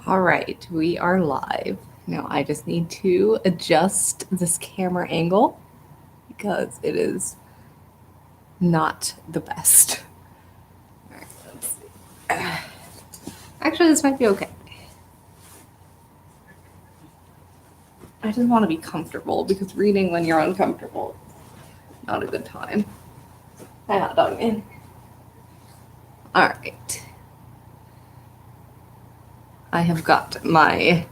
All right, we are live. Now I just need to adjust this camera angle because it is not the best. All right, let's see. Actually, this might be okay. I just want to be comfortable because reading when you're uncomfortable is not a good time. Hi, hot dog man. All right. I have got my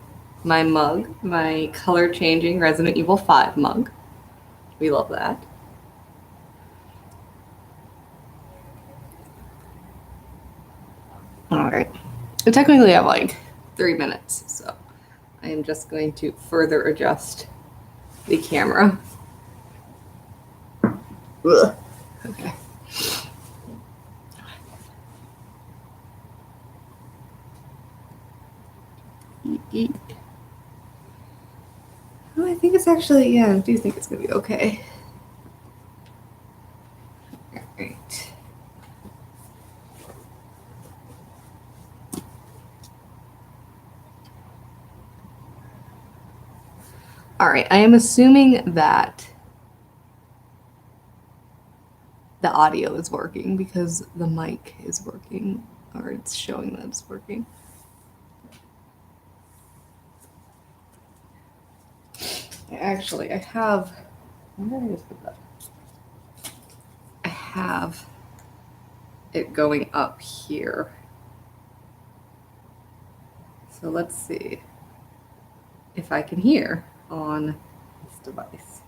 mug, my color changing Resident Evil 5 mug. We love that. All right. I technically have like 3 minutes, so I am just going to further adjust the camera. Ugh. Okay. Oh, I think it's actually, yeah, I do think it's going to be okay. All right. All right, I am assuming that the audio is working because the mic is working, or it's showing that it's working. Actually, I have, where did I just put that? I have it going up here. So let's see if I can hear on this device.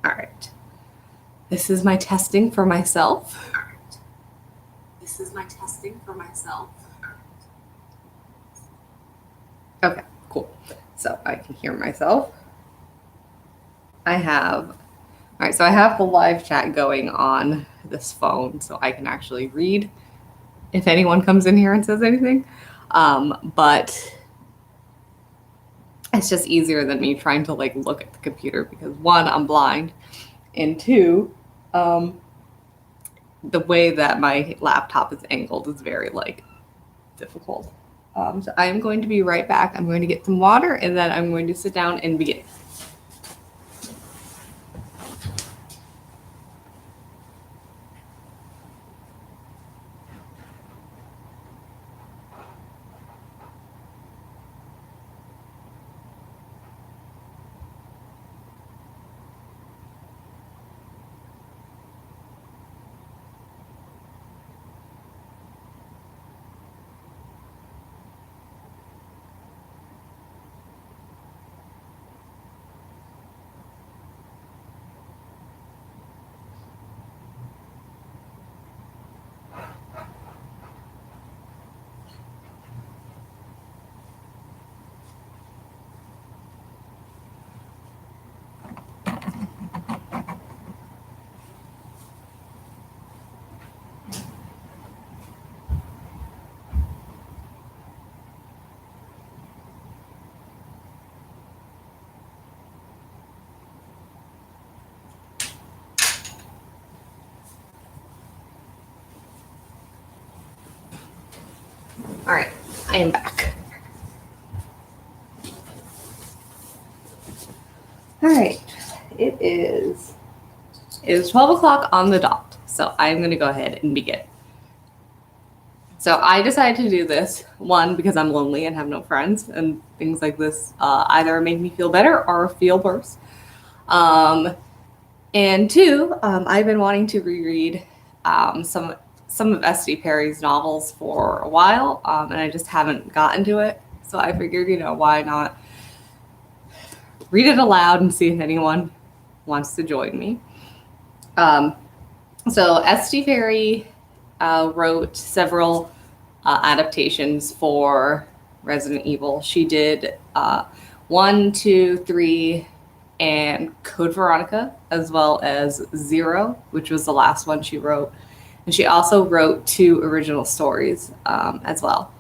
All right. This is my testing for myself. All right. This is my testing for myself. Okay, cool. So I can hear myself. I have the live chat going on this phone so I can actually read if anyone comes in here and says anything. But it's just easier than me trying to like look at the computer because one, I'm blind, and two, the way that my laptop is angled is very like difficult. So I am going to be right back. I'm going to get some water and then I'm going to sit down and begin. All right, I am back. All right, it is 12 o'clock on the dot, so I'm going to go ahead and begin. So I decided to do this, one, because I'm lonely and have no friends, and things like this either make me feel better or feel worse. And two, I've been wanting to reread some of S.D. Perry's novels for a while, and I just haven't gotten to it. So I figured, why not read it aloud and see if anyone wants to join me. So S.D. Perry wrote several adaptations for Resident Evil. She did 1, 2, 3, and Code Veronica, as well as 0, which was the last one she wrote. And she also wrote 2 original stories as well.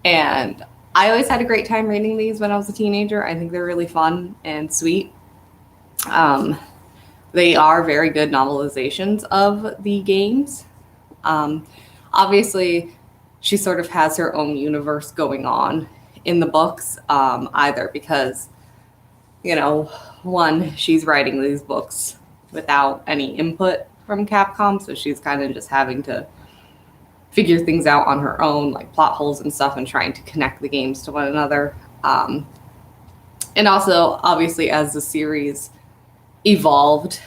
And I always had a great time reading these when I was a teenager. I think they're really fun and sweet. Um, they are very good novelizations of the games. Um, Obviously, she sort of has her own universe going on in the books, either because, you know, one, she's writing these books without any input from Capcom, so she's kind of just having to figure things out on her own, like plot holes and stuff, and trying to connect the games to one another. And also, obviously, as the series evolved,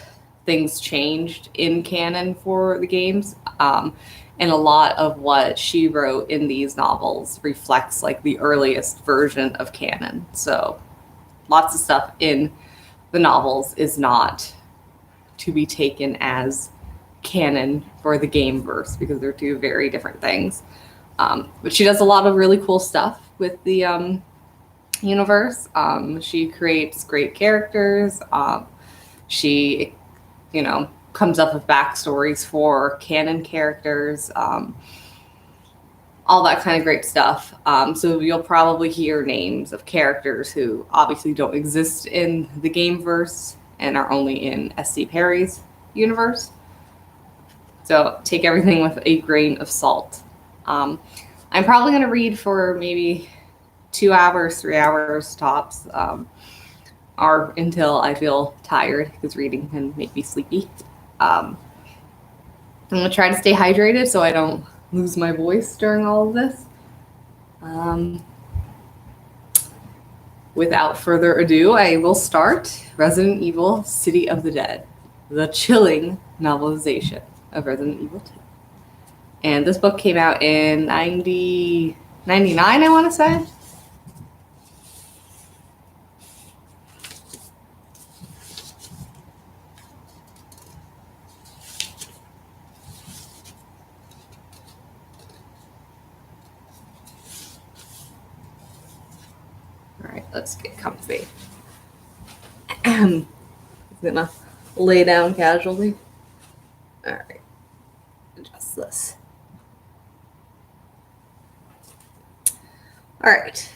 things changed in canon for the games. And a lot of what she wrote in these novels reflects like the earliest version of canon. So lots of stuff in the novels is not to be taken as canon for the game verse because they're two very different things. But she does a lot of really cool stuff with the universe. She creates great characters. She, comes up with backstories for canon characters, all that kind of great stuff. So you'll probably hear names of characters who obviously don't exist in the gameverse and are only in S.C. Perry's universe. So take everything with a grain of salt. I'm probably going to read for maybe 2 hours, 3 hours tops, or until I feel tired because reading can make me sleepy. I'm going to try to stay hydrated so I don't lose my voice during all of this. Without further ado, I will start Resident Evil City of the Dead, the chilling novelization of Resident Evil 2. And this book came out in 99, I want to say. All right, let's get comfy. I'm gonna lay down casually. All right, adjust this. All right.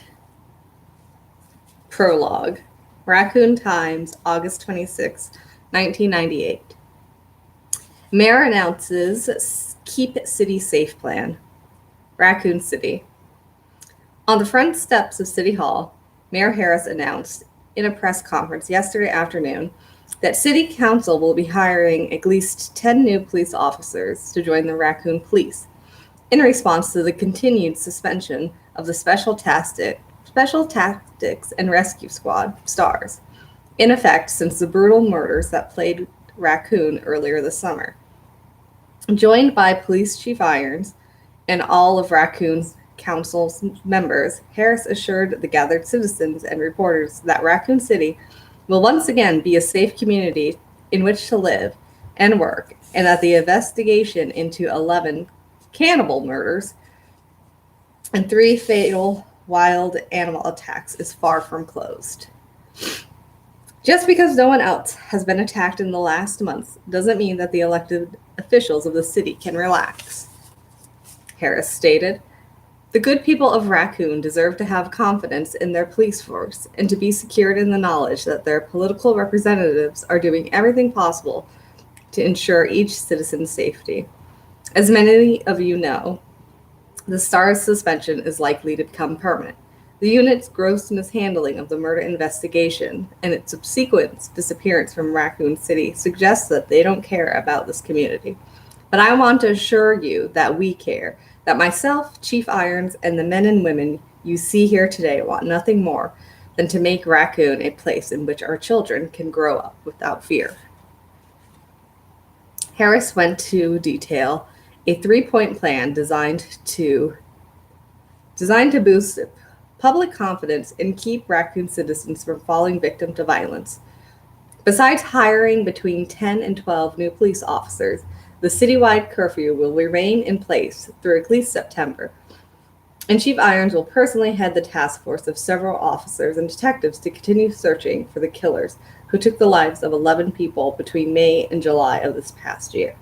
Prologue. Raccoon Times, August 26, 1998. Mayor announces Keep City Safe plan. Raccoon City. On the front steps of City Hall, Mayor Harris announced in a press conference yesterday afternoon that City Council will be hiring at least 10 new police officers to join the Raccoon Police in response to the continued suspension of the Special Tactics and Rescue Squad stars, in effect since the brutal murders that plagued Raccoon earlier this summer. Joined by Police Chief Irons and all of Raccoon's Council's members, Harris assured the gathered citizens and reporters that Raccoon City will once again be a safe community in which to live and work, and that the investigation into 11 cannibal murders and 3 fatal wild animal attacks is far from closed. Just because no one else has been attacked in the last months doesn't mean that the elected officials of the city can relax, Harris stated. The good people of Raccoon deserve to have confidence in their police force and to be secured in the knowledge that their political representatives are doing everything possible to ensure each citizen's safety. As many of you know, the STARS suspension is likely to become permanent. The unit's gross mishandling of the murder investigation and its subsequent disappearance from Raccoon City suggests that they don't care about this community. But I want to assure you that we care, that myself, Chief Irons, and the men and women you see here today want nothing more than to make Raccoon a place in which our children can grow up without fear. Harris went to detail a 3-point plan designed to boost public confidence and keep Raccoon citizens from falling victim to violence. Besides hiring between 10 and 12 new police officers, the citywide curfew will remain in place through at least September, and Chief Irons will personally head the task force of several officers and detectives to continue searching for the killers who took the lives of 11 people between May and July of this past year.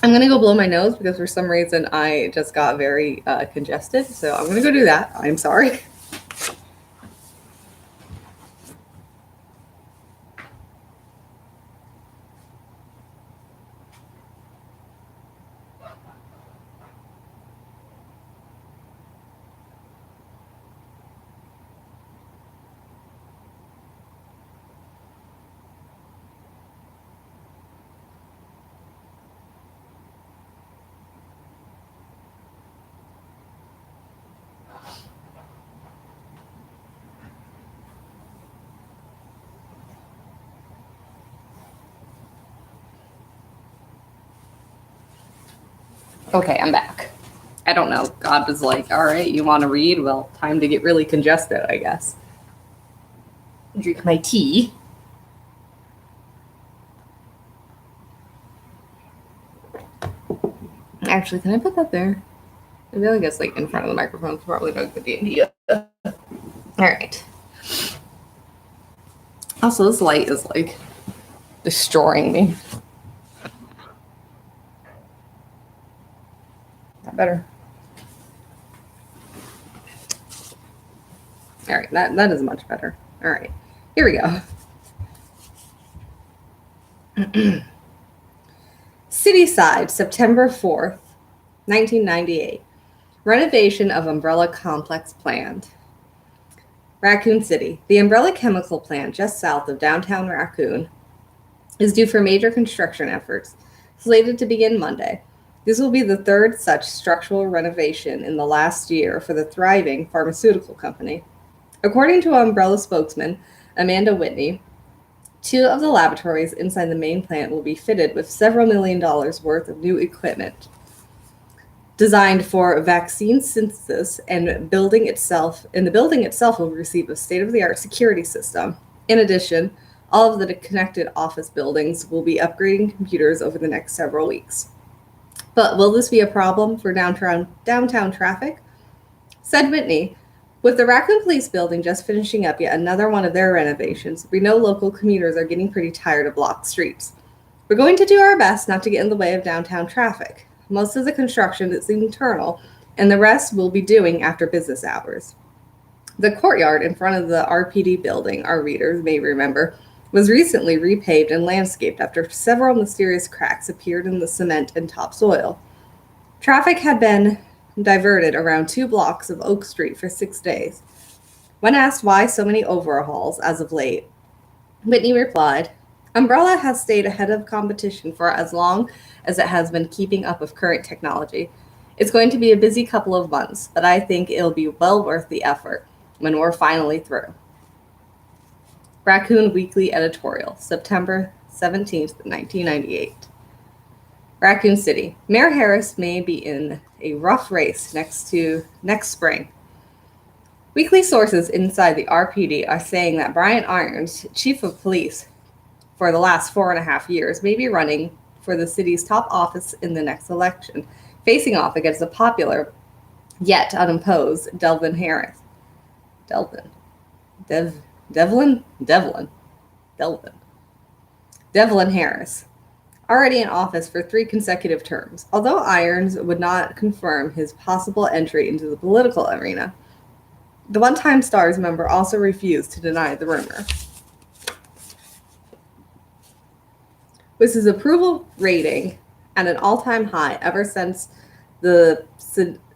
I'm going to go blow my nose because for some reason I just got very congested. So I'm going to go do that. I'm sorry. Okay, I'm back. I don't know. God was like, all right, you want to read? Well, time to get really congested, I guess. Drink my tea. Actually, can I put that there? I feel like it's like in front of the microphone. It's probably not a good idea. All right. Also, this light is like destroying me. That better. All right, that is much better. All right, here we go. Cityside, September 4th, 1998. Renovation of Umbrella Complex planned. Raccoon City. The Umbrella Chemical Plant just south of downtown Raccoon is due for major construction efforts, slated to begin Monday. This will be the third such structural renovation in the last year for the thriving pharmaceutical company. According to Umbrella spokesman Amanda Whitney, 2 of the laboratories inside the main plant will be fitted with several $1 million worth of new equipment designed for vaccine synthesis, and the building itself will receive a state-of-the-art security system. In addition, all of the connected office buildings will be upgrading computers over the next several weeks. But will this be a problem for downtown traffic? Said Whitney, with the Raccoon Police Building just finishing up yet another one of their renovations, we know local commuters are getting pretty tired of blocked streets. We're going to do our best not to get in the way of downtown traffic. Most of the construction is internal, and the rest we'll be doing after business hours. The courtyard in front of the RPD building, our readers may remember, was recently repaved and landscaped after several mysterious cracks appeared in the cement and topsoil. Traffic had been diverted around 2 blocks of Oak Street for 6 days. When asked why so many overhauls as of late, Whitney replied, Umbrella has stayed ahead of competition for as long as it has been keeping up with current technology. It's going to be a busy couple of months, but I think it'll be well worth the effort when we're finally through. Raccoon Weekly Editorial, September 17th, 1998. Raccoon City. Mayor Harris may be in a rough race next spring. Weekly sources inside the RPD are saying that Brian Irons, chief of police for the last 4.5 years, may be running for the city's top office in the next election, facing off against the popular yet unopposed Devlin Harris. Devlin Harris, already in office for 3 consecutive terms. Although Irons would not confirm his possible entry into the political arena, the one-time Stars member also refused to deny the rumor. With his approval rating at an all-time high ever since the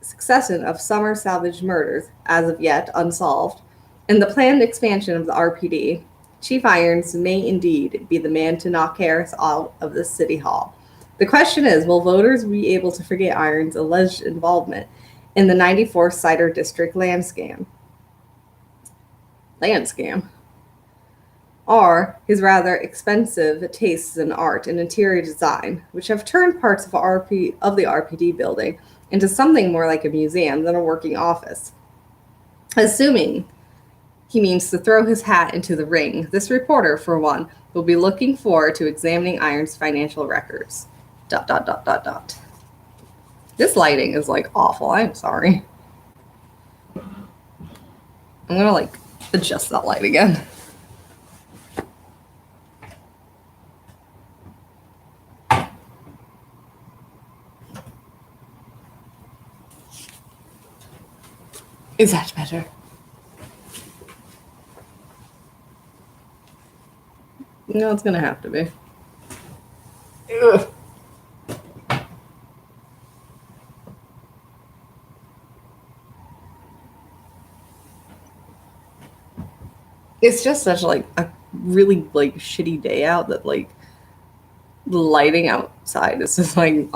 succession of summer salvage murders, as of yet unsolved, and the planned expansion of the RPD, Chief Irons may indeed be the man to knock Harris out of the city hall. The question is, will voters be able to forget Irons' alleged involvement in the 94 Cider District land scam? Or his rather expensive tastes in art and interior design, which have turned parts of the RPD building into something more like a museum than a working office. Assuming he means to throw his hat into the ring, this reporter, for one, will be looking forward to examining Irons' financial records. ... This lighting is like awful. I'm sorry. I'm gonna adjust that light again. Is that better? No, it's gonna have to be. Ugh. It's just such like a really like shitty day out that like the lighting outside is just like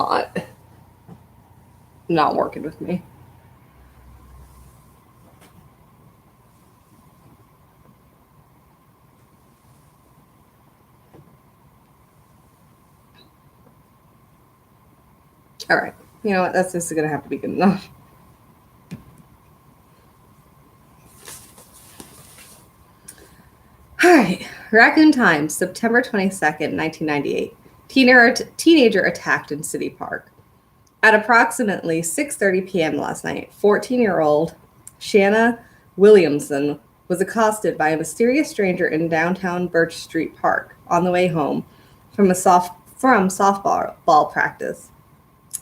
not working with me. All right, you know what? That's just gonna have to be good enough. All right, Raccoon Times, September 22nd, 1998. Teenager attacked in City Park. At approximately 6:30 p.m. last night, 14-year-old Shanna Williamson was accosted by a mysterious stranger in downtown Birch Street Park on the way home from softball practice.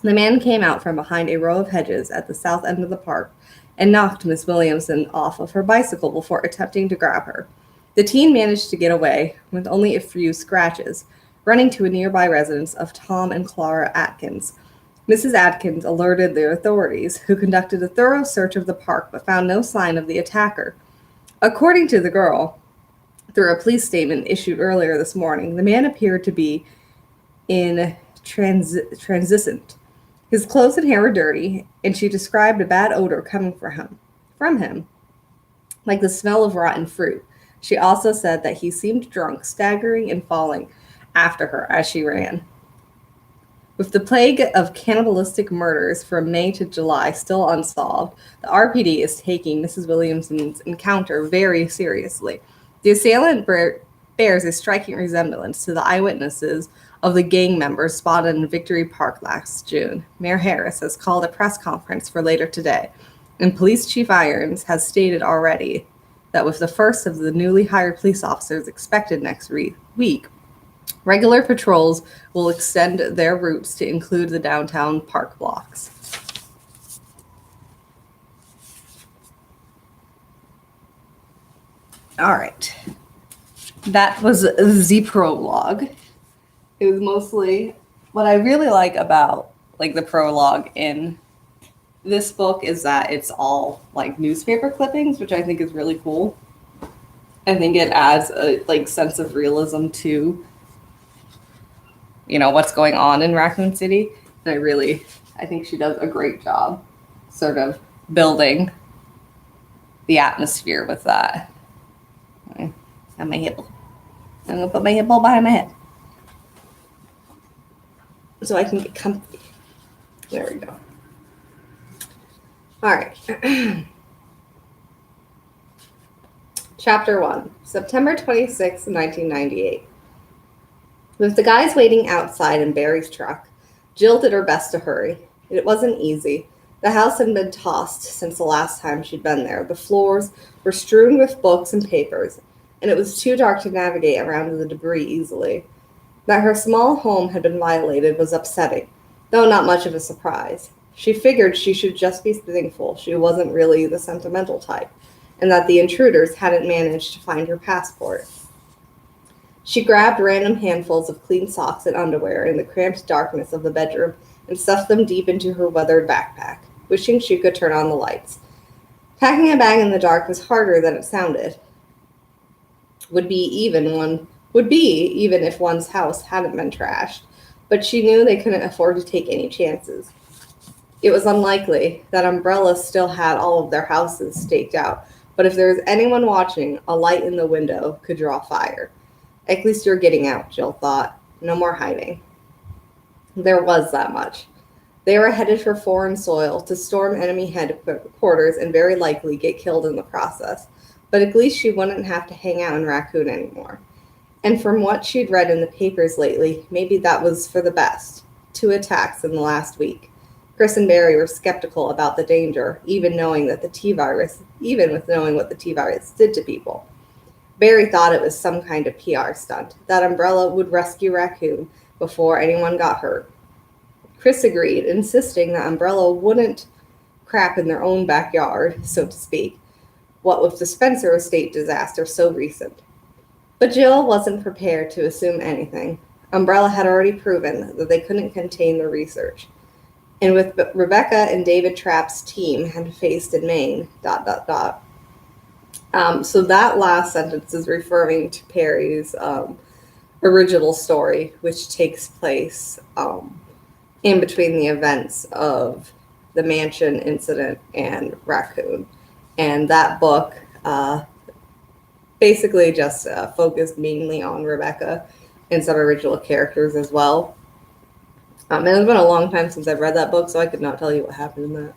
The man came out from behind a row of hedges at the south end of the park and knocked Miss Williamson off of her bicycle before attempting to grab her. The teen managed to get away with only a few scratches, running to a nearby residence of Tom and Clara Atkins. Mrs. Atkins alerted the authorities, who conducted a thorough search of the park but found no sign of the attacker. According to the girl, through a police statement issued earlier this morning, the man appeared to be in transient. His clothes and hair were dirty, and she described a bad odor coming from him, like the smell of rotten fruit. She also said that he seemed drunk, staggering and falling after her as she ran. With the plague of cannibalistic murders from May to July still unsolved, the RPD is taking Mrs. Williamson's encounter very seriously. The assailant bears a striking resemblance to the eyewitnesses of the gang members spotted in Victory Park last June. Mayor Harris has called a press conference for later today, and Police Chief Irons has stated already that with the first of the newly hired police officers expected next week, regular patrols will extend their routes to include the downtown park blocks. All right. That was the prologue. It was mostly what I really like about like the prologue in this book is that it's all like newspaper clippings, which I think is really cool. I think it adds a like sense of realism to what's going on in Raccoon City. And I think she does a great job sort of building the atmosphere with that. Okay. On my hip. I'm gonna put my hip all behind my head so I can get comfy. There we go. All right. Chapter 1, September 26, 1998. With the guys waiting outside in Barry's truck, Jill did her best to hurry. It wasn't easy. The house had been tossed since the last time she'd been there. The floors were strewn with books and papers, and it was too dark to navigate around the debris easily. That her small home had been violated was upsetting, though not much of a surprise. She figured she should just be thankful she wasn't really the sentimental type, and that the intruders hadn't managed to find her passport. She grabbed random handfuls of clean socks and underwear in the cramped darkness of the bedroom and stuffed them deep into her weathered backpack, wishing she could turn on the lights. Packing a bag in the dark was harder than it sounded. Would be even if one's house hadn't been trashed, but she knew they couldn't afford to take any chances. It was unlikely that Umbrella still had all of their houses staked out, but if there was anyone watching, a light in the window could draw fire. At least you're getting out, Jill thought. No more hiding. There was that much. They were headed for foreign soil to storm enemy headquarters and very likely get killed in the process, but at least she wouldn't have to hang out in Raccoon anymore. And from what she'd read in the papers lately, maybe that was for the best. 2 attacks in the last week. Chris and Barry were skeptical about the danger, even with knowing what the T-virus did to people. Barry thought it was some kind of PR stunt, that Umbrella would rescue Raccoon before anyone got hurt. Chris agreed, insisting that Umbrella wouldn't crap in their own backyard, so to speak. What with the Spencer estate disaster so recent? But Jill wasn't prepared to assume anything. Umbrella had already proven that they couldn't contain the research. And with Rebecca and David Trapp's team had faced in Maine, dot, dot, dot. So that last sentence is referring to Perry's original story, which takes place in between the events of the mansion incident and Raccoon. And that book basically just focused mainly on Rebecca and some original characters as well. And it's been a long time since I've read that book, so I could not tell you what happened in that.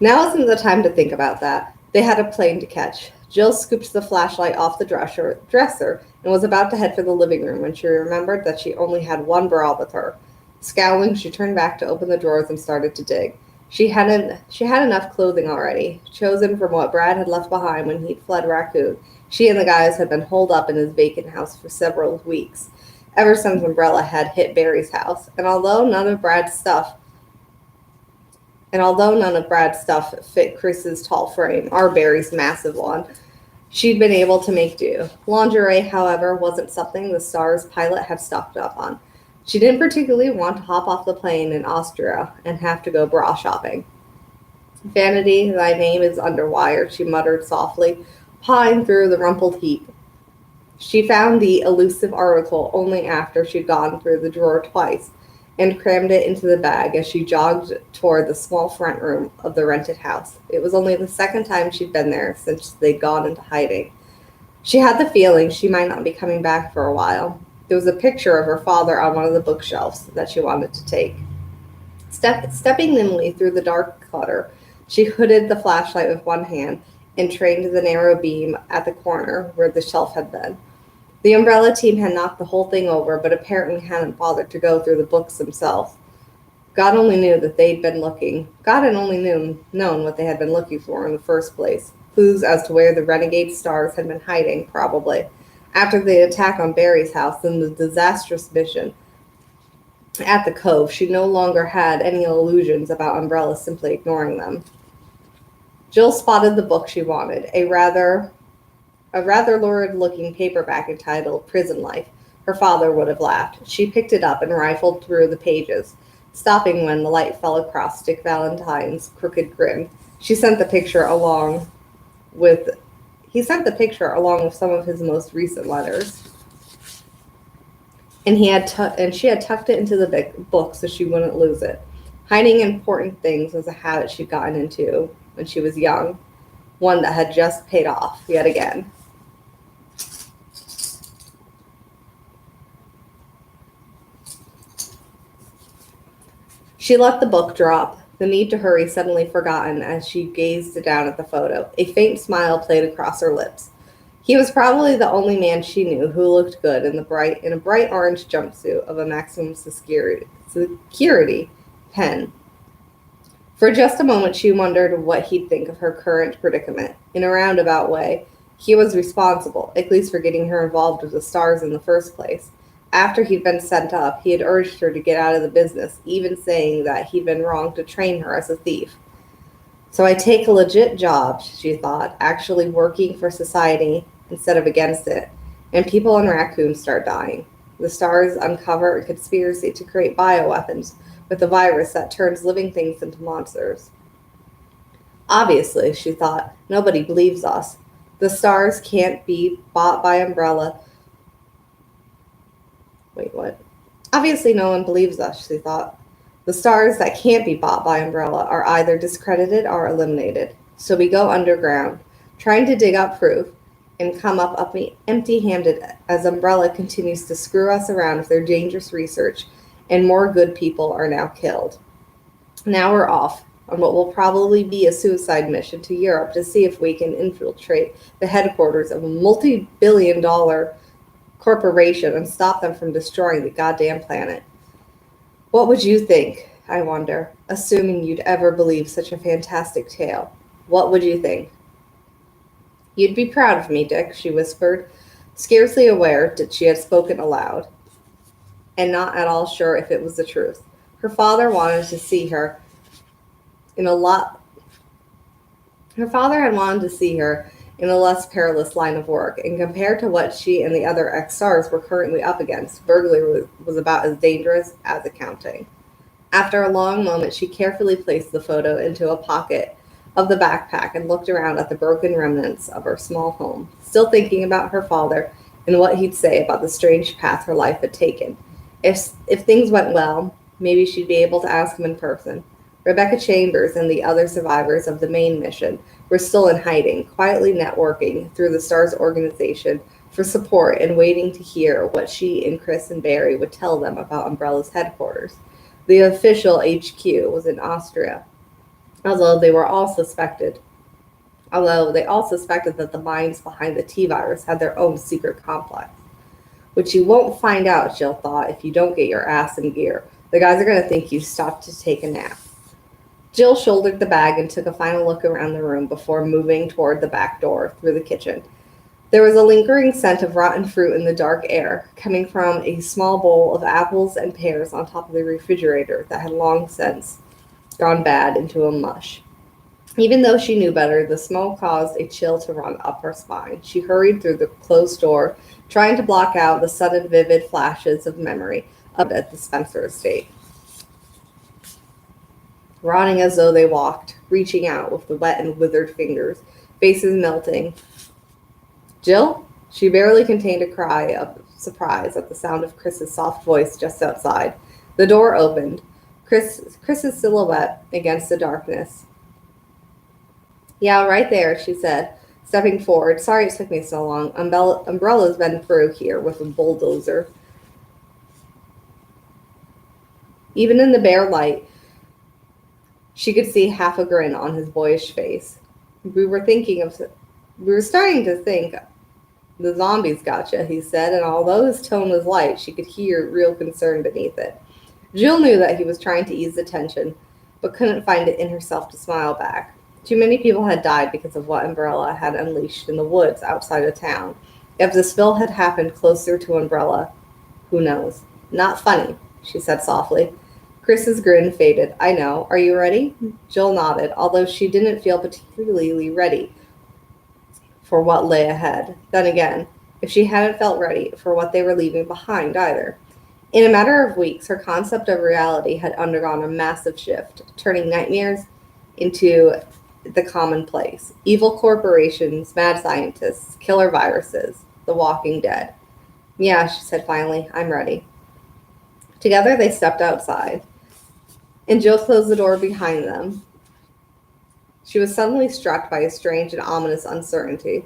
Now isn't the time to think about that. They had a plane to catch. Jill scooped the flashlight off the dresser and was about to head for the living room when she remembered that she only had one bra with her. Scowling, she turned back to open the drawers and started to dig. She had enough clothing already, chosen from what Brad had left behind when he'd fled Raccoon. She and the guys had been holed up in his vacant house for several weeks, ever since Umbrella had hit Barry's house. And although none of Brad's stuff fit Chris's tall frame, or Barry's massive one, she'd been able to make do. Lingerie, however, wasn't something the Star's pilot had stocked up on. She didn't particularly want to hop off the plane in Austria and have to go bra shopping. Vanity, thy name is underwire, she muttered softly, pawing through the rumpled heap. She found the elusive article only after she'd gone through the drawer twice and crammed it into the bag as she jogged toward the small front room of the rented house. It was only the second time she'd been there since they'd gone into hiding. She had the feeling she might not be coming back for a while. There was a picture of her father on one of the bookshelves that she wanted to take. Stepping nimbly through the dark clutter, she hooded the flashlight with one hand and trained the narrow beam at the corner where the shelf had been. The Umbrella team had knocked the whole thing over, but apparently hadn't bothered to go through the books themselves. God only knew that they'd been looking. God had only known what they had been looking for in the first place. Clues as to where the renegade Stars had been hiding, probably. After the attack on Barry's house and the disastrous mission at the Cove, she no longer had any illusions about Umbrella simply ignoring them. Jill spotted the book she wanted, a rather lurid-looking paperback entitled Prison Life. Her father would have laughed. She picked it up and rifled through the pages, stopping when the light fell across Dick Valentine's crooked grin. He sent the picture along with some of his most recent letters. And she had tucked it into the book so she wouldn't lose it. Hiding important things was a habit she'd gotten into when she was young, one that had just paid off yet again. She let the book drop, the need to hurry suddenly forgotten as she gazed down at the photo. A faint smile played across her lips. He was probably the only man she knew who looked good in a bright orange jumpsuit of a maximum security pen. For just a moment she wondered what he'd think of her current predicament. In a roundabout way, he was responsible, at least for getting her involved with the Stars in the first place. After he'd been sent up, he had urged her to get out of the business, even saying that he'd been wrong to train her as a thief. So I take a legit job, she thought, actually working for society instead of against it, and people in Raccoon start dying. The Stars uncover a conspiracy to create bioweapons with a virus that turns living things into monsters. Obviously, she thought, nobody believes us. The Stars can't be bought by Umbrella. Wait, what? Obviously, no one believes us, she thought. The Stars that can't be bought by Umbrella are either discredited or eliminated. So we go underground, trying to dig up proof, and come up empty-handed as Umbrella continues to screw us around with their dangerous research, and more good people are now killed. Now we're off on what will probably be a suicide mission to Europe to see if we can infiltrate the headquarters of a multi-billion-dollar corporation and stop them from destroying the goddamn planet. What would you think, I wonder, assuming you'd ever believe such a fantastic tale? What would you think? You'd be proud of me, Dick, she whispered, scarcely aware that she had spoken aloud, and not at all sure if it was the truth. Her father wanted to see her in a lot. Her father had wanted to see her in a less perilous line of work, and compared to what she and the other ex-stars were currently up against, burglary was about as dangerous as accounting. After a long moment, she carefully placed the photo into a pocket of the backpack and looked around at the broken remnants of her small home, still thinking about her father and what he'd say about the strange path her life had taken. If things went well, maybe she'd be able to ask him in person. Rebecca Chambers and the other survivors of the main mission were still in hiding, quietly networking through the STARS organization for support and waiting to hear what she and Chris and Barry would tell them about Umbrella's headquarters. The official HQ was in Austria, although they were all suspected. Although they all suspected that the minds behind the T virus had their own secret complex. Which you won't find out, Jill thought, if you don't get your ass in gear. The guys are going to think you stopped to take a nap. Jill shouldered the bag and took a final look around the room before moving toward the back door through the kitchen. There was a lingering scent of rotten fruit in the dark air, coming from a small bowl of apples and pears on top of the refrigerator that had long since gone bad into a mush. Even though she knew better, the smell caused a chill to run up her spine. She hurried through the closed door, trying to block out the sudden vivid flashes of memory of at the Spencer estate. Rotting as though they walked, reaching out with the wet and withered fingers, faces melting. Jill? She barely contained a cry of surprise at the sound of Chris's soft voice just outside. The door opened. Chris's silhouette against the darkness. Yeah, right there, she said, stepping forward. Sorry it took me so long. Umbrella's been through here with a bulldozer. Even in the bare light, she could see half a grin on his boyish face. We were starting to think the zombies gotcha, he said, and although his tone was light, she could hear real concern beneath it. Jill knew that he was trying to ease the tension, but couldn't find it in herself to smile back. Too many people had died because of what Umbrella had unleashed in the woods outside of town. If the spill had happened closer to Umbrella, who knows? Not funny, she said softly. Chris's grin faded. I know. Are you ready? Jill nodded, although she didn't feel particularly ready for what lay ahead. Then again, if she hadn't felt ready for what they were leaving behind either. In a matter of weeks, her concept of reality had undergone a massive shift, turning nightmares into the commonplace. Evil corporations, mad scientists, killer viruses, the walking dead. Yeah, she said finally, I'm ready. Together they stepped outside, and Jill closed the door behind them. She was suddenly struck by a strange and ominous uncertainty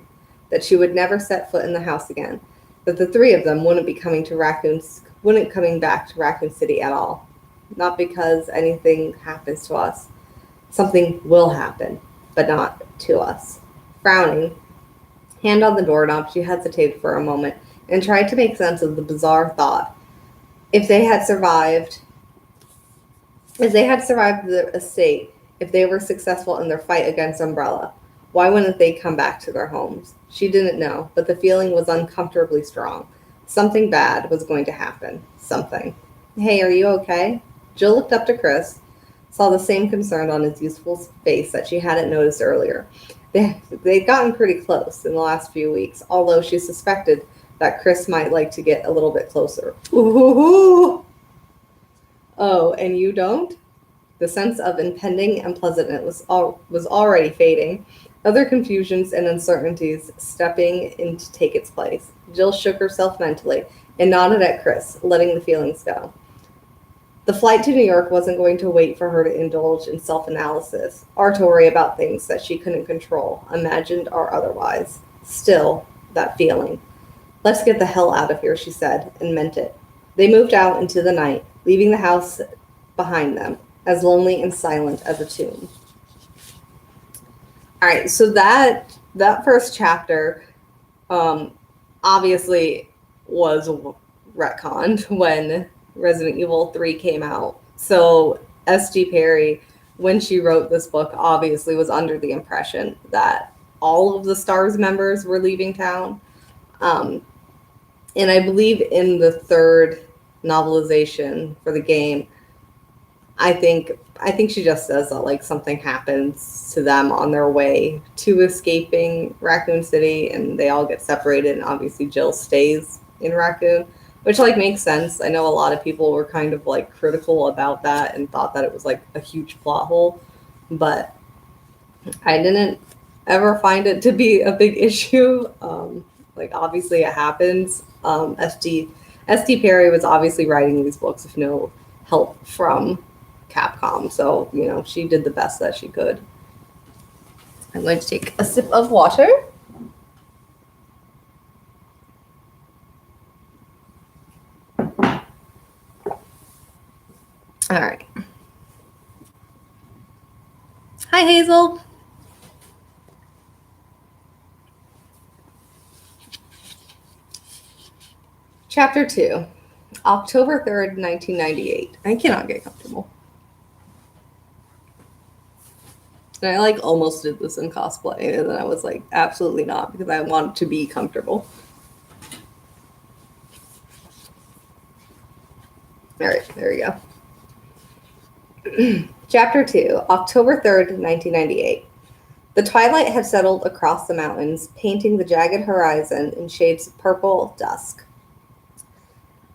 that she would never set foot in the house again, that the three of them wouldn't coming back to Raccoon City at all. Not because anything happens to us. Something will happen, but not to us. Frowning, hand on the doorknob, she hesitated for a moment and tried to make sense of the bizarre thought. If they had survived the estate, if they were successful in their fight against Umbrella, why wouldn't they come back to their homes? She didn't know, but the feeling was uncomfortably strong. Something bad was going to happen. Something. Hey, are you okay? Jill looked up to Chris, saw the same concern on his youthful face that she hadn't noticed earlier. They'd gotten pretty close in the last few weeks, although she suspected that Chris might like to get a little bit closer. Ooh. Oh, and you don't? The sense of impending unpleasantness was already fading, other confusions and uncertainties stepping in to take its place. Jill shook herself mentally and nodded at Chris, letting the feelings go. The flight to New York wasn't going to wait for her to indulge in self-analysis or to worry about things that she couldn't control, imagined or otherwise. Still, that feeling. Let's get the hell out of here, she said, and meant it. They moved out into the night, leaving the house behind them, as lonely and silent as a tomb. All right, so that first chapter obviously was retconned when Resident Evil 3 came out. So S.G. Perry, when she wrote this book, obviously was under the impression that all of the STARS members were leaving town. And I believe in the third novelization for the game, I think she just says that like something happens to them on their way to escaping Raccoon City, and they all get separated. And obviously, Jill stays in Raccoon, which like makes sense. I know a lot of people were kind of like critical about that and thought that it was like a huge plot hole, but I didn't ever find it to be a big issue. Like obviously it happens. SD Perry was obviously writing these books with no help from Capcom, so she did the best that she could. I'm going to take a sip of water. All right. Hi, Hazel. Chapter 2, October 3rd, 1998. I cannot get comfortable. And I like almost did this in cosplay, and then I was like, absolutely not, because I want to be comfortable. All right, there we go. Chapter 2, October 3rd, 1998. The twilight had settled across the mountains, painting the jagged horizon in shades of purple dusk.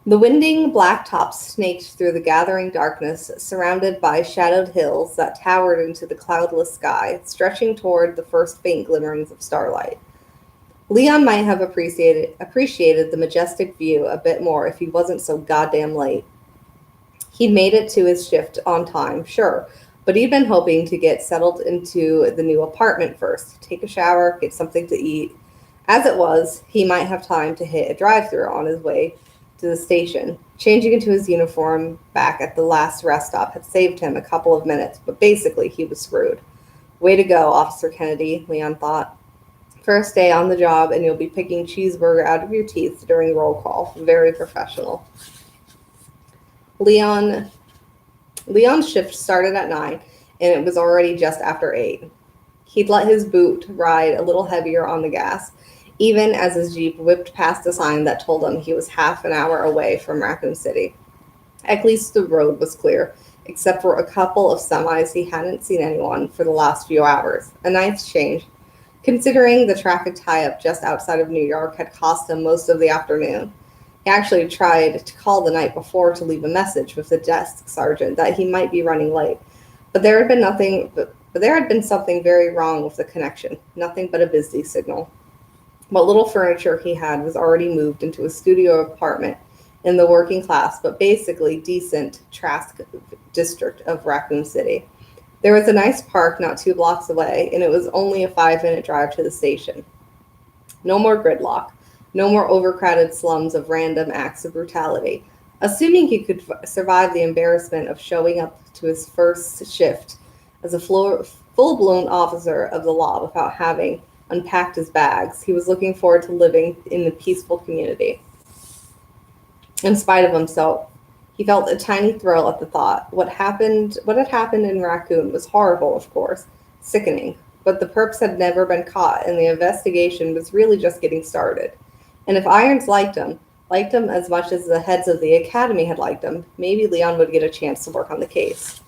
The winding black tops snaked through the gathering darkness, surrounded by shadowed hills that towered into the cloudless sky, stretching toward the first faint glimmerings of starlight. Leon might have appreciated the majestic view a bit more if he wasn't so goddamn late. He'd made it to his shift on time, sure, but he'd been hoping to get settled into the new apartment first, take a shower, get something to eat. As it was, he might have time to hit a drive-thru on his way to the station. Changing into his uniform back at the last rest stop had saved him a couple of minutes, but basically he was screwed. Way to go, Officer Kennedy, Leon thought. First day on the job, and you'll be picking cheeseburger out of your teeth during roll call. Very professional. Leon's shift started at 9, and it was already just after 8. He'd let his boot ride a little heavier on the gas, even as his Jeep whipped past a sign that told him he was half an hour away from Raccoon City. At least the road was clear, except for a couple of semis. He hadn't seen anyone for the last few hours. A nice change, considering the traffic tie-up just outside of New York had cost him most of the afternoon. He actually tried to call the night before to leave a message with the desk sergeant that he might be running late, but there had been something very wrong with the connection. Nothing but a busy signal. What little furniture he had was already moved into a studio apartment in the working class, but basically decent Trask district of Raccoon City. There was a nice park not 2 blocks away, and it was only a 5-minute drive to the station. No more gridlock. No more overcrowded slums of random acts of brutality. Assuming he could survive the embarrassment of showing up to his first shift as a full-blown officer of the law without having unpacked his bags, he was looking forward to living in the peaceful community. In spite of himself, he felt a tiny thrill at the thought. What had happened in Raccoon was horrible, of course, sickening, but the perps had never been caught, and the investigation was really just getting started. And if Irons liked him as much as the heads of the academy had liked him, maybe Leon would get a chance to work on the case.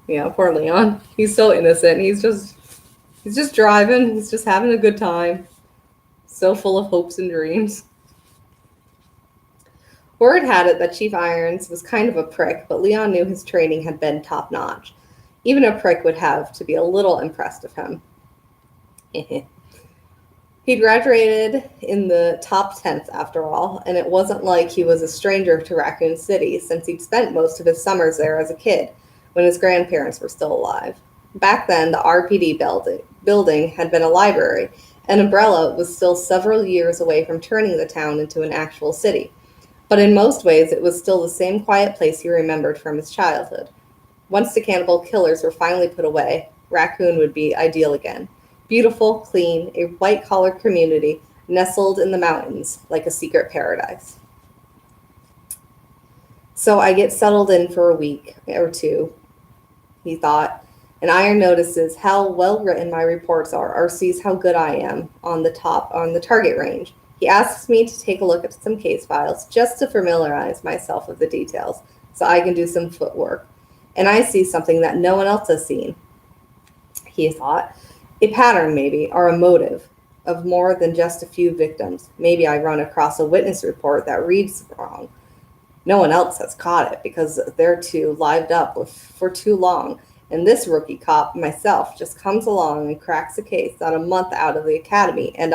Yeah, poor Leon. He's so innocent. He's just driving. He's just having a good time. So full of hopes and dreams. Word had it that Chief Irons was kind of a prick, but Leon knew his training had been top-notch. Even a prick would have to be a little impressed of him. He graduated in the top 10th, after all, and it wasn't like he was a stranger to Raccoon City, since he'd spent most of his summers there as a kid, when his grandparents were still alive. Back then, the RPD building had been a library, and Umbrella was still several years away from turning the town into an actual city. But in most ways, it was still the same quiet place he remembered from his childhood. Once the cannibal killers were finally put away, Raccoon would be ideal again. Beautiful, clean, a white-collar community nestled in the mountains like a secret paradise. So I get settled in for a week or two, he thought, And Iron notices how well written my reports are, or sees how good I am on the target range. He asks me to take a look at some case files just to familiarize myself with the details so I can do some footwork. And I see something that no one else has seen, he thought. A pattern, maybe, or a motive of more than just a few victims. Maybe I run across a witness report that reads wrong. No one else has caught it because they're too lived up for too long. And this rookie cop, myself, just comes along and cracks a case not a month out of the academy, and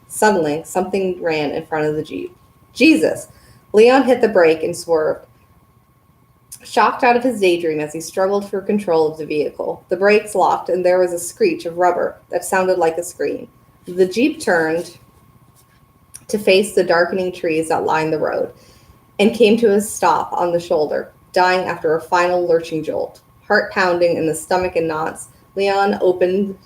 suddenly, something ran in front of the Jeep. Jesus! Leon hit the brake and swerved, shocked out of his daydream as he struggled for control of the vehicle. The brakes locked, and there was a screech of rubber that sounded like a scream. The Jeep turned to face the darkening trees that lined the road and came to a stop on the shoulder, dying after a final lurching jolt. Heart pounding and the stomach in knots, Leon opened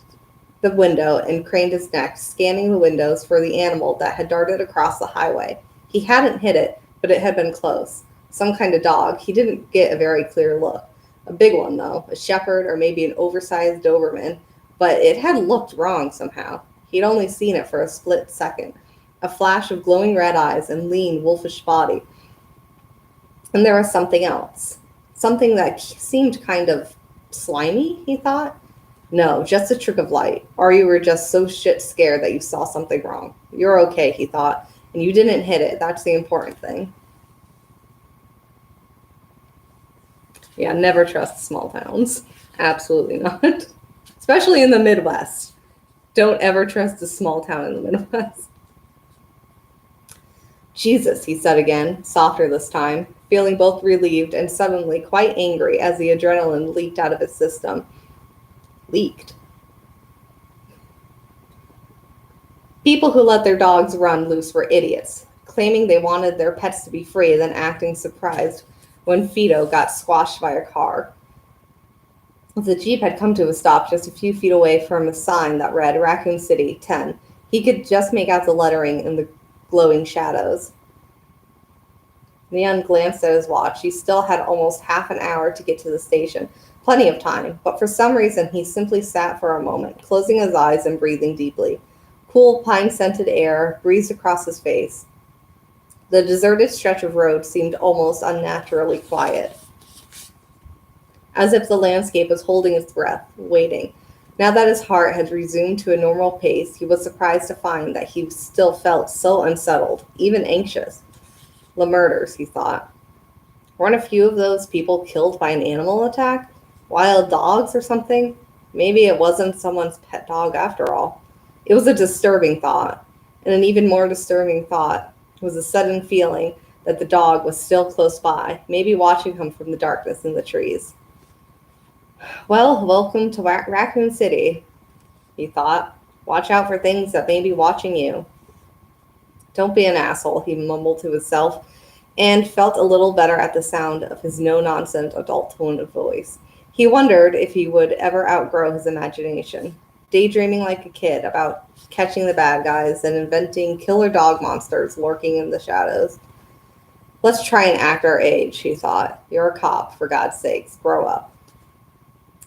the window and craned his neck, scanning the windows for the animal that had darted across the highway. He hadn't hit it, but it had been close. Some kind of dog. He didn't get a very clear look. A big one, though, a shepherd or maybe an oversized Doberman, but it had looked wrong somehow. He'd only seen it for a split second. A flash of glowing red eyes and lean, wolfish body. And there was something else. Something that seemed kind of slimy, he thought. No, just a trick of light. Or you were just so shit scared that you saw something wrong. You're okay, he thought. And you didn't hit it. That's the important thing. Yeah, never trust small towns. Absolutely not. Especially in the Midwest. Don't ever trust a small town in the Midwest. Jesus, he said again, softer this time, feeling both relieved and suddenly quite angry as the adrenaline leaked out of his system. Leaked. People who let their dogs run loose were idiots, claiming they wanted their pets to be free, then acting surprised when Fido got squashed by a car. The Jeep had come to a stop just a few feet away from a sign that read Raccoon City 10. He could just make out the lettering in the glowing shadows. Leon glanced at his watch. He still had almost half an hour to get to the station. Plenty of time, but for some reason he simply sat for a moment, closing his eyes and breathing deeply. Cool, pine-scented air breezed across his face. The deserted stretch of road seemed almost unnaturally quiet, as if the landscape was holding its breath, waiting. Now that his heart had resumed to a normal pace, he was surprised to find that he still felt so unsettled, even anxious. The murders, he thought. Weren't a few of those people killed by an animal attack? Wild dogs or something? Maybe it wasn't someone's pet dog after all. It was a disturbing thought, and an even more disturbing thought was a sudden feeling that the dog was still close by, maybe watching him from the darkness in the trees. Well, welcome to Raccoon City, he thought. Watch out for things that may be watching you. Don't be an asshole, he mumbled to himself, and felt a little better at the sound of his no-nonsense adult tone of voice. He wondered if he would ever outgrow his imagination, daydreaming like a kid about catching the bad guys and inventing killer dog monsters lurking in the shadows. Let's try and act our age, he thought. You're a cop, for God's sakes, grow up.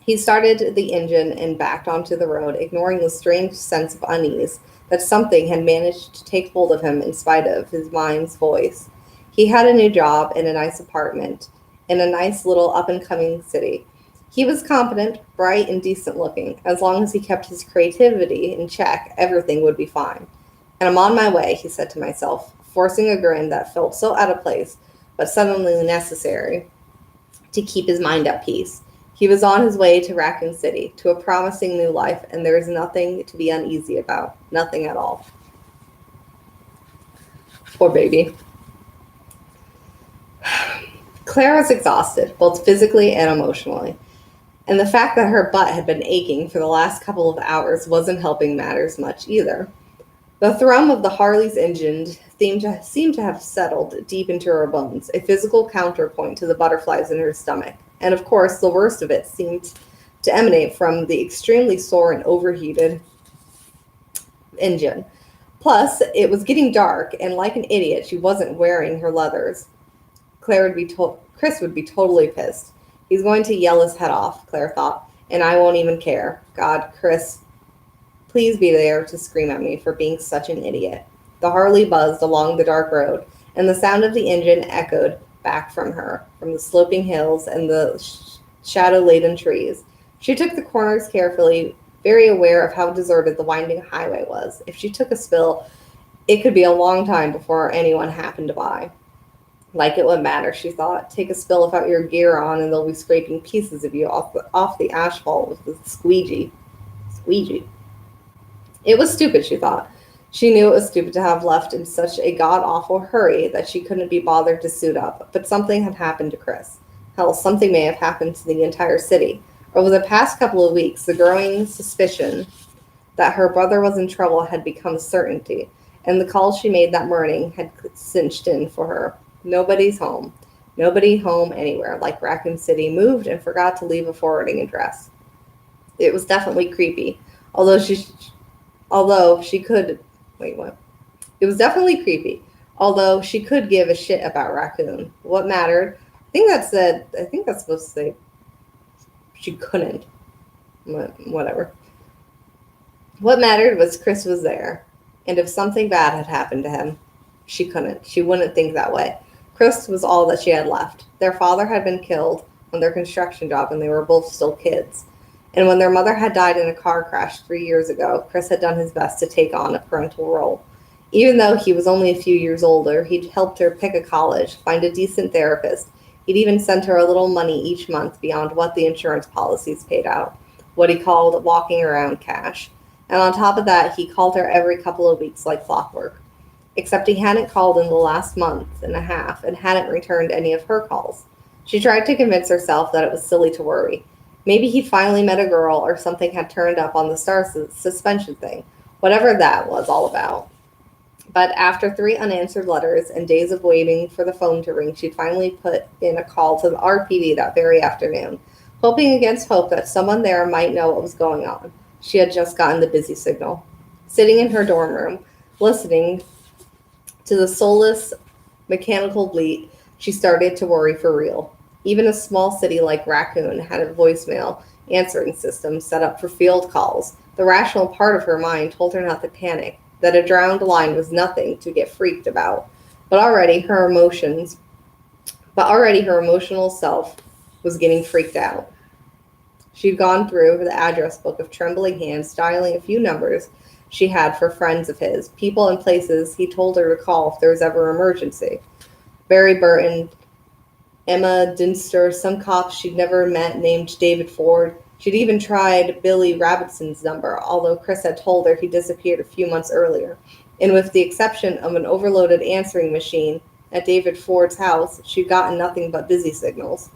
He started the engine and backed onto the road, ignoring the strange sense of unease that something had managed to take hold of him in spite of his mind's voice. He had a new job and a nice apartment in a nice little up-and-coming city. He was competent, bright, and decent-looking. As long as he kept his creativity in check, everything would be fine. And I'm on my way, he said to himself, forcing a grin that felt so out of place, but suddenly necessary to keep his mind at peace. He was on his way to Raccoon City, to a promising new life, and there is nothing to be uneasy about. Nothing at all. Poor baby. Claire was exhausted, both physically and emotionally, and the fact that her butt had been aching for the last couple of hours wasn't helping matters much either. The thrum of the Harley's engine seemed to have settled deep into her bones, a physical counterpoint to the butterflies in her stomach. And of course, the worst of it seemed to emanate from the extremely sore and overheated engine. Plus, it was getting dark, and like an idiot, she wasn't wearing her leathers. Chris would be totally pissed. He's going to yell his head off, Claire thought. and I won't even care. God, Chris, please be there to scream at me for being such an idiot. The Harley buzzed along the dark road, and the sound of the engine echoed back from her, from the sloping hills and the shadow-laden trees. She took the corners carefully, very aware of how deserted the winding highway was. If she took a spill, it could be a long time before anyone happened by. Like it would matter, she thought. Take a spill without your gear on, and they'll be scraping pieces of you off the asphalt with the squeegee. Squeegee. It was stupid, she thought. She knew it was stupid to have left in such a god-awful hurry that she couldn't be bothered to suit up. But something had happened to Chris. Hell, something may have happened to the entire city. Over the past couple of weeks, the growing suspicion that her brother was in trouble had become certainty, and the calls she made that morning had cinched in for her. Nobody's home. Nobody home anywhere, like Raccoon City moved and forgot to leave a forwarding address. It was definitely creepy, although she could wait, what? It was definitely creepy, although she could give a shit about Raccoon. What mattered? I think that's supposed to say she couldn't. Whatever. What mattered was Chris was there, and if something bad had happened to him, she wouldn't think that way. Chris was all that she had left. Their father had been killed on their construction job and they were both still kids. And when their mother had died in a car crash 3 years ago, Chris had done his best to take on a parental role. Even though he was only a few years older, he'd helped her pick a college, find a decent therapist. He'd even sent her a little money each month beyond what the insurance policies paid out, what he called walking around cash. And on top of that, he called her every couple of weeks like clockwork. Except he hadn't called in the last month and a half and hadn't returned any of her calls. She tried to convince herself that it was silly to worry. Maybe he'd finally met a girl or something had turned up on the star suspension thing, whatever that was all about. But after 3 unanswered letters and days of waiting for the phone to ring, she'd finally put in a call to the RPD that very afternoon, hoping against hope that someone there might know what was going on. She had just gotten the busy signal. Sitting in her dorm room, listening to the soulless, mechanical bleat, she started to worry for real. Even a small city like Raccoon had a voicemail answering system set up for field calls. The rational part of her mind told her not to panic, that a drowned line was nothing to get freaked about. But already her emotional self was getting freaked out. She'd gone through the address book of trembling hands, dialing a few numbers she had for friends of his, people and places he told her to call if there was ever an emergency. Barry Burton, Emma Dinster, some cops she'd never met named David Ford. She'd even tried Billy Robinson's number, although Chris had told her he disappeared a few months earlier. And with the exception of an overloaded answering machine at David Ford's house, she'd gotten nothing but busy signals.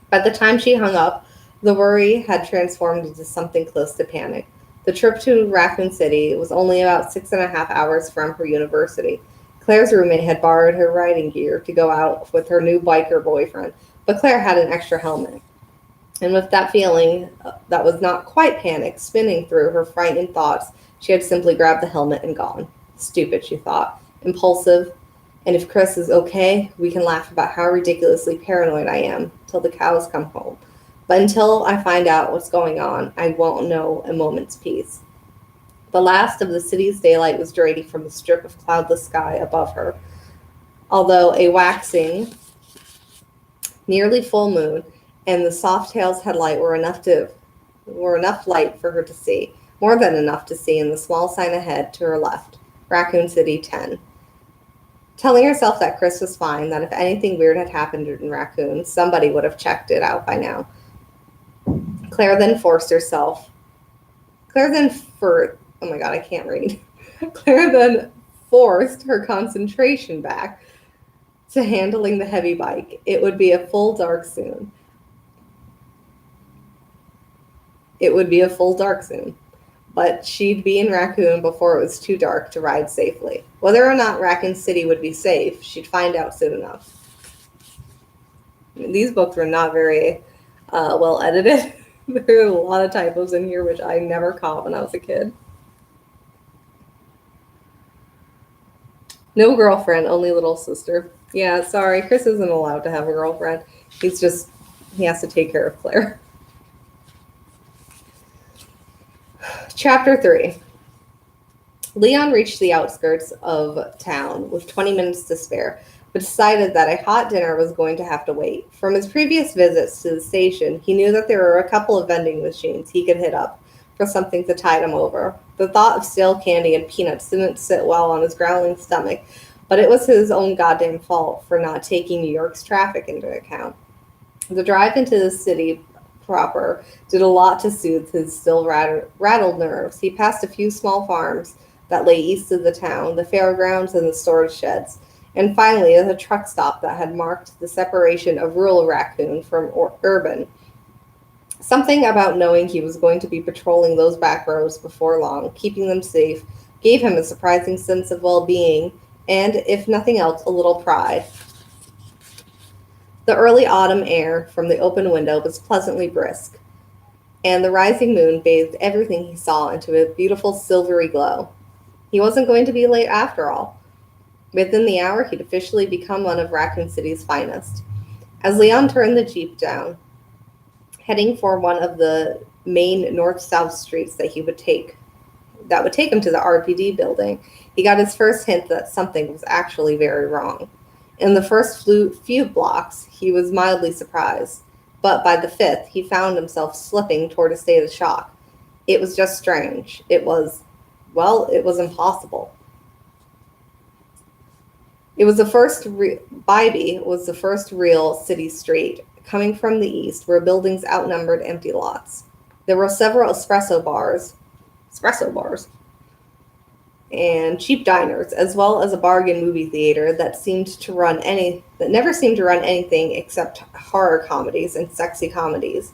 By the time she hung up, the worry had transformed into something close to panic. The trip to Raccoon City was only about 6.5 hours from her university. Claire's roommate had borrowed her riding gear to go out with her new biker boyfriend, but Claire had an extra helmet. And with that feeling that was not quite panic spinning through her frightened thoughts, she had simply grabbed the helmet and gone. Stupid, she thought. Impulsive. And if Chris is okay, we can laugh about how ridiculously paranoid I am till the cows come home. But until I find out what's going on, I won't know a moment's peace. The last of the city's daylight was draining from the strip of cloudless sky above her, although a waxing, nearly full moon and the soft tail's headlight were enough light for her to see, more than enough to see in the small sign ahead to her left, Raccoon City 10. Telling herself that Chris was fine, that if anything weird had happened in Raccoon, somebody would have checked it out by now. Claire then forced herself. Oh my god, I can't read. Claire then forced her concentration back to handling the heavy bike. It would be a full dark soon. But she'd be in Raccoon before it was too dark to ride safely. Whether or not Raccoon City would be safe, she'd find out soon enough. These books were not very well edited. There are a lot of typos in here, which I never caught when I was a kid. No girlfriend, only little sister. Yeah, sorry, Chris isn't allowed to have a girlfriend. He has to take care of Claire. Chapter 3. Leon reached the outskirts of town with 20 minutes to spare, but decided that a hot dinner was going to have to wait. From his previous visits to the station, he knew that there were a couple of vending machines he could hit up for something to tide him over. The thought of stale candy and peanuts didn't sit well on his growling stomach, but it was his own goddamn fault for not taking New York's traffic into account. The drive into the city proper did a lot to soothe his still rattled nerves. He passed a few small farms that lay east of the town, the fairgrounds, and the storage sheds, and finally the truck stop that had marked the separation of rural Raccoon from urban. Something about knowing he was going to be patrolling those back roads before long, keeping them safe, gave him a surprising sense of well-being and, if nothing else, a little pride. The early autumn air from the open window was pleasantly brisk, and the rising moon bathed everything he saw into a beautiful silvery glow. He wasn't going to be late after all. Within the hour, he'd officially become one of Raccoon City's finest. As Leon turned the Jeep down, heading for one of the main north-south streets that would take him to the RPD building, he got his first hint that something was actually very wrong. In the first few blocks, he was mildly surprised, but by the fifth, he found himself slipping toward a state of shock. It was just strange. It was impossible. Bybee was the first real city street, coming from the east, where buildings outnumbered empty lots. There were several espresso bars, and cheap diners, as well as a bargain movie theater that never seemed to run anything except horror comedies and sexy comedies,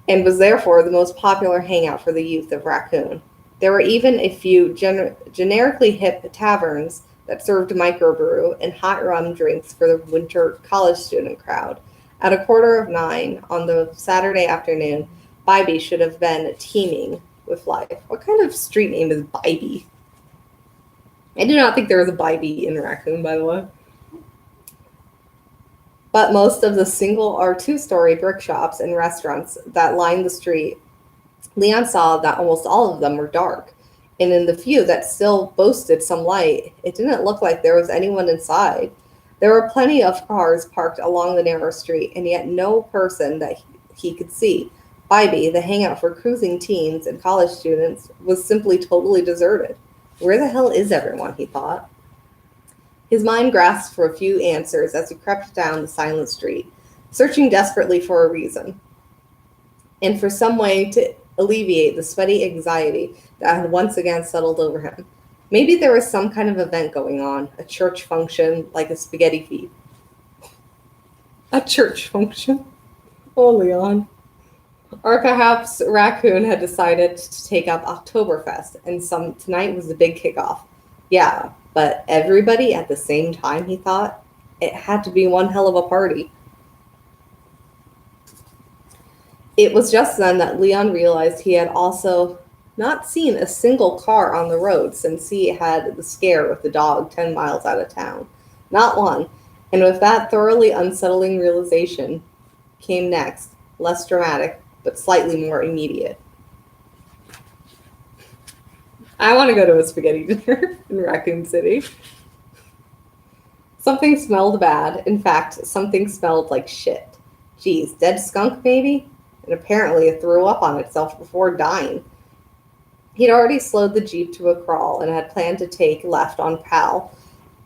and was therefore the most popular hangout for the youth of Raccoon. There were even a few generically hip taverns that served microbrew and hot rum drinks for the winter college student crowd. At 9:15 on the Saturday afternoon, Bybee should have been teeming with life. What kind of street name is Bybee? I do not think there was a Bybee in Raccoon, by the way. But most of the single or two-story brick shops and restaurants that lined the street, Leon saw that almost all of them were dark, and in the few that still boasted some light, it didn't look like there was anyone inside. There were plenty of cars parked along the narrow street, and yet no person that he could see. Bybee, the hangout for cruising teens and college students, was simply totally deserted. Where the hell is everyone, he thought. His mind grasped for a few answers as he crept down the silent street, searching desperately for a reason, and for some way to alleviate the sweaty anxiety that had once again settled over him. Maybe there was some kind of event going on, a church function, like a spaghetti feast. A church function? Oh, Leon. Or perhaps Raccoon had decided to take up Oktoberfest, and tonight was the big kickoff. Yeah, but everybody at the same time, he thought. It had to be one hell of a party. It was just then that Leon realized he had also not seen a single car on the road since he had the scare with the dog 10 miles out of town. Not one. And with that thoroughly unsettling realization came next, less dramatic, but slightly more immediate. I want to go to a spaghetti dinner in Raccoon City. Something smelled bad. In fact, something smelled like shit. Geez, dead skunk maybe? And apparently it threw up on itself before dying. He'd already slowed the Jeep to a crawl and had planned to take left on Powell,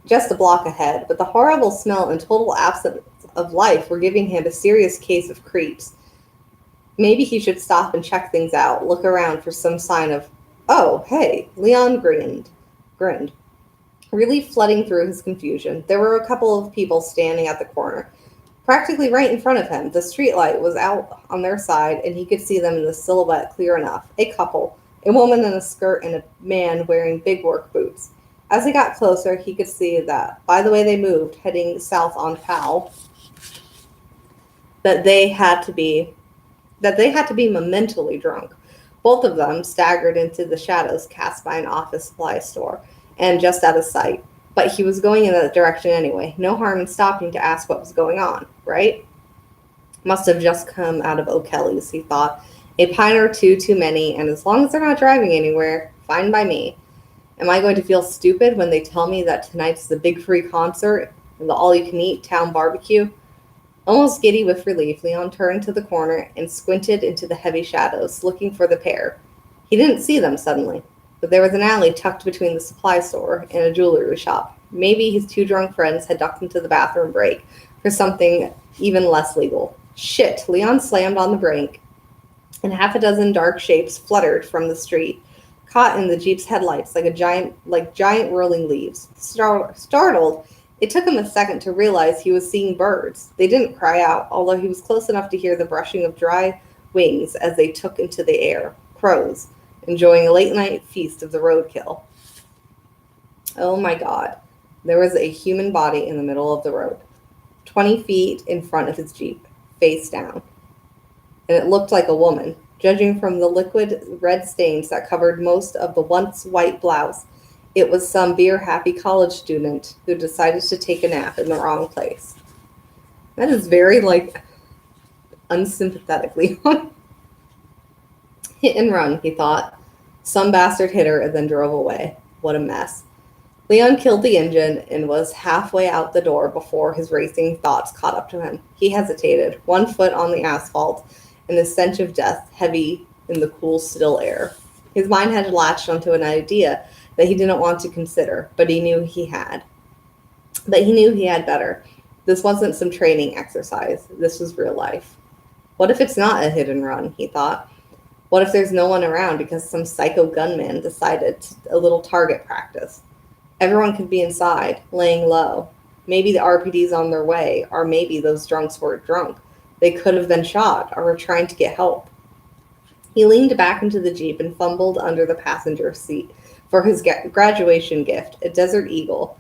just a block ahead, but the horrible smell and total absence of life were giving him a serious case of creeps. Maybe he should stop and check things out, look around for some sign of, oh, hey, Leon grinned. Relief flooding through his confusion. There were a couple of people standing at the corner, practically right in front of him. The streetlight was out on their side, and he could see them in the silhouette clear enough. A couple, a woman in a skirt and a man wearing big work boots. As he got closer, he could see that, by the way they moved, heading south on Powell, that they had to be momentally drunk. Both of them staggered into the shadows cast by an office supply store, and just out of sight. But he was going in that direction anyway. No harm in stopping to ask what was going on, right? Must have just come out of O'Kelly's, he thought, A pine or two too many, and as long as they're not driving anywhere, fine by me. Am I going to feel stupid when they tell me that tonight's the big free concert and the all-you-can-eat town barbecue? Almost giddy with relief, Leon turned to the corner and squinted into the heavy shadows, looking for the pair. He didn't see them suddenly, but there was an alley tucked between the supply store and a jewelry shop. Maybe his two drunk friends had ducked into the bathroom break for something even less legal. Shit, Leon slammed on the brake, and half a dozen dark shapes fluttered from the street, caught in the Jeep's headlights like giant whirling leaves. Startled, it took him a second to realize he was seeing birds. They didn't cry out, although he was close enough to hear the brushing of dry wings as they took into the air. Crows, enjoying a late-night feast of the roadkill. Oh my God. There was a human body in the middle of the road, 20 feet in front of his Jeep, face down. And it looked like a woman. Judging from the liquid red stains that covered most of the once white blouse, it was some beer-happy college student who decided to take a nap in the wrong place. That is very, unsympathetically. Hit and run, he thought. Some bastard hit her and then drove away. What a mess. Leon killed the engine and was halfway out the door before his racing thoughts caught up to him. He hesitated, one foot on the asphalt, and the stench of death heavy in the cool, still air. His mind had latched onto an idea that he didn't want to consider, but he knew he had. But he knew he had better. This wasn't some training exercise. This was real life. What if it's not a hit and run, he thought. What if there's no one around because some psycho gunman decided a little target practice? Everyone could be inside, laying low. Maybe the RPD's on their way, or maybe those drunks were drunk. They could have been shot, or were trying to get help. He leaned back into the Jeep and fumbled under the passenger seat for his graduation gift, a Desert Eagle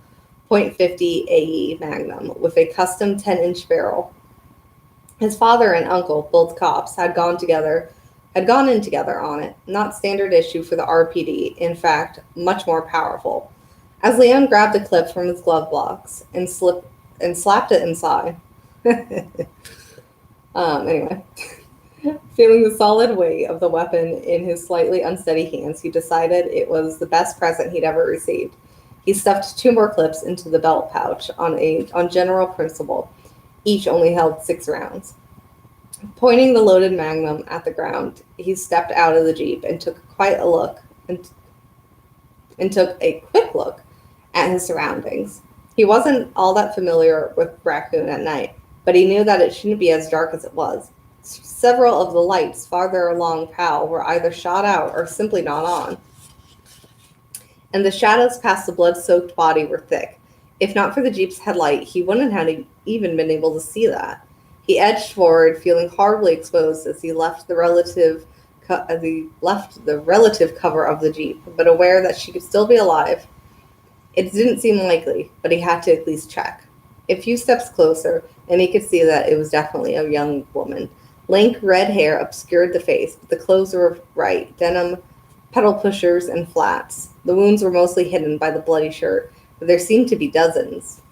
.50 AE Magnum with a custom 10-inch barrel. His father and uncle, both cops, had gone in together on it. Not standard issue for the RPD, in fact, much more powerful. As Leon grabbed the clip from his glove box and slapped it inside. Anyway, feeling the solid weight of the weapon in his slightly unsteady hands, he decided it was the best present he'd ever received. He stuffed 2 more clips into the belt pouch on general principle. Each only held 6 rounds. Pointing the loaded Magnum at the ground, he stepped out of the Jeep and took quite a look and took a quick look at his surroundings. He wasn't all that familiar with Raccoon at night, but he knew that it shouldn't be as dark as it was. Several of the lights farther along Powell were either shot out or simply not on, and the shadows past the blood-soaked body were thick. If not for the Jeep's headlight, he wouldn't have even been able to see that. He edged forward, feeling horribly exposed as he left the relative cover of the Jeep, but aware that she could still be alive. It didn't seem likely, but he had to at least check. A few steps closer, and he could see that it was definitely a young woman. Lank red hair obscured the face, but the clothes were right: denim, pedal pushers, and flats. The wounds were mostly hidden by the bloody shirt, but there seemed to be dozens.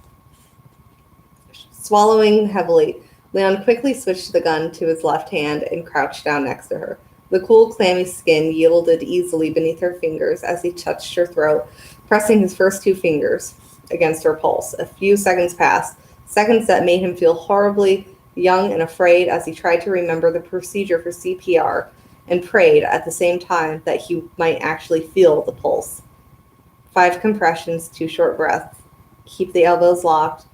Swallowing heavily, Leon quickly switched the gun to his left hand and crouched down next to her. The cool, clammy skin yielded easily beneath her fingers as he touched her throat, pressing his first 2 fingers against her pulse. A few seconds passed, seconds that made him feel horribly young and afraid as he tried to remember the procedure for CPR and prayed at the same time that he might actually feel the pulse. 5 compressions, 2 short breaths. Keep the elbows locked.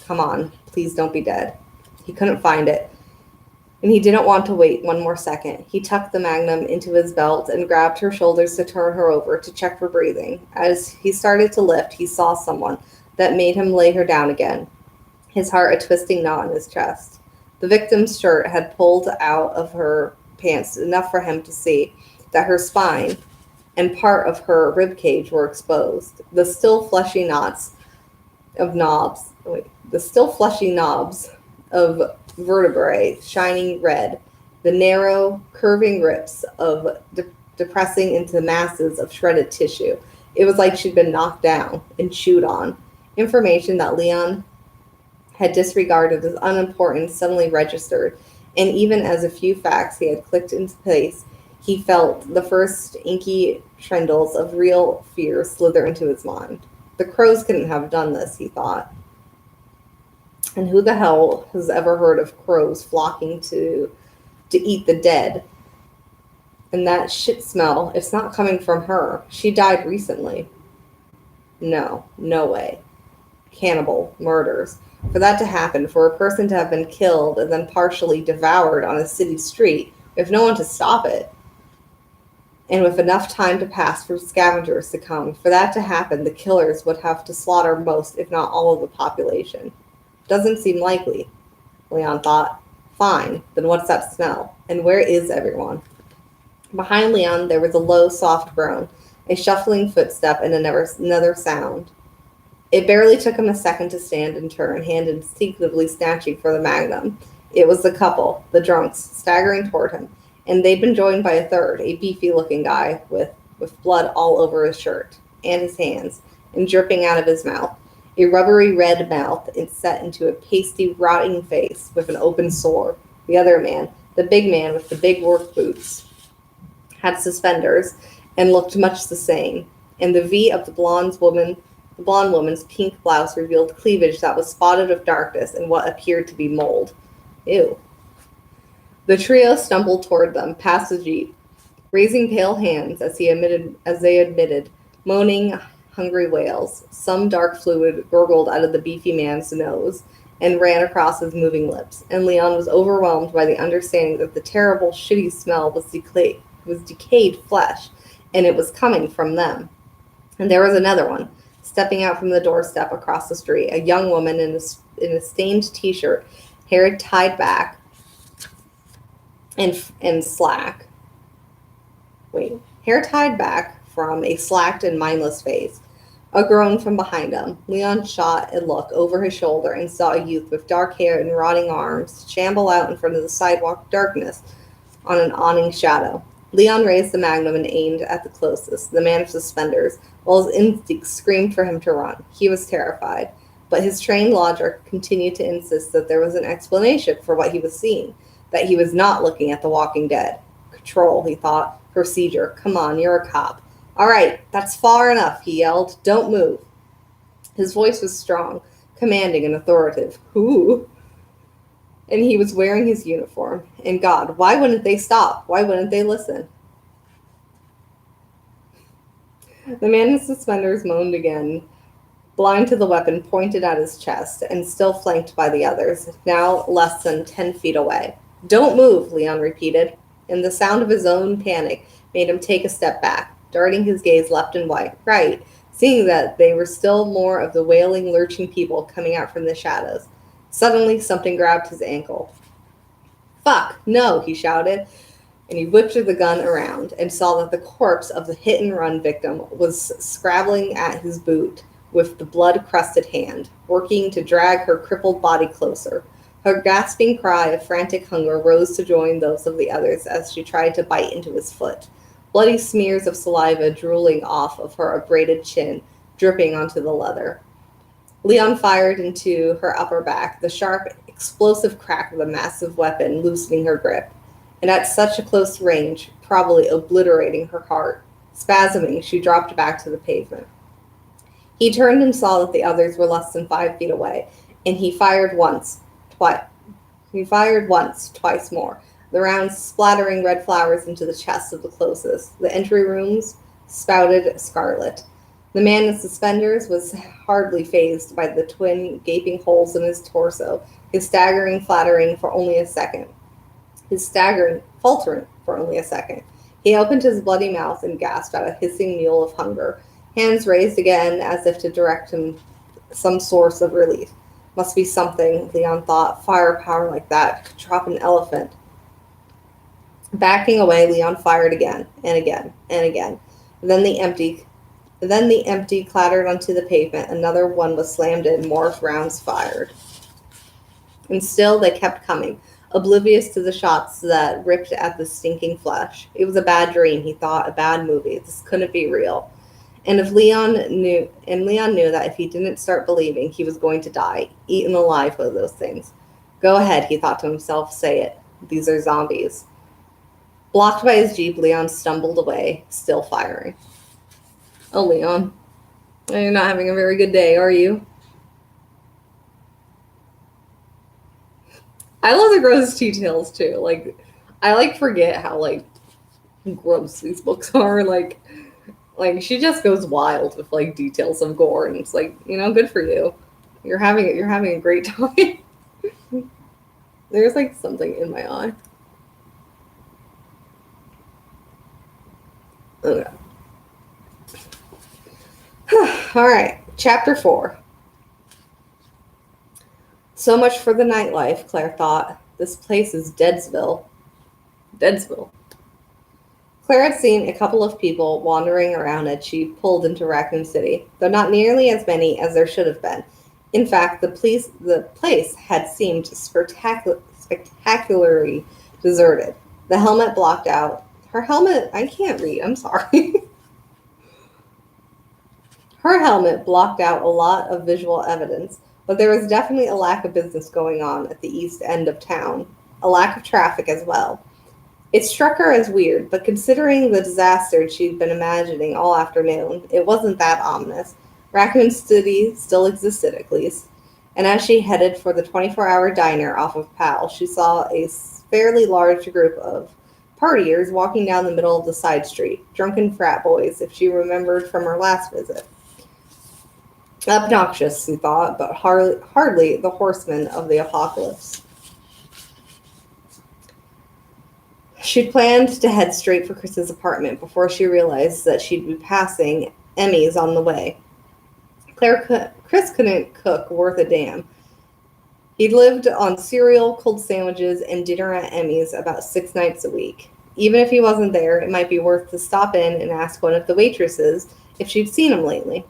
Come on, please don't be dead. He couldn't find it, and he didn't want to wait 1 more second. He tucked the Magnum into his belt and grabbed her shoulders to turn her over to check for breathing. As he started to lift, he saw someone that made him lay her down again, his heart a twisting knot in his chest. The victim's shirt had pulled out of her pants enough for him to see that her spine and part of her rib cage were exposed. The still fleshy knobs of vertebrae shining red, the narrow, curving rips of depressing into masses of shredded tissue. It was like she'd been knocked down and chewed on. Information that Leon had disregarded as unimportant suddenly registered And even as a few facts he had clicked into place, he felt the first inky trindles of real fear slither into his mind. The crows couldn't have done this, he thought. And who the hell has ever heard of crows flocking to eat the dead? And that shit smell, it's not coming from her. She died recently. No, no way. Cannibal murders. For that to happen, for a person to have been killed and then partially devoured on a city street, with no one to stop it, and with enough time to pass for scavengers to come, for that to happen, the killers would have to slaughter most, if not all, of the population. Doesn't seem likely, Leon thought. Fine, then what's that smell? And where is everyone? Behind Leon, there was a low, soft groan, a shuffling footstep, and another sound. It barely took him a second to stand and turn, hand instinctively snatching for the magnum. It was the couple, the drunks, staggering toward him, and they'd been joined by a third, a beefy-looking guy with blood all over his shirt and his hands, and dripping out of his mouth. A rubbery red mouth it set into a pasty, rotting face with an open sore. The other man, the big man with the big work boots, had suspenders and looked much the same, and the V of the blonde woman's pink blouse revealed cleavage that was spotted with darkness and what appeared to be mold. Ew. The trio stumbled toward them, past the jeep, raising pale hands as they admitted, moaning hungry wails. Some dark fluid gurgled out of the beefy man's nose and ran across his moving lips, and Leon was overwhelmed by the understanding that the terrible, shitty smell was decayed flesh, and it was coming from them. And there was another one, stepping out from the doorstep across the street, a young woman in a stained t-shirt, hair tied back and slack. Hair tied back from a slacked and mindless face. A groan from behind him. Leon shot a look over his shoulder and saw a youth with dark hair and rotting arms shamble out in front of the sidewalk darkness on an awning shadow. Leon raised the magnum and aimed at the closest, the man of suspenders, while his instincts screamed for him to run. He was terrified, but his trained logic continued to insist that there was an explanation for what he was seeing, that he was not looking at the walking dead. Control, he thought. Procedure. Come on, you're a cop. All right, that's far enough, he yelled. Don't move. His voice was strong, commanding, and authoritative. Who? And he was wearing his uniform. And God, why wouldn't they stop? Why wouldn't they listen? The man in suspenders moaned again, blind to the weapon pointed at his chest and still flanked by the others, now less than 10 feet away. Don't move, Leon repeated, and the sound of his own panic made him take a step back, darting his gaze left and right, seeing that they were still more of the wailing, lurching people coming out from the shadows. Suddenly, something grabbed his ankle. Fuck, no, he shouted, and he whipped the gun around and saw that the corpse of the hit-and-run victim was scrabbling at his boot with the blood-crusted hand, working to drag her crippled body closer. Her gasping cry of frantic hunger rose to join those of the others as she tried to bite into his foot. Bloody smears of saliva drooling off of her abraded chin, dripping onto the leather. Leon fired into her upper back, the sharp, explosive crack of a massive weapon loosening her grip, and at such a close range, probably obliterating her heart. Spasming, she dropped back to the pavement. He turned and saw that the others were less than 5 feet away, and he fired once, twice more, the rounds splattering red flowers into the chests of the closest. The entry rooms spouted scarlet. The man in suspenders was hardly fazed by the twin gaping holes in his torso, his staggering faltering for only a second. He opened his bloody mouth and gasped out a hissing meal of hunger, hands raised again as if to direct him some source of relief. Must be something, Leon thought. Firepower like that could drop an elephant. Backing away, Leon fired again, and again, and again. Then the empty clattered onto the pavement. Another one was slammed in, more rounds fired. And still they kept coming, oblivious to the shots that ripped at the stinking flesh. It was a bad dream, he thought, a bad movie. This couldn't be real. And Leon knew that if he didn't start believing, he was going to die, eaten alive by those things. Go ahead, he thought to himself, say it. These are zombies. Blocked by his Jeep, Leon stumbled away, still firing. Oh, Leon, you're not having a very good day, are you? I love the gross details too. Like, I forget how gross these books are. Like she just goes wild with details of gore, and it's good for you. You're having a great time. There's something in my eye. Okay. All right, chapter 4. So much for the nightlife, Claire thought. This place is Deadsville. Deadsville. Claire had seen a couple of people wandering around as she pulled into Raccoon City, though not nearly as many as there should have been. In fact, the place had seemed spectacularly deserted. The helmet blocked out. Her helmet, I can't read, I'm sorry. Her helmet blocked out a lot of visual evidence, but there was definitely a lack of business going on at the east end of town, a lack of traffic as well. It struck her as weird, but considering the disaster she'd been imagining all afternoon, it wasn't that ominous. Raccoon City still existed, at least. And as she headed for the 24-hour diner off of Powell, she saw a fairly large group of partiers walking down the middle of the side street, drunken frat boys, if she remembered from her last visit. Obnoxious, she thought, but hardly the horsemen of the apocalypse. She'd planned to head straight for Chris's apartment before she realized that she'd be passing Emmy's on the way. Chris couldn't cook worth a damn. He'd lived on cereal, cold sandwiches, and dinner at Emmy's about 6 nights a week. Even if he wasn't there, it might be worth to stop in and ask one of the waitresses if she'd seen him lately.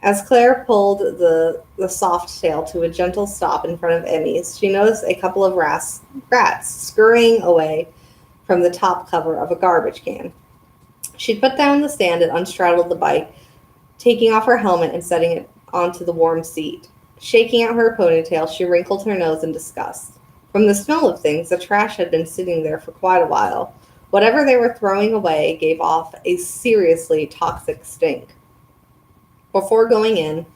As Claire pulled the soft tail to a gentle stop in front of Emmy's, she noticed a couple of rats scurrying away from the top cover of a garbage can. She put down the stand and unstraddled the bike, taking off her helmet and setting it onto the warm seat. Shaking out her ponytail, she wrinkled her nose in disgust. From the smell of things, the trash had been sitting there for quite a while. Whatever they were throwing away gave off a seriously toxic stink. Before going in,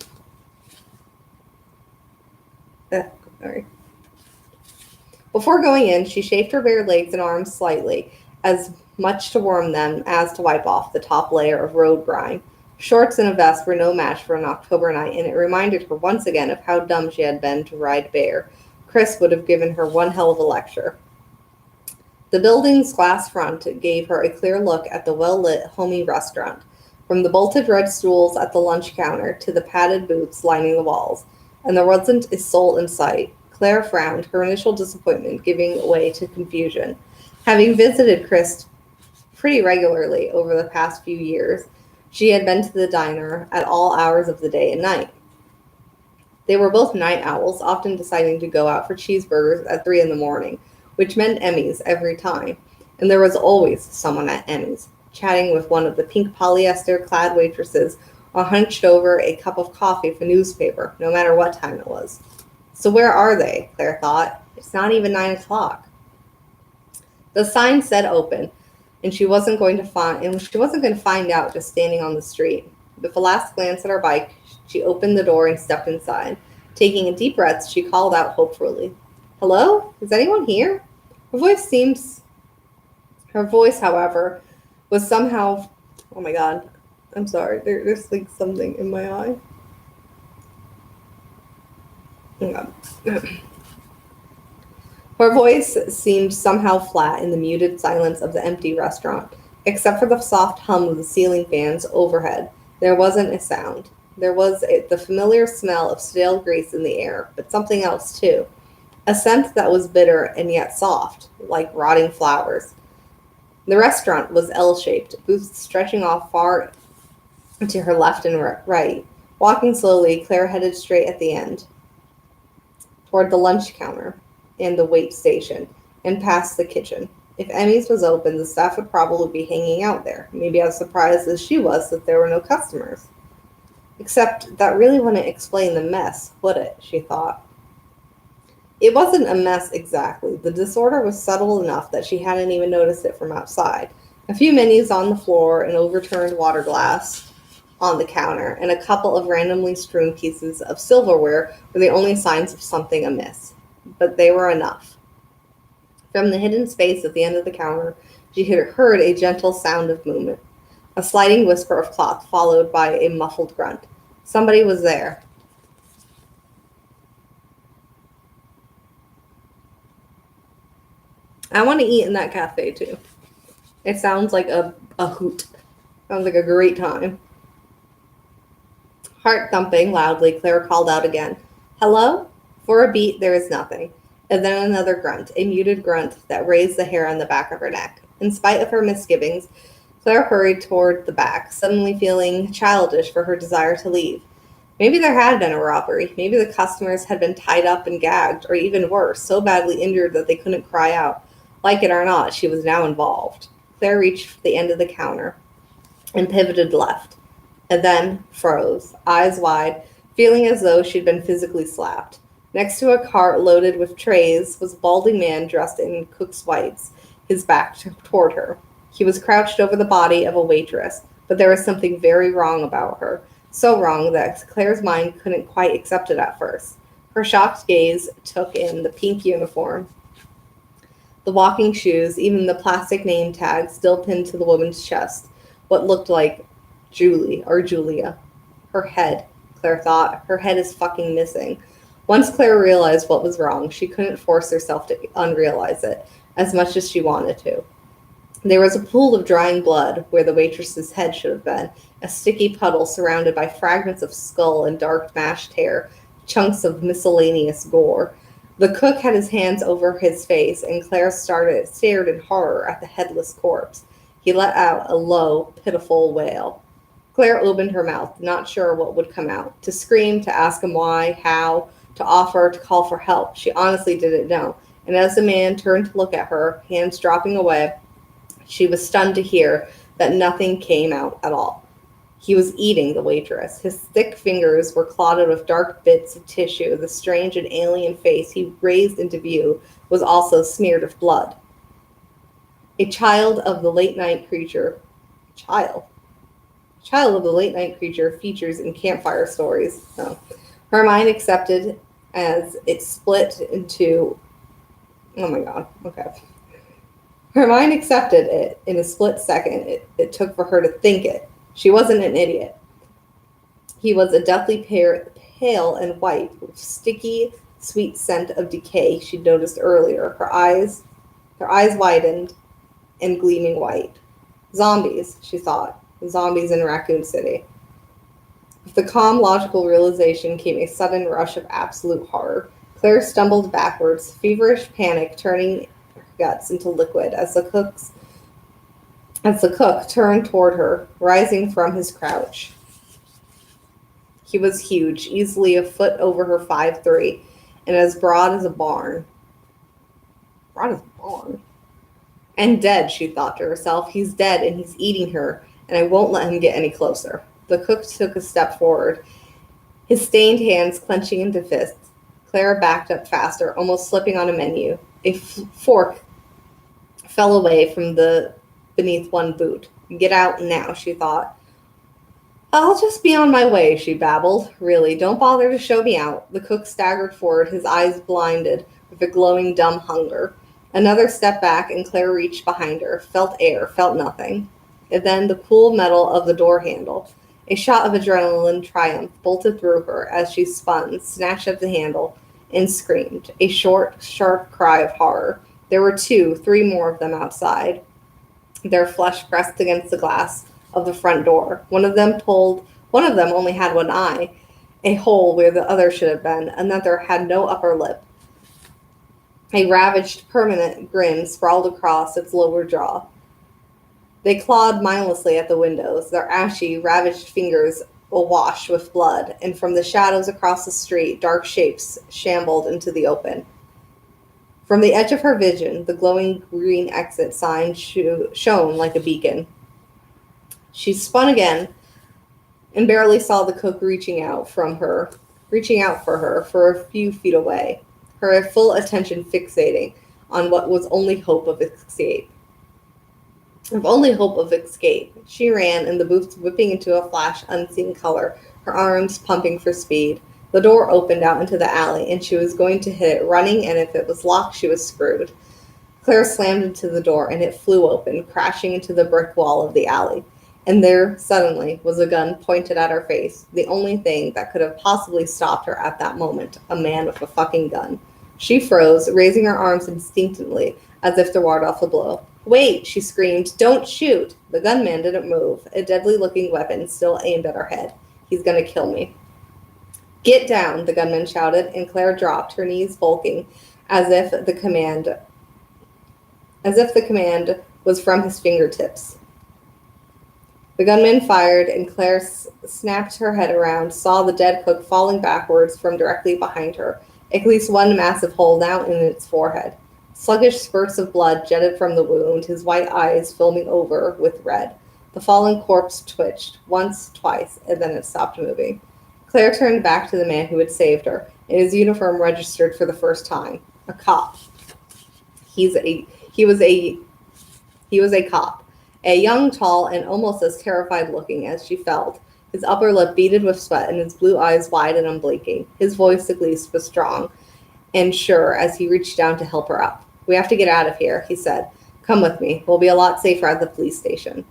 she chafed her bare legs and arms slightly, as much to warm them as to wipe off the top layer of road grime. Shorts and a vest were no match for an October night, and it reminded her once again of how dumb she had been to ride Bear. Chris would have given her one hell of a lecture. The building's glass front gave her a clear look at the well-lit, homey restaurant, from the bolted red stools at the lunch counter to the padded booths lining the walls, and there wasn't a soul in sight. Claire frowned, her initial disappointment giving way to confusion. Having visited Chris pretty regularly over the past few years, she had been to the diner at all hours of the day and night. They were both night owls, often deciding to go out for cheeseburgers at 3 in the morning, which meant Emmy's every time, and there was always someone at Emmy's, chatting with one of the pink polyester-clad waitresses or hunched over a cup of coffee with a newspaper, no matter what time it was. So where are they? Claire thought. It's not even 9 o'clock. The sign said open, and she wasn't going to find out just standing on the street. With a last glance at her bike, she opened the door and stepped inside. Taking a deep breath, she called out hopefully, "Hello? Is anyone here?" Her voice, however, was somehow, oh my god, I'm sorry, there's something in my eye. Oh god. Her voice seemed somehow flat in the muted silence of the empty restaurant. Except for the soft hum of the ceiling fans overhead, there wasn't a sound. There was the familiar smell of stale grease in the air, but something else too. A scent that was bitter and yet soft, like rotting flowers. The restaurant was L-shaped, booths stretching off far to her left and right. Walking slowly, Claire headed straight at the end, toward the lunch counter and the wait station, and past the kitchen. If Emmy's was open, the staff would probably be hanging out there, maybe as surprised as she was that there were no customers. Except that really wouldn't explain the mess, would it? She thought. It wasn't a mess exactly. The disorder was subtle enough that she hadn't even noticed it from outside. A few menus on the floor, an overturned water glass on the counter, and a couple of randomly strewn pieces of silverware were the only signs of something amiss. But they were enough. From the hidden space at the end of the counter, she had heard a gentle sound of movement, a sliding whisper of cloth followed by a muffled grunt. Somebody was there. I want to eat in that cafe too. It sounds like a hoot. Sounds like a great time. Heart thumping loudly, Claire called out again. Hello? For a beat, there was nothing. And then another grunt, a muted grunt that raised the hair on the back of her neck. In spite of her misgivings, Claire hurried toward the back, suddenly feeling childish for her desire to leave. Maybe there had been a robbery. Maybe the customers had been tied up and gagged, or even worse, so badly injured that they couldn't cry out. Like it or not, she was now involved. Claire reached the end of the counter and pivoted left, and then froze, eyes wide, feeling as though she'd been physically slapped. Next to a cart loaded with trays was a balding man dressed in cook's whites, his back toward her. He was crouched over the body of a waitress, but there was something very wrong about her, so wrong that Claire's mind couldn't quite accept it at first. Her shocked gaze took in the pink uniform, the walking shoes, even the plastic name tag still pinned to the woman's chest, what looked like Julie or Julia. Her head, Claire thought. Her head is fucking missing. Once Claire realized what was wrong, she couldn't force herself to unrealize it, as much as she wanted to. There was a pool of drying blood where the waitress's head should have been, a sticky puddle surrounded by fragments of skull and dark mashed hair, chunks of miscellaneous gore. The cook had his hands over his face, and Claire stared in horror at the headless corpse. He let out a low, pitiful wail. Claire opened her mouth, not sure what would come out. To scream, to ask him why, how, to offer, to call for help. She honestly didn't know. And as the man turned to look at her, hands dropping away, she was stunned to hear that nothing came out at all. He was eating the waitress. His thick fingers were clotted with dark bits of tissue. The strange and alien face he raised into view was also smeared with blood. A child of the late night creature. Child of the late night creature features in campfire stories. So, her mind accepted as it split into. Oh my god, okay. Her mind accepted it in a split second it took for her to think it. She wasn't an idiot. He was a deathly pale and white, with sticky, sweet scent of decay she'd noticed earlier. Her eyes widened and gleaming white. Zombies, she thought. Zombies in Raccoon City. With the calm, logical realization came a sudden rush of absolute horror. Claire stumbled backwards, feverish panic turning her guts into liquid as the cook turned toward her, rising from his crouch. He was huge, easily a foot over her 5'3", and as broad as a barn. Broad as a barn? And dead, she thought to herself. He's dead and he's eating her, and I won't let him get any closer. The cook took a step forward, his stained hands clenching into fists. Claire backed up faster, almost slipping on a menu. A fork fell away from beneath one boot. Get out now, she thought. I'll just be on my way, she babbled. Really, don't bother to show me out. The cook staggered forward, his eyes blinded with a glowing dumb hunger. Another step back, and Claire reached behind her, felt air, felt nothing. And then the cool metal of the door handle. A shot of adrenaline triumph bolted through her as she spun, snatched at the handle, and screamed. A short, sharp cry of horror. There were 2, 3 more of them outside, their flesh pressed against the glass of the front door. One of them only had one eye, a hole where the other should have been. Another had no upper lip. A ravaged, permanent grin sprawled across its lower jaw. They clawed mindlessly at the windows, their ashy, ravaged fingers awash with blood, and from the shadows across the street, dark shapes shambled into the open. From the edge of her vision, the glowing green exit sign shone like a beacon. She spun again and barely saw the cook reaching out for her a few feet away. her full attention fixating on what was only hope of escape. Of only hope of escape. She ran, and the boots whipping into a flash unseen color, her arms pumping for speed. The door opened out into the alley, and she was going to hit it running, and if it was locked, she was screwed. Claire slammed into the door, and it flew open, crashing into the brick wall of the alley. And there, suddenly, was a gun pointed at her face, the only thing that could have possibly stopped her at that moment, a man with a fucking gun. She froze, raising her arms instinctively, as if to ward off a blow. "Wait," she screamed. "Don't shoot!" The gunman didn't move, a deadly-looking weapon still aimed at her head. "He's gonna kill me." "Get down," the gunman shouted, and Claire dropped, her knees bulking, as if the command was from his fingertips. The gunman fired, and Claire snapped her head around, saw the dead cook falling backwards from directly behind her, at least one massive hole now in its forehead. Sluggish spurts of blood jetted from the wound, his white eyes filming over with red. The fallen corpse twitched, once, twice, and then it stopped moving. Claire turned back to the man who had saved her, and his uniform registered for the first time. A cop. He was a cop. A young, tall, and almost as terrified looking as she felt. His upper lip beaded with sweat and his blue eyes wide and unblinking. His voice, at least, was strong and sure as he reached down to help her up. "We have to get out of here," he said. "Come with me. We'll be a lot safer at the police station."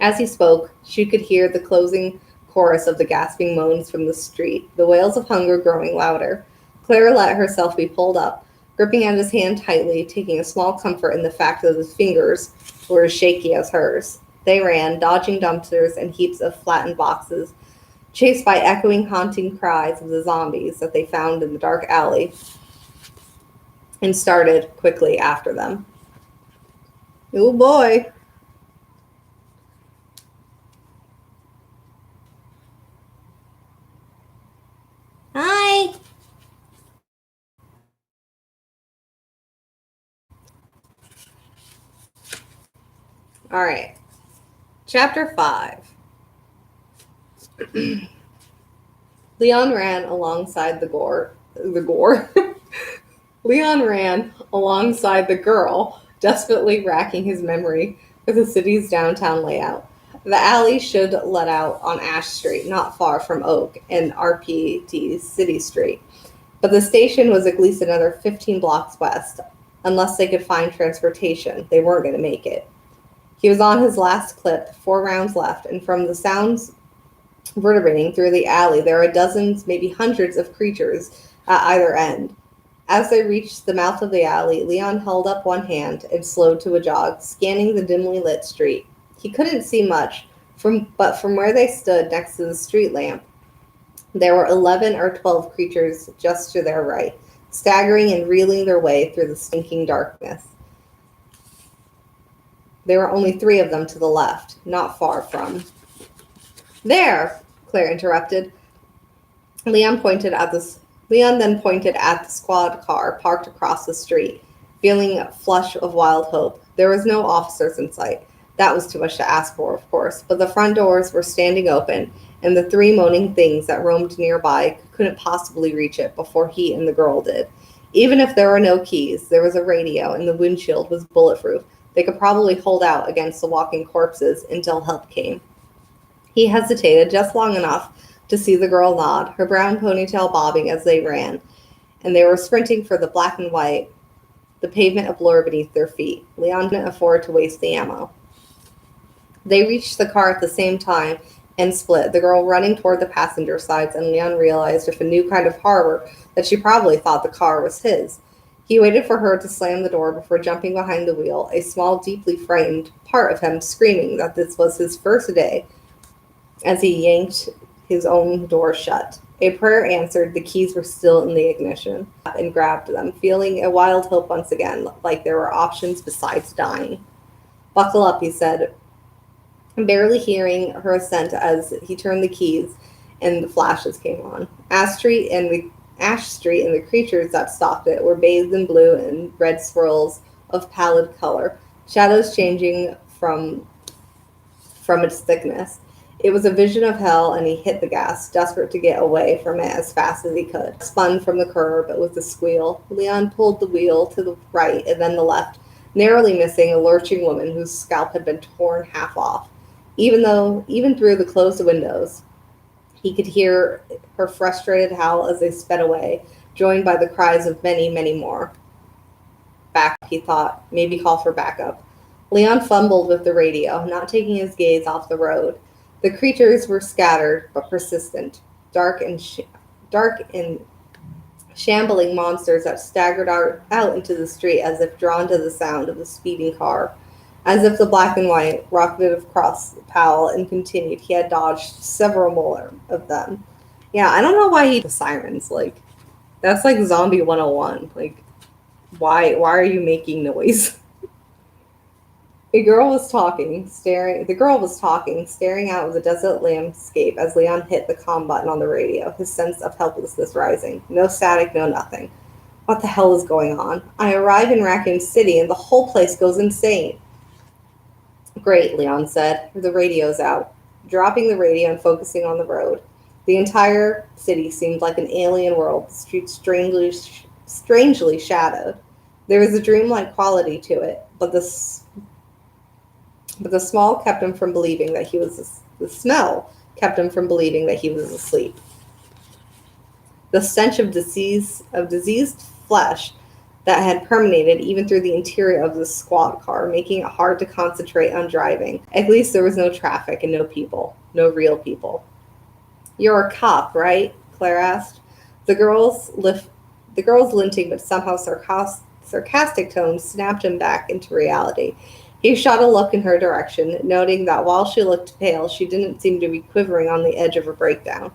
As he spoke, she could hear the closing chorus of the gasping moans from the street, the wails of hunger growing louder. Claire let herself be pulled up, gripping at his hand tightly, taking a small comfort in the fact that his fingers were as shaky as hers. They ran, dodging dumpsters and heaps of flattened boxes, chased by echoing, haunting cries of the zombies that they found in the dark alley, and started quickly after them. Oh boy. Hi. All right. Chapter 5. Leon ran alongside Leon ran alongside the girl, desperately racking his memory for the city's downtown layout. The alley should let out on Ash Street, not far from Oak and RPT City Street. But the station was at least another 15 blocks west. Unless they could find transportation, they weren't going to make it. He was on his last clip, 4 rounds left, and from the sounds reverberating through the alley, there were dozens, maybe hundreds of creatures at either end. As they reached the mouth of the alley, Leon held up one hand and slowed to a jog, scanning the dimly lit street. He couldn't see much, but from where they stood next to the street lamp, there were 11 or 12 creatures just to their right, staggering and reeling their way through the stinking darkness. There were only 3 of them to the left, not far from. "There!" Claire interrupted. Leon then pointed at the squad car parked across the street, feeling a flush of wild hope. There was no officers in sight. That was too much to ask for, of course, but the front doors were standing open, and the 3 moaning things that roamed nearby couldn't possibly reach it before he and the girl did. Even if there were no keys, there was a radio, and the windshield was bulletproof. They could probably hold out against the walking corpses until help came. He hesitated just long enough to see the girl nod, her brown ponytail bobbing as they ran, and they were sprinting for the black and white, the pavement a blur beneath their feet. Leon couldn't afford to waste the ammo. They reached the car at the same time and split, the girl running toward the passenger sides, and Leon realized with a new kind of horror that she probably thought the car was his. He waited for her to slam the door before jumping behind the wheel, a small, deeply frightened part of him screaming that this was his first day as he yanked his own door shut. A prayer answered, the keys were still in the ignition, and grabbed them, feeling a wild hope once again, like there were options besides dying. "Buckle up," he said, barely hearing her assent as he turned the keys and the flashes came on. Ash Street and the creatures that stalked it were bathed in blue and red swirls of pallid color, shadows changing from its thickness. It was a vision of hell, and he hit the gas, desperate to get away from it as fast as he could. Spun from the curb with a squeal. Leon pulled the wheel to the right and then the left, narrowly missing a lurching woman whose scalp had been torn half off. Even through the closed windows, he could hear her frustrated howl as they sped away, joined by the cries of many, many more. Back, he thought. Maybe call for backup. Leon fumbled with the radio, not taking his gaze off the road. The creatures were scattered but persistent, dark and shambling monsters that staggered out into the street as if drawn to the sound of the speeding car. As if the black and white rocketed across Powell and continued, he had dodged several more of them. Yeah, I don't know why he the sirens. Like, that's like Zombie 101. Like, why are you making noise? The girl was talking, staring out of the desert landscape as Leon hit the comm button on the radio, his sense of helplessness rising. No static, no nothing. What the hell is going on? I arrive in Raccoon City and the whole place goes insane. Great, Leon said. The radio's out. Dropping the radio and focusing on the road. The entire city seemed like an alien world, the streets strangely shadowed. There was a dreamlike quality to it, but the smell kept him from believing that he was asleep. The stench of diseased flesh that had permeated even through the interior of the squad car, making it hard to concentrate on driving. At least there was no traffic and no people, no real people. You're a cop, right? Claire asked. The girl's linting but somehow sarcastic tone snapped him back into reality. He shot a look in her direction, noting that while she looked pale, she didn't seem to be quivering on the edge of a breakdown.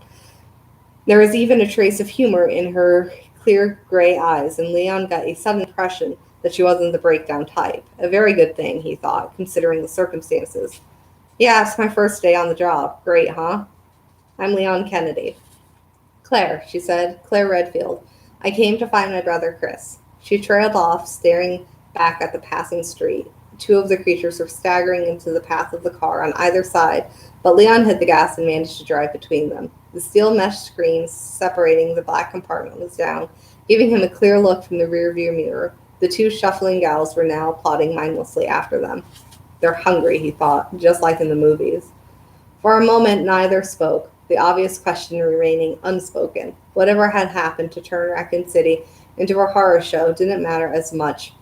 There was even a trace of humor in her clear gray eyes, and Leon got a sudden impression that she wasn't the breakdown type. A very good thing, he thought, considering the circumstances. Yeah, it's my first day on the job. Great, huh? I'm Leon Kennedy. Claire, she said. Claire Redfield. I came to find my brother Chris. She trailed off, staring back at the passing street. Two of the creatures were staggering into the path of the car on either side, but Leon hit the gas and managed to drive between them. The steel mesh screen separating the black compartment was down, giving him a clear look from the rearview mirror. The two shuffling gals were now plodding mindlessly after them. They're hungry, he thought, just like in the movies. For a moment, neither spoke, the obvious question remaining unspoken. Whatever had happened to turn Raccoon City into a horror show didn't matter as much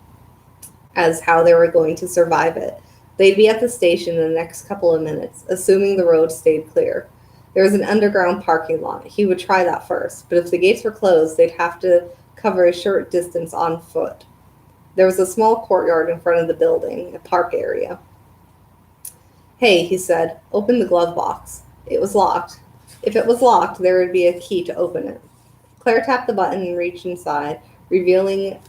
as how they were going to survive it. They'd be at the station in the next couple of minutes, assuming the road stayed clear. There was an underground parking lot. He would try that first, but if the gates were closed, they'd have to cover a short distance on foot. There was a small courtyard in front of the building, a park area. Hey, he said, open the glove box. It was locked. If it was locked, there would be a key to open it. Claire tapped the button and reached inside, revealing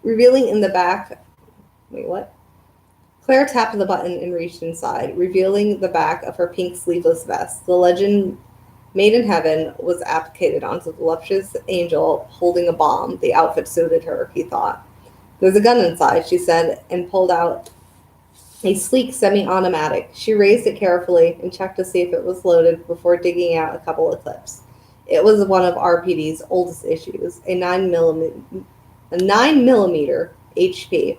in the back. Wait, what? Claire tapped the button and reached inside, revealing the back of her pink sleeveless vest. The legend Made in Heaven was applicated onto the voluptuous angel holding a bomb. The outfit suited her, he thought. There's a gun inside, she said, and pulled out a sleek semi-automatic. She raised it carefully and checked to see if it was loaded before digging out a couple of clips. It was one of RPD's oldest issues, a 9mm HP.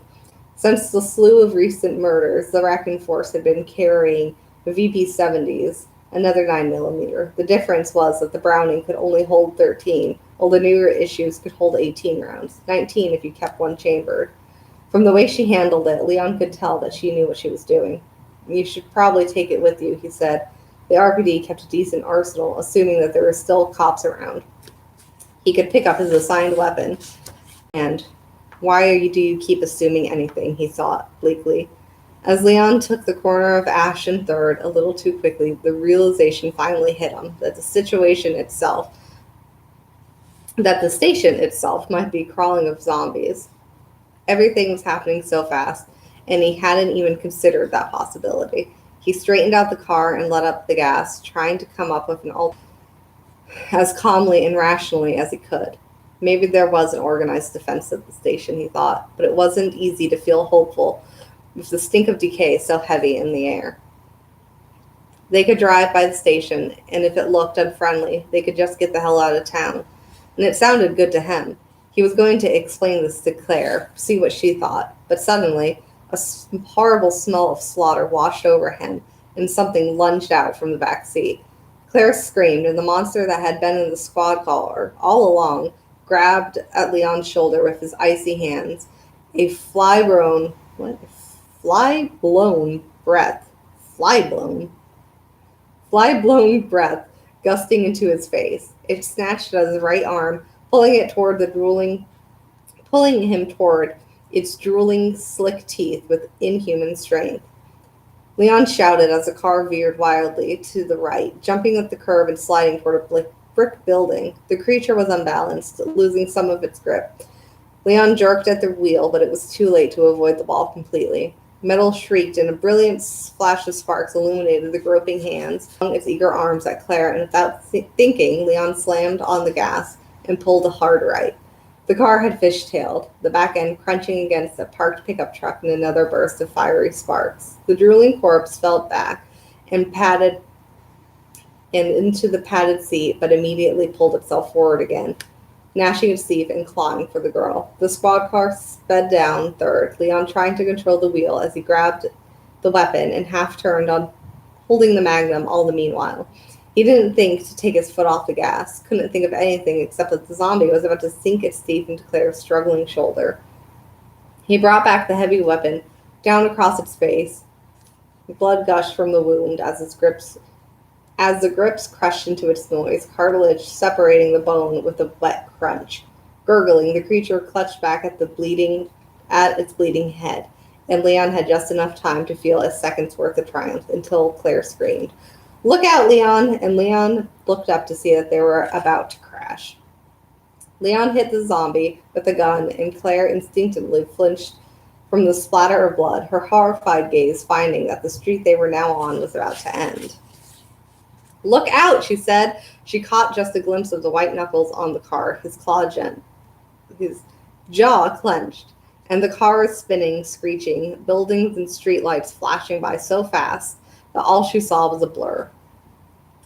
Since the slew of recent murders, the Raccoon Force had been carrying VP-70s, another 9mm. The difference was that the Browning could only hold 13, while the newer issues could hold 18 rounds, 19 if you kept one chambered. From the way she handled it, Leon could tell that she knew what she was doing. You should probably take it with you, he said. The RPD kept a decent arsenal, assuming that there were still cops around. He could pick up his assigned weapon. And do you keep assuming anything, he thought, bleakly. As Leon took the corner of Ash and 3rd a little too quickly, the realization finally hit him that the station itself might be crawling with zombies. Everything was happening so fast, and he hadn't even considered that possibility. He straightened out the car and let up the gas, trying to come up with an alternative as calmly and rationally as he could. Maybe there was an organized defense at the station, he thought, but it wasn't easy to feel hopeful with the stink of decay so heavy in the air. They could drive by the station, and if it looked unfriendly, they could just get the hell out of town. And it sounded good to him. He was going to explain this to Claire, see what she thought, but suddenly a horrible smell of slaughter washed over him, and something lunged out from the back seat. Claire screamed, and the monster that had been in the squad car all along grabbed at Leon's shoulder with his icy hands. A fly-blown breath, fly-blown breath gusting into his face. It snatched at his right arm, pulling him toward its drooling, slick teeth with inhuman strength. Leon shouted as the car veered wildly to the right, jumping up the curb and sliding toward a brick building. The creature was unbalanced, losing some of its grip. Leon jerked at the wheel, but it was too late to avoid the ball completely. Metal shrieked, and a brilliant flash of sparks illuminated the groping hands, flung its eager arms at Claire, and without thinking, Leon slammed on the gas and pulled a hard right. The car had fishtailed, the back end crunching against a parked pickup truck in another burst of fiery sparks. The drooling corpse fell back and into the padded seat, but immediately pulled itself forward again, gnashing its teeth and clawing for the girl. The squad car sped down third, Leon trying to control the wheel as he grabbed the weapon and half turned on holding the magnum all the meanwhile. He didn't think to take his foot off the gas, couldn't think of anything except that the zombie was about to sink its teeth into Claire's struggling shoulder. He brought back the heavy weapon down across its face. Blood gushed from the wound as the grips crushed into its noise, cartilage separating the bone with a wet crunch. Gurgling, the creature clutched back at its bleeding head, and Leon had just enough time to feel a second's worth of triumph until Claire screamed, "Look out, Leon!" And Leon looked up to see that they were about to crash. Leon hit the zombie with the gun, and Claire instinctively flinched from the splatter of blood, her horrified gaze finding that the street they were now on was about to end. "Look out," she said. She caught just a glimpse of the white knuckles on the car, his jaw clenched, and the car spinning, screeching, buildings and streetlights flashing by so fast that all she saw was a blur.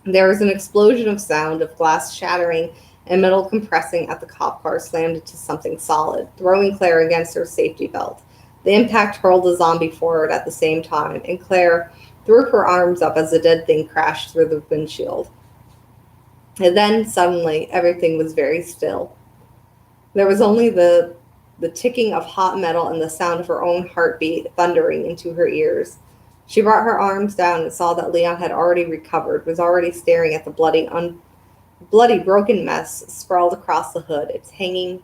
There was an explosion of sound, of glass shattering and metal compressing as the cop car slammed into something solid, throwing Claire against her safety belt. The impact hurled the zombie forward at the same time, and Claire threw her arms up as the dead thing crashed through the windshield. And then, suddenly, everything was very still. There was only the ticking of hot metal and the sound of her own heartbeat thundering into her ears. She brought her arms down and saw that Leon had already recovered, was already staring at the bloody broken mess sprawled across the hood, its head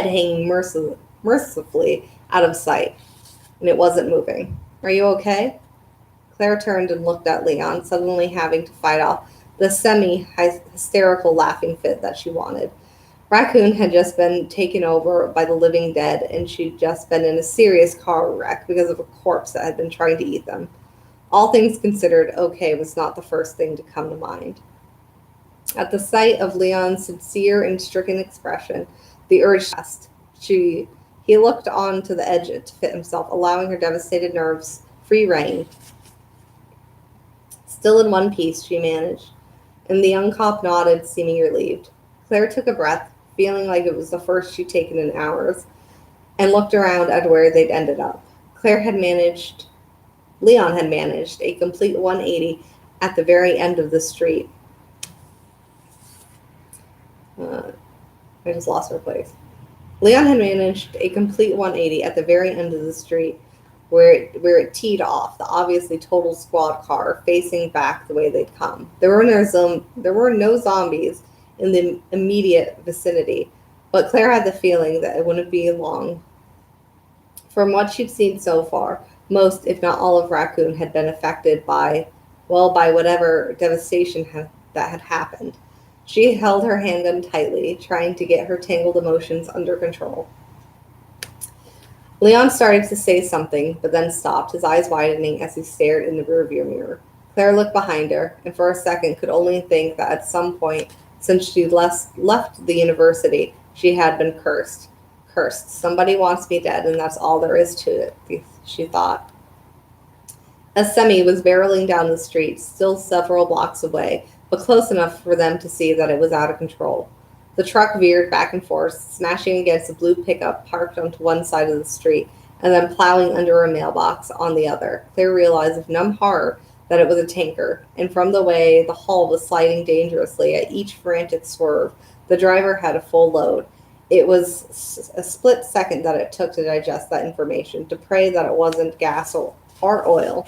hanging mercifully out of sight, and it wasn't moving. "Are you okay?" Claire turned and looked at Leon, suddenly having to fight off the semi-hysterical laughing fit that she wanted. Raccoon had just been taken over by the living dead, and she'd just been in a serious car wreck because of a corpse that had been trying to eat them. All things considered, okay was not the first thing to come to mind. At the sight of Leon's sincere and stricken expression, the urge passed. He looked on to the edge to fit himself, allowing her devastated nerves free rein. Still in one piece, she managed, and the young cop nodded, seeming relieved. Claire took a breath, feeling like it was the first she'd taken in hours, and looked around at where they'd ended up. Leon had managed a complete 180 at the very end of the street. I just lost her place. Leon had managed a complete 180 at the very end of the street where it teed off, the obviously total squad car facing back the way they'd come. There were no zombies in the immediate vicinity, but Claire had the feeling that it wouldn't be long. From what she'd seen so far, most, if not all, of Raccoon had been affected by whatever devastation that had happened. She held her handgun tightly, trying to get her tangled emotions under control. Leon started to say something, but then stopped, his eyes widening as he stared in the rearview mirror. Claire looked behind her, and for a second could only think that at some point since she'd left the university, she had been cursed. Cursed. Somebody wants me dead, and that's all there is to it, she thought. A semi was barreling down the street, still several blocks away, but close enough for them to see that it was out of control. The truck veered back and forth, smashing against a blue pickup parked onto one side of the street, and then plowing under a mailbox on the other. Claire realized with numb horror that it was a tanker, and from the way the hull was sliding dangerously at each frantic swerve, the driver had a full load. It was a split second that it took to digest that information, to pray that it wasn't gas or oil,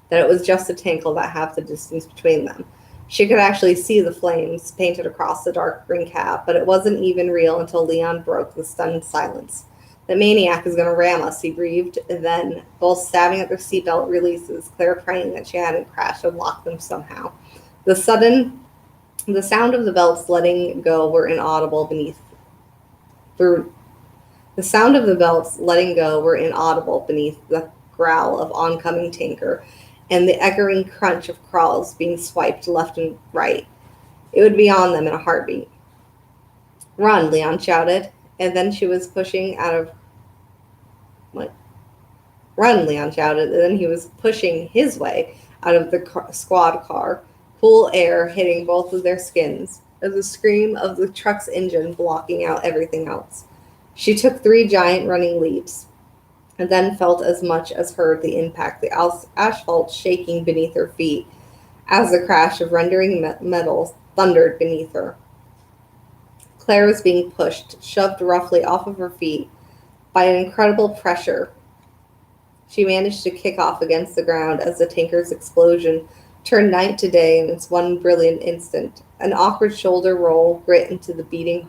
that it was just a tank about half the distance between them. She could actually see the flames painted across the dark green cab, but it wasn't even real until Leon broke the stunned silence. The maniac is going to ram us, he breathed, and then, both stabbing at their seatbelt releases, Claire praying that she hadn't crashed and locked them somehow. The sound of the belts letting go were inaudible beneath. The sound of the belts letting go were inaudible beneath the growl of oncoming tanker and the echoing crunch of crawls being swiped left and right. It would be on them in a heartbeat. Run, Leon shouted, and then she was pushing out of what? Run, Leon shouted, and then he was pushing his way out of the squad car, cool air hitting both of their skins, as the scream of the truck's engine blocking out everything else. She took 3 giant running leaps, and then felt as much as heard the impact, the asphalt shaking beneath her feet, as the crash of rending metal thundered beneath her. Claire was being pushed, shoved roughly off of her feet by an incredible pressure. She managed to kick off against the ground as the tanker's explosion turned night to day in its one brilliant instant. An awkward shoulder roll grit into the beating,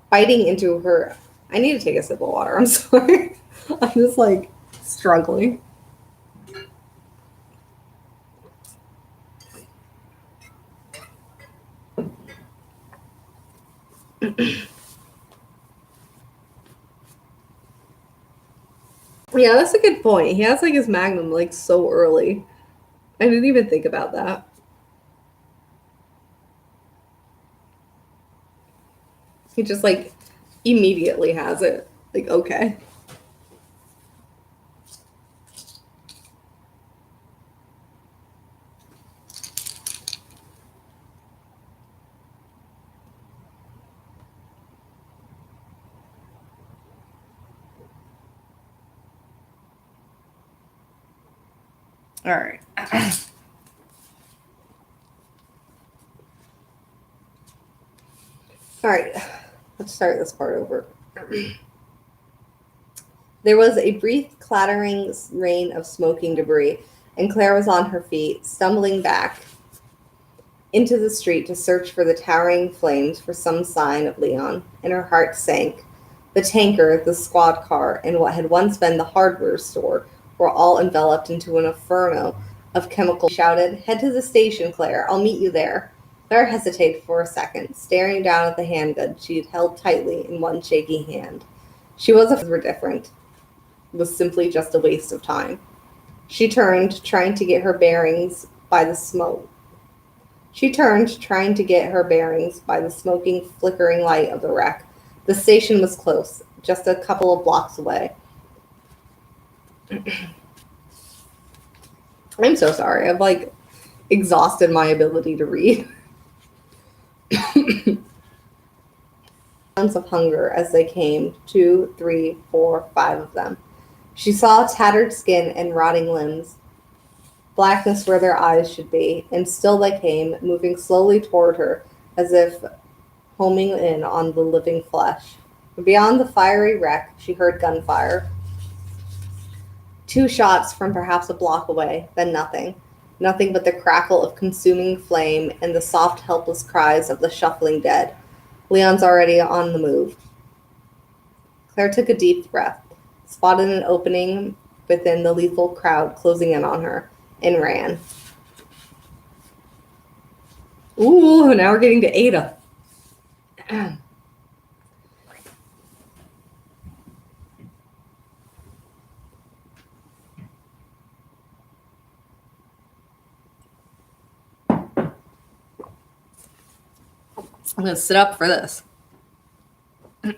biting into her. I need to take a sip of water. I'm sorry. I'm just like struggling. Yeah, that's a good point. He has like his magnum like so early. I didn't even think about that. He just like immediately has it. Like, okay. All right. All right. Let's start this part over. There was a brief clattering rain of smoking debris, and Claire was on her feet, stumbling back into the street to search for the towering flames for some sign of Leon, and her heart sank. The tanker, the squad car, and what had once been the hardware store were all enveloped into an inferno of chemicals. She shouted, "Head to the station, Claire. I'll meet you there." Claire hesitated for a second, staring down at the handgun she had held tightly in one shaky hand. She wasn't were different. It was simply just a waste of time. She turned, trying to get her bearings by the smoke. She turned, trying to get her bearings by the smoking, flickering light of the wreck. The station was close, just a couple of blocks away. I'm so sorry. I've like exhausted my ability to read. Of hunger as they came, 2, 3, 4, 5 of them. She saw tattered skin and rotting limbs, blackness where their eyes should be, and still they came, moving slowly toward her, as if homing in on the living flesh. Beyond the fiery wreck, she heard gunfire. 2 shots from perhaps a block away, then nothing. Nothing but the crackle of consuming flame and the soft, helpless cries of the shuffling dead. Leon's already on the move. Claire took a deep breath, spotted an opening within the lethal crowd closing in on her, and ran. Ooh, now we're getting to Ada. I'm going to sit up for this. All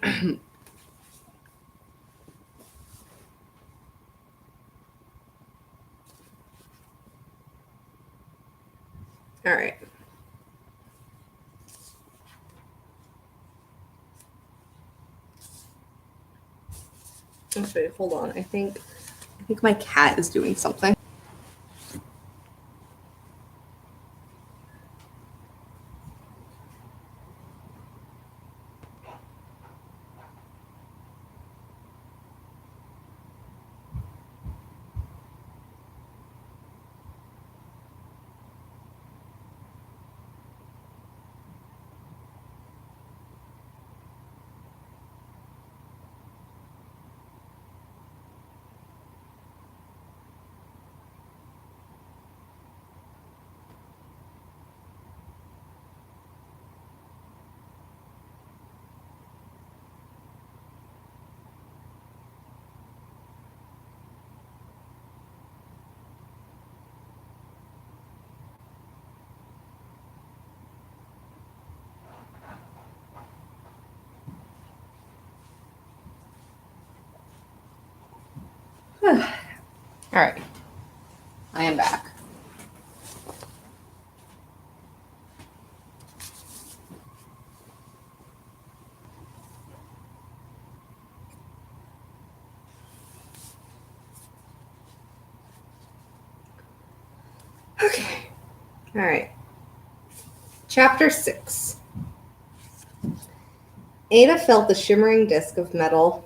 All right. Actually, hold on. I think my cat is doing something. All right. I am back. Okay. All right. Chapter 6. Ada felt the shimmering disc of metal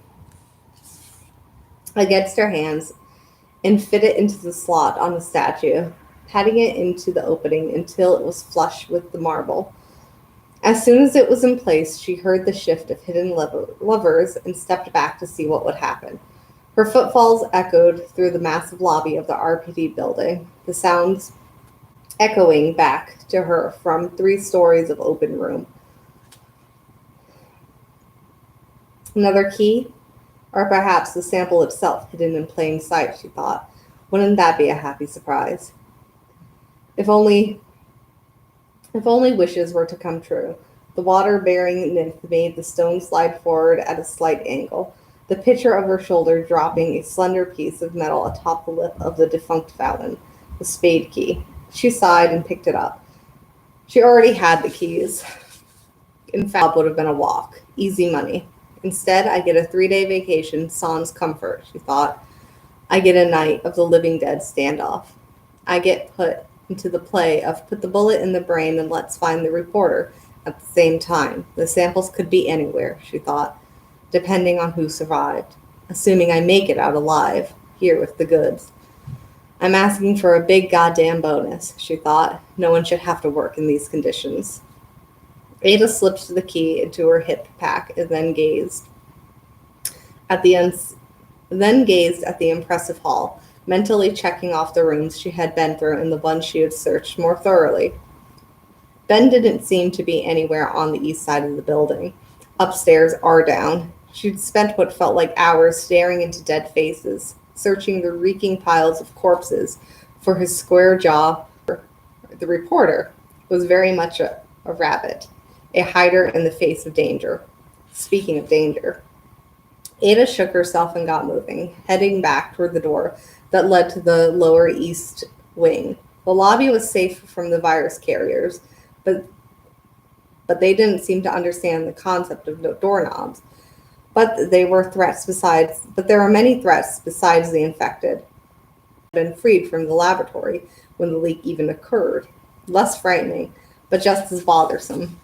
against her hands and fit it into the slot on the statue, patting it into the opening until it was flush with the marble. As soon as it was in place, she heard the shift of hidden levers and stepped back to see what would happen. Her footfalls echoed through the massive lobby of the RPD building, the sounds echoing back to her from 3 stories of open room. Another key? Or perhaps the sample itself hidden in plain sight, she thought. Wouldn't that be a happy surprise? If only wishes were to come true. The water-bearing nymph made the stone slide forward at a slight angle, the pitcher of her shoulder dropping a slender piece of metal atop the lip of the defunct fountain, the spade key. She sighed and picked it up. She already had the keys. In fact, it would have been a walk. Easy money. Instead, I get a 3-day vacation, sans comfort, she thought. I get a night of the living dead standoff. I get put into the play of put the bullet in the brain and let's find the reporter at the same time. The samples could be anywhere, she thought, depending on who survived. Assuming I make it out alive, here with the goods. I'm asking for a big goddamn bonus, she thought. No one should have to work in these conditions. Ada slipped the key into her hip pack and then gazed at the impressive hall, mentally checking off the rooms she had been through and the ones she had searched more thoroughly. Ben didn't seem to be anywhere on the east side of the building, upstairs or down. She'd spent what felt like hours staring into dead faces, searching the reeking piles of corpses for his square jaw. The reporter was very much a rabbit, a hider in the face of danger. Speaking of danger, Ada shook herself and got moving, heading back toward the door that led to the lower east wing. The lobby was safe from the virus carriers, but they didn't seem to understand the concept of doorknobs. But there were many threats besides the infected. Been freed from the laboratory when the leak even occurred. Less frightening, but just as bothersome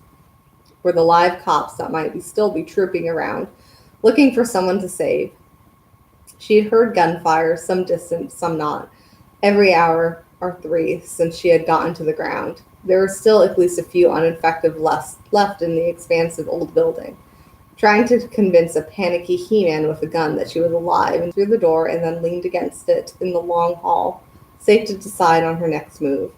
were the live cops that might still be trooping around, looking for someone to save. She had heard gunfire, some distant, some not, every hour or 3 since she had gotten to the ground. There were still at least a few uninfected left in the expansive old building. Trying to convince a panicky He-Man with a gun that she was alive and through the door and then leaned against it in the long hall, safe to decide on her next move.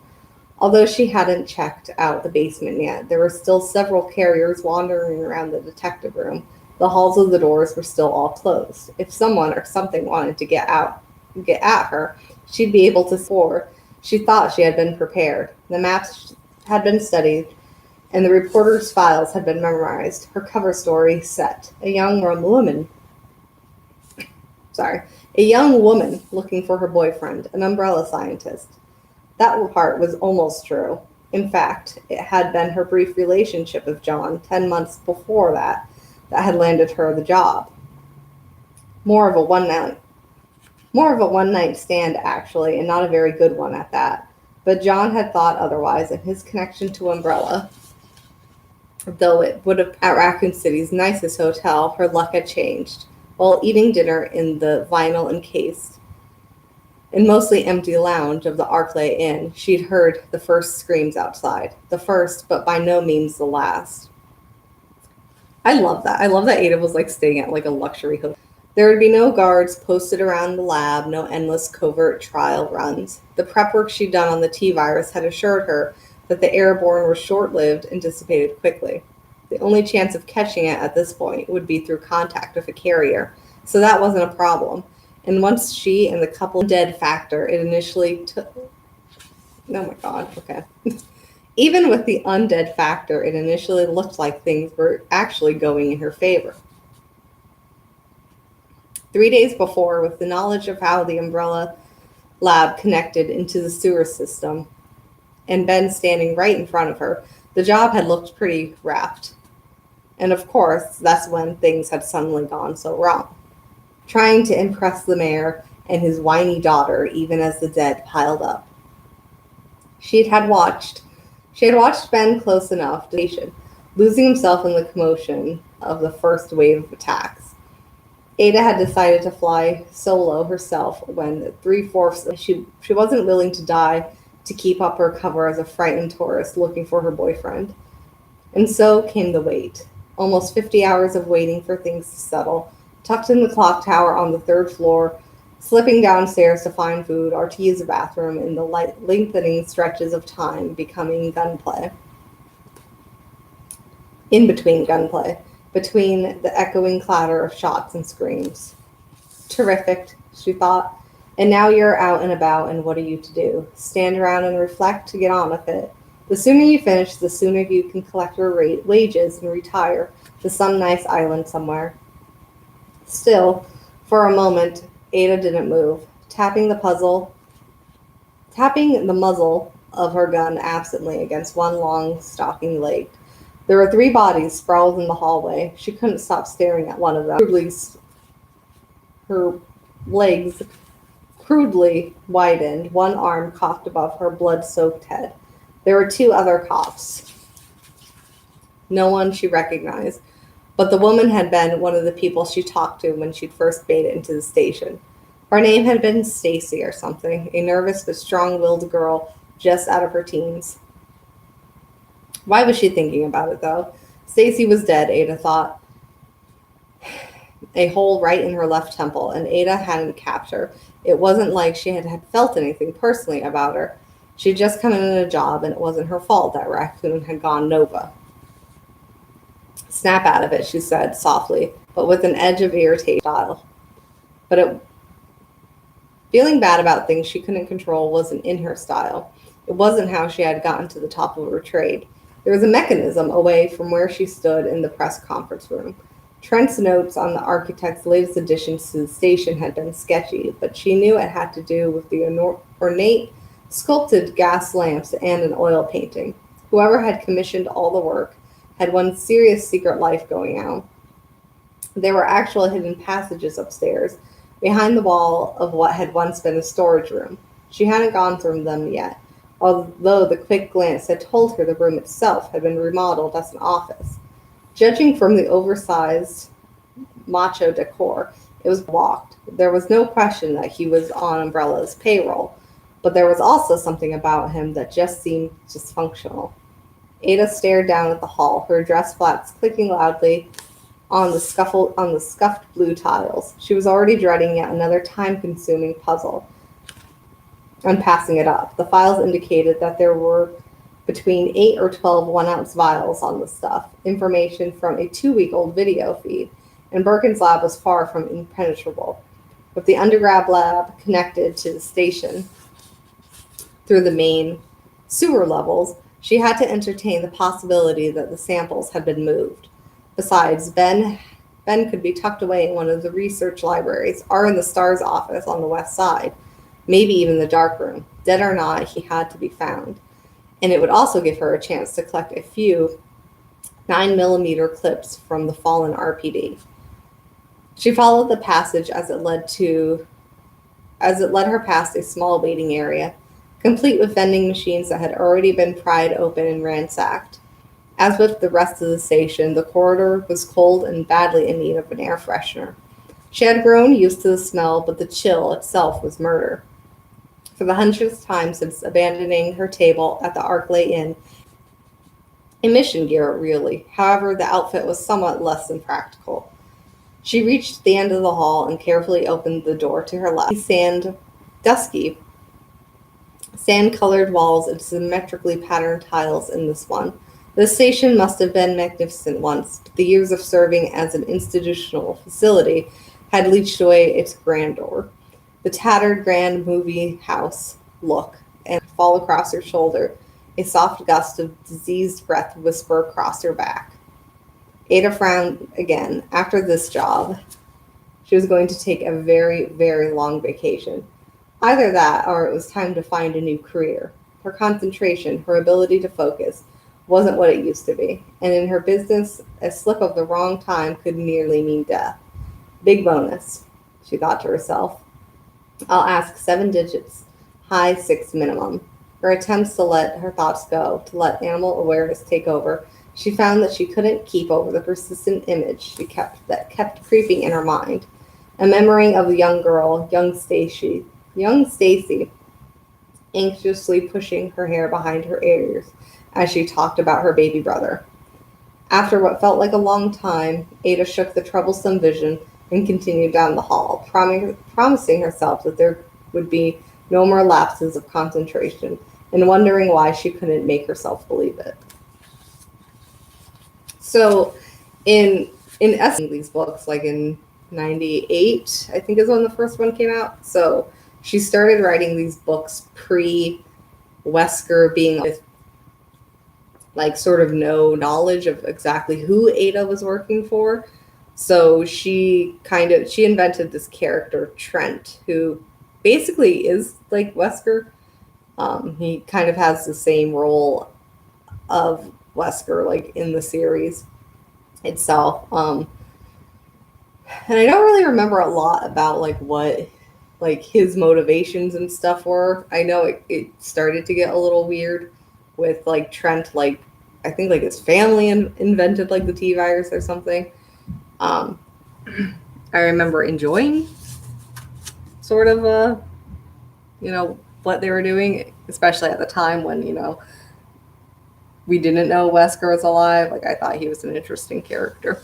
Although she hadn't checked out the basement yet, there were still several carriers wandering around the detective room. The halls of the doors were still all closed. If someone or something wanted to get at her, she'd be able to score. She thought she had been prepared. The maps had been studied, and the reporter's files had been memorized. Her cover story set. A young woman looking for her boyfriend, an umbrella scientist. That part was almost true. In fact, it had been her brief relationship with John 10 months before that had landed her the job. More of a one night More of a one night stand, actually, and not a very good one at that. But John had thought otherwise, and his connection to Umbrella, though it would have at Raccoon City's nicest hotel, her luck had changed. While eating dinner in the vinyl encased and mostly empty lounge of the Arclay Inn, she'd heard the first screams outside. The first, but by no means the last. I love that. I love that Ada was like staying at like a luxury hotel. There would be no guards posted around the lab, no endless covert trial runs. The prep work she'd done on the T-virus had assured her that the airborne were short-lived and dissipated quickly. The only chance of catching it at this point would be through contact with a carrier, so that wasn't a problem. And once she and the couple dead factor, it initially took... Oh my god, okay. Even with the undead factor, it initially looked like things were actually going in her favor. 3 days before, with the knowledge of how the Umbrella lab connected into the sewer system, and Ben standing right in front of her, the job had looked pretty wrapped. And of course, that's when things had suddenly gone so wrong. Trying to impress the mayor and his whiny daughter, even as the dead piled up. She had watched Ben close enough to the station, losing himself in the commotion of the first wave of attacks. Ada had decided to fly solo herself when three-fourths she wasn't willing to die to keep up her cover as a frightened tourist looking for her boyfriend. And so came the wait. Almost 50 hours of waiting for things to settle, tucked in the clock tower on the third floor, slipping downstairs to find food or to use a bathroom in the lengthening stretches of time becoming gunplay. In between gunplay. Between the echoing clatter of shots and screams. Terrific, she thought. And now you're out and about, and what are you to do? Stand around and reflect to get on with it. The sooner you finish, the sooner you can collect your wages and retire to some nice island somewhere. Still, for a moment, Ada didn't move, tapping the muzzle of her gun absently against one long, stalking leg. There were 3 bodies sprawled in the hallway. She couldn't stop staring at one of them. Her legs crudely widened, one arm cocked above her blood-soaked head. There were 2 other cops. No one she recognized, but the woman had been one of the people she talked to when she'd first made it into the station. Her name had been Stacy or something, a nervous but strong-willed girl just out of her teens. Why was she thinking about it, though? Stacy was dead, Ada thought. A hole right in her left temple, and Ada hadn't capped her. It wasn't like she had felt anything personally about her. She'd just come in a job, and it wasn't her fault that Raccoon had gone Nova. Snap out of it, she said softly, but with an edge of irritation style. Feeling bad about things she couldn't control wasn't in her style. It wasn't how she had gotten to the top of her trade. There was a mechanism away from where she stood in the press conference room. Trent's notes on the architect's latest additions to the station had been sketchy, but she knew it had to do with the ornate, sculpted gas lamps and an oil painting. Whoever had commissioned all the work had one serious secret life going on. There were actual hidden passages upstairs, behind the wall of what had once been a storage room. She hadn't gone through them yet, although the quick glance had told her the room itself had been remodeled as an office. Judging from the oversized macho decor, it was walked. There was no question that he was on Umbrella's payroll, but there was also something about him that just seemed dysfunctional. Ada stared down at the hall, her dress flats clicking loudly on the scuffed blue tiles. She was already dreading yet another time-consuming puzzle. And passing it up. The files indicated that there were between 8 or 12 one-ounce vials on the stuff, information from a 2-week-old video feed, and Birkin's lab was far from impenetrable. With the undergrad lab connected to the station through the main sewer levels, she had to entertain the possibility that the samples had been moved. Besides, Ben could be tucked away in one of the research libraries or in the STARS office on the west side. Maybe even the dark room. Dead or not, he had to be found. and it would also give her a chance to collect a few 9mm clips from the fallen RPD. She followed the passage as it led her past a small waiting area, complete with vending machines that had already been pried open and ransacked. As with the rest of the station, the corridor was cold and badly in need of an air freshener. She had grown used to the smell, but the chill itself was murder. For the 100th time since abandoning her table at the Arklay Inn, a mission gear, really. However, the outfit was somewhat less than practical. She reached the end of the hall and carefully opened the door to her left. Dusky, sand-colored walls and symmetrically patterned tiles in this one. The station must have been magnificent once, but the years of serving as an institutional facility had leached away its grandeur. The tattered grand movie house look and fall across her shoulder, a soft gust of diseased breath whisper across her back. Ada frowned again. After this job, she was going to take a very, very long vacation. Either that, or it was time to find a new career. Her concentration, her ability to focus, wasn't what it used to be. And in her business, a slip of the wrong time could nearly mean death. Big bonus, she thought to herself. I'll ask 7 digits, high 6 minimum. Her attempts to let her thoughts go, to let animal awareness take over, she found that she couldn't keep over the persistent image that kept creeping in her mind. A memory of a young girl, young Stacy, anxiously pushing her hair behind her ears as she talked about her baby brother. After what felt like a long time, Ada shook the troublesome vision and continued down the hall, promising herself that there would be no more lapses of concentration, and wondering why she couldn't make herself believe it. So, in essence, these books, like in '98, I think is when the first one came out. So she started writing these books pre-Wesker being with, like, sort of no knowledge of exactly who Ada was working for. So she invented this character, Trent, who basically is like Wesker. He kind of has the same role of Wesker, like in the series itself. And I don't really remember a lot about like what like his motivations and stuff were. I know it started to get a little weird with like Trent, like I think like his family invented like the T virus or something. I remember enjoying sort of what they were doing, especially at the time when we didn't know Wesker was alive. Like, I thought he was an interesting character.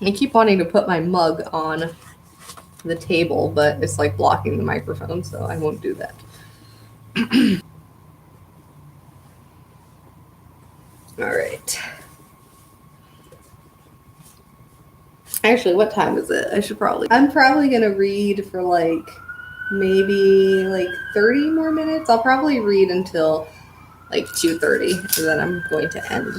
I keep wanting to put my mug on the table, but it's like blocking the microphone, so I won't do that. All right. Actually, what time is it? I'm probably going to read for like maybe like 30 more minutes. I'll probably read until like 2:30, and then I'm going to end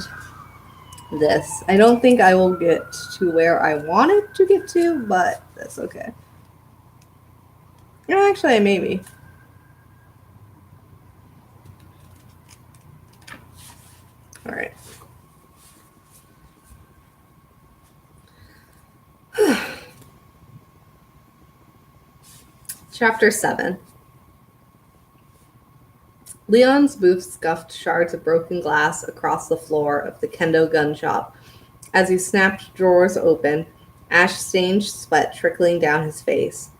this. I don't think I will get to where I wanted to get to, but that's okay. No, actually, maybe. All right. Chapter 7. Leon's booth scuffed shards of broken glass across the floor of the Kendo gun shop as he snapped drawers open, ash-stained sweat trickling down his face.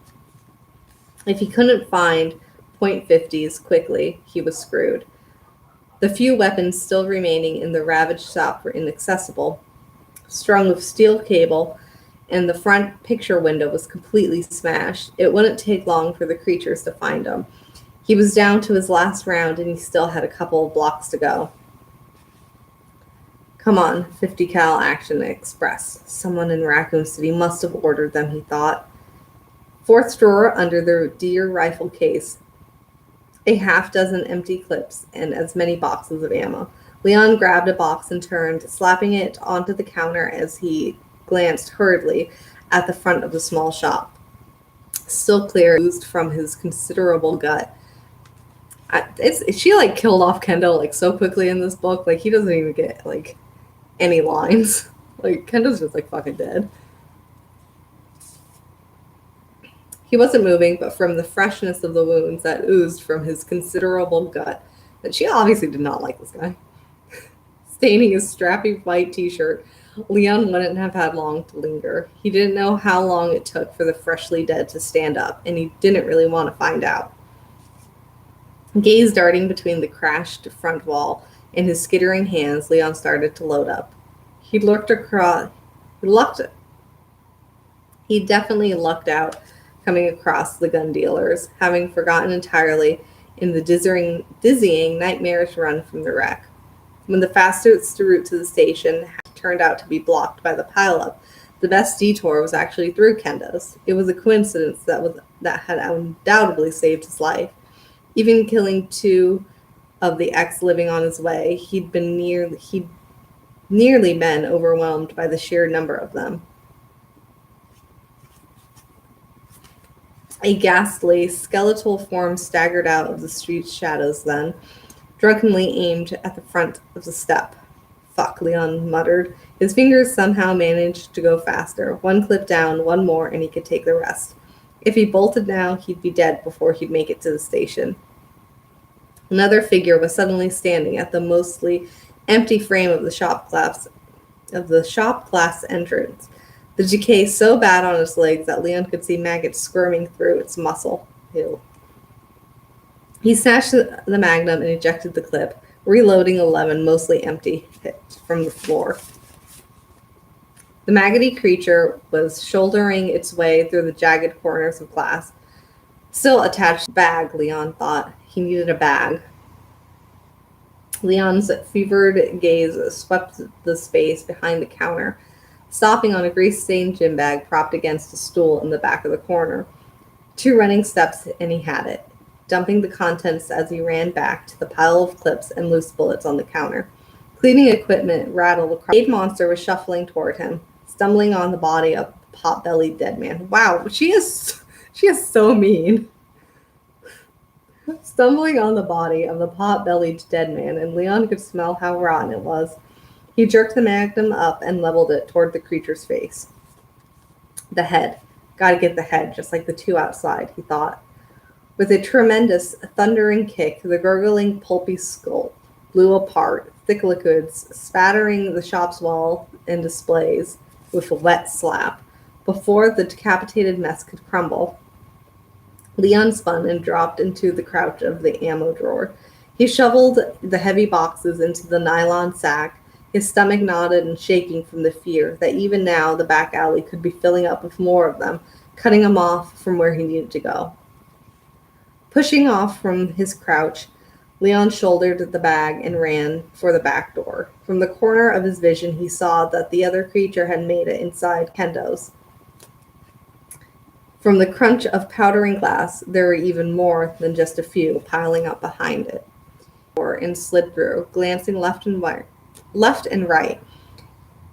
If he couldn't find .50s quickly, he was screwed. The few weapons still remaining in the ravaged shop were inaccessible, strung with steel cable, and the front picture window was completely smashed. It wouldn't take long for the creatures to find him. He was down to his last round, and he still had a couple of blocks to go. Come on, 50 cal Action Express. Someone in Raccoon City must have ordered them, he thought. Fourth drawer under the deer rifle case. A half-dozen empty clips and as many boxes of ammo. Leon grabbed a box and turned, slapping it onto the counter as he glanced hurriedly at the front of the small shop. Still clear, oozed from his considerable gut. She like killed off Kendo like so quickly in this book. Like he doesn't even get like any lines. Like Kendo's just like fucking dead. He wasn't moving, but from the freshness of the wounds that oozed from his considerable gut, that she obviously did not like this guy. Staining his strappy white t-shirt, Leon wouldn't have had long to linger. He didn't know how long it took for the freshly dead to stand up, and he didn't really want to find out. Gaze darting between the crashed front wall and his skittering hands, Leon started to load up. He looked across. He definitely lucked out coming across the gun dealers, having forgotten entirely in the dizzying, nightmarish run from the wreck. When the fastest route to the station turned out to be blocked by the pileup, the best detour was actually through Kendo's. It was a coincidence that had undoubtedly saved his life. Even killing two of the ex living on his way, he'd nearly been overwhelmed by the sheer number of them. A ghastly, skeletal form staggered out of the street's shadows then, drunkenly aimed at the front of the step. Fuck, Leon muttered. His fingers somehow managed to go faster. One clip down, one more, and he could take the rest. If he bolted now, he'd be dead before he'd make it to the station. Another figure was suddenly standing at the mostly empty frame of the shop glass entrance. The decay so bad on its legs that Leon could see maggots squirming through its muscle. Ew. He snatched the magnum and ejected the clip, reloading 11 mostly empty hits from the floor. The maggoty creature was shouldering its way through the jagged corners of glass. Still attached to the bag, Leon thought. He needed a bag. Leon's fevered gaze swept the space behind the counter, stopping on a grease-stained gym bag propped against a stool in the back of the corner. 2 running steps and he had it, dumping the contents as he ran back to the pile of clips and loose bullets on the counter. Cleaning equipment rattled across. The monster was shuffling toward him, stumbling on the body of the pot-bellied dead man. Wow, she is so mean. Stumbling on the body of the pot-bellied dead man, and Leon could smell how rotten it was. He jerked the magnum up and leveled it toward the creature's face. The head. Gotta get the head, just like the 2 outside, he thought. With a tremendous, thundering kick, the gurgling, pulpy skull blew apart, thick liquids spattering the shop's wall and displays with a wet slap. Before the decapitated mess could crumble, Leon spun and dropped into the crouch of the ammo drawer. He shoveled the heavy boxes into the nylon sack, his stomach knotted and shaking from the fear that even now the back alley could be filling up with more of them, cutting him off from where he needed to go. Pushing off from his crouch, Leon shouldered the bag and ran for the back door. From the corner of his vision, he saw that the other creature had made it inside Kendo's. From the crunch of powdering glass, there were even more than just a few piling up behind it. And slid through, glancing left and right.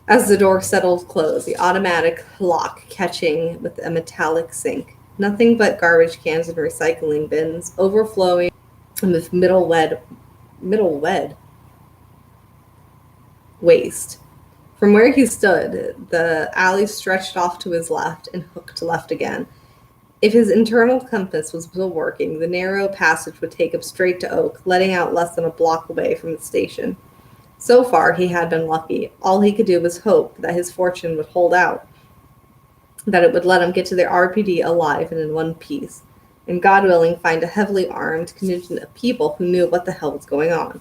As the door settled closed, the automatic lock catching with a metallic sink. Nothing but garbage cans and recycling bins, overflowing with middle waste. From where he stood, the alley stretched off to his left and hooked left again. If his internal compass was still working, the narrow passage would take him straight to Oak, letting out less than a block away from the station. So far, he had been lucky. All he could do was hope that his fortune would hold out, that it would let him get to the RPD alive and in one piece, and God willing, find a heavily armed contingent of people who knew what the hell was going on.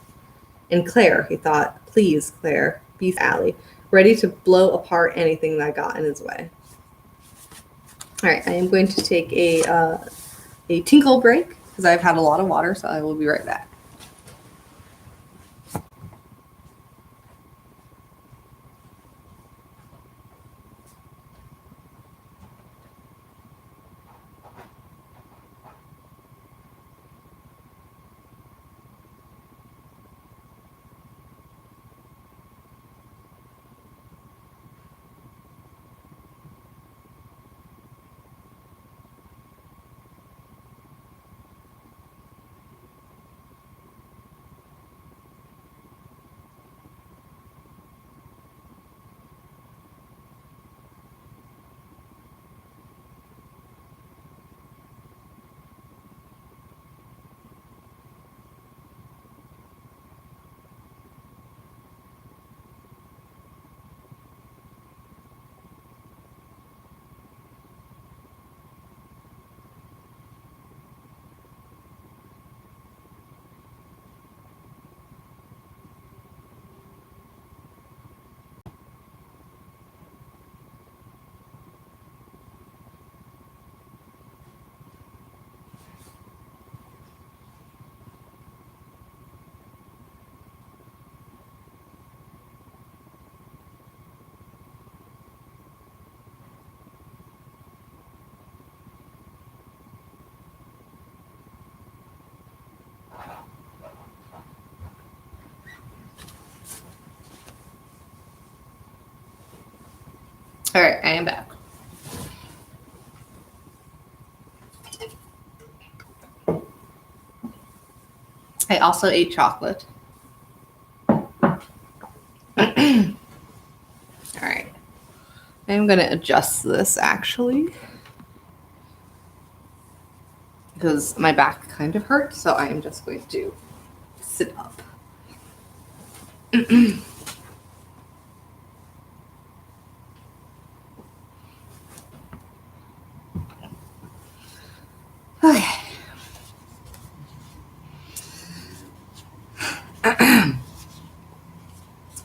And Claire, he thought, please, Claire, be alley, ready to blow apart anything that got in his way. All right, I am going to take a tinkle break because I've had a lot of water, so I will be right back. All right, I am back. I also ate chocolate. All right. I'm going to adjust this actually because my back kind of hurts, so I am just going to sit up. Okay.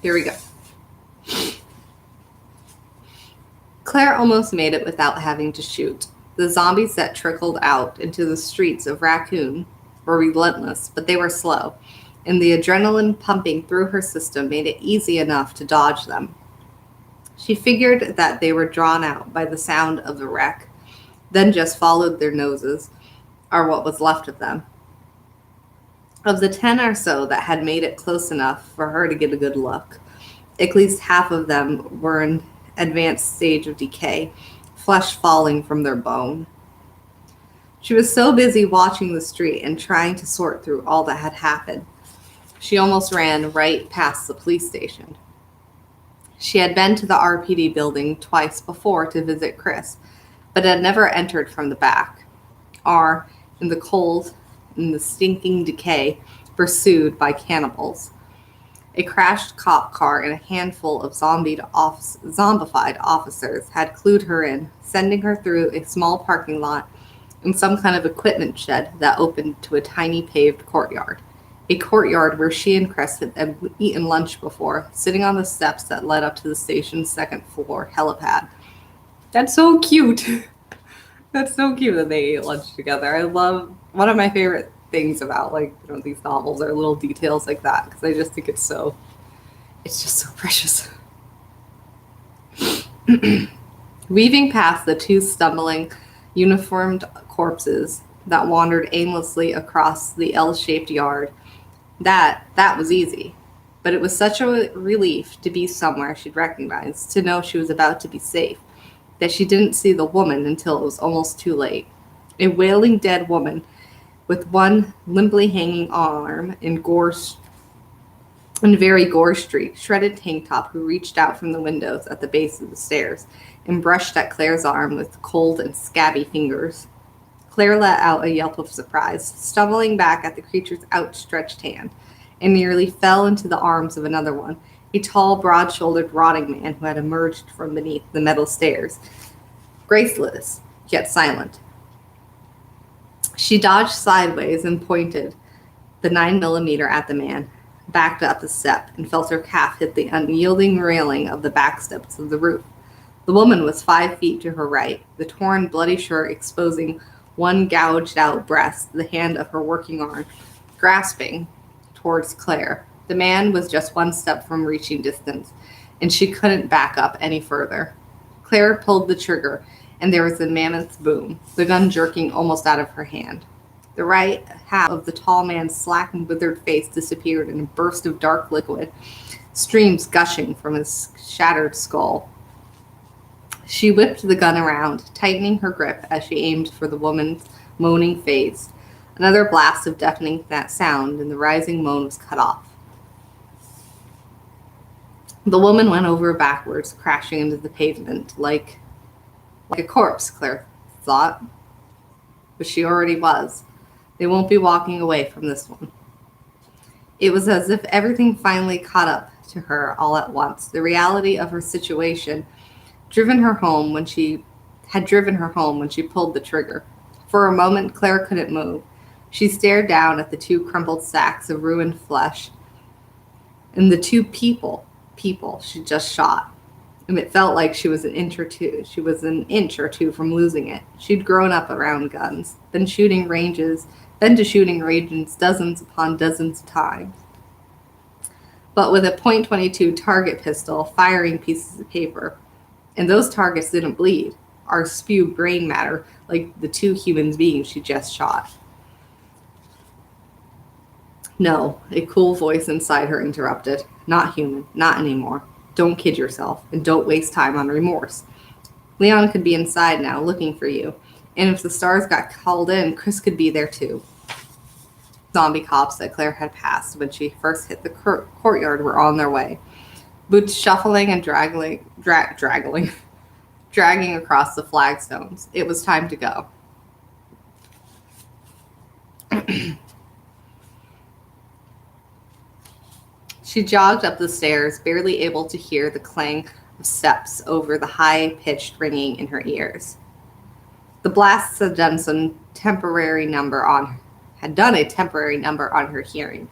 Here we go. Claire almost made it without having to shoot. The zombies that trickled out into the streets of Raccoon were relentless, but they were slow, and the adrenaline pumping through her system made it easy enough to dodge them. She figured that they were drawn out by the sound of the wreck, then just followed their noses, or what was left of them. Of the 10 or so that had made it close enough for her to get a good look, at least half of them were in advanced stage of decay, flesh falling from their bone. She was so busy watching the street and trying to sort through all that had happened. She almost ran right past the police station. She had been to the RPD building twice before to visit Chris, but had never entered from the back, or, in the cold, in the stinking decay, pursued by cannibals. A crashed cop car and a handful of zombified officers had clued her in, sending her through a small parking lot and some kind of equipment shed that opened to a tiny paved courtyard. A courtyard where she and Chris had eaten lunch before, sitting on the steps that led up to the station's second floor helipad. That's so cute. That's so cute that they ate lunch together. I love, one of my favorite things about these novels are little details like that, because I just think it's just so precious. Weaving past the two stumbling, uniformed corpses that wandered aimlessly across the L-shaped yard, that was easy. But it was such a relief to be somewhere she'd recognize, to know she was about to be safe, that she didn't see the woman until it was almost too late. A wailing dead woman with one limply hanging arm in very gore-streaked, shredded tank top, who reached out from the windows at the base of the stairs and brushed at Claire's arm with cold and scabby fingers. Claire let out a yelp of surprise, stumbling back at the creature's outstretched hand, and nearly fell into the arms of another one, a tall, broad-shouldered, rotting man who had emerged from beneath the metal stairs, graceless, yet silent. She dodged sideways and pointed the 9mm at the man, backed up a step, and felt her calf hit the unyielding railing of the back steps of the roof. The woman was 5 feet to her right, the torn, bloody shirt exposing one gouged-out breast, the hand of her working arm, grasping towards Claire. The man was just one step from reaching distance, and she couldn't back up any further. Claire pulled the trigger, and there was a mammoth boom, the gun jerking almost out of her hand. The right half of the tall man's slack and withered face disappeared in a burst of dark liquid, streams gushing from his shattered skull. She whipped the gun around, tightening her grip as she aimed for the woman's moaning face. Another blast of deafening sound, and the rising moan was cut off. The woman went over backwards, crashing into the pavement like a corpse, Claire thought. But she already was. They won't be walking away from this one. It was as if everything finally caught up to her all at once. The reality of her situation had driven her home when she pulled the trigger. For a moment, Claire couldn't move. She stared down at the two crumpled sacks of ruined flesh and the two people she just shot. And it felt like she was an inch or two from losing it. She'd grown up around guns, been to shooting ranges dozens upon dozens of times. But with a .22 target pistol, firing pieces of paper, and those targets didn't bleed or spew brain matter like the two human beings she just shot. No, a cool voice inside her interrupted. Not human, not anymore. Don't kid yourself, and don't waste time on remorse. Leon could be inside now, looking for you. And if the stars got called in, Chris could be there too. Zombie cops that Claire had passed when she first hit the courtyard were on their way. Boots shuffling and dragging across the flagstones. It was time to go. She jogged up the stairs, barely able to hear the clang of steps over the high-pitched ringing in her ears. The blasts had done a temporary number on her hearing,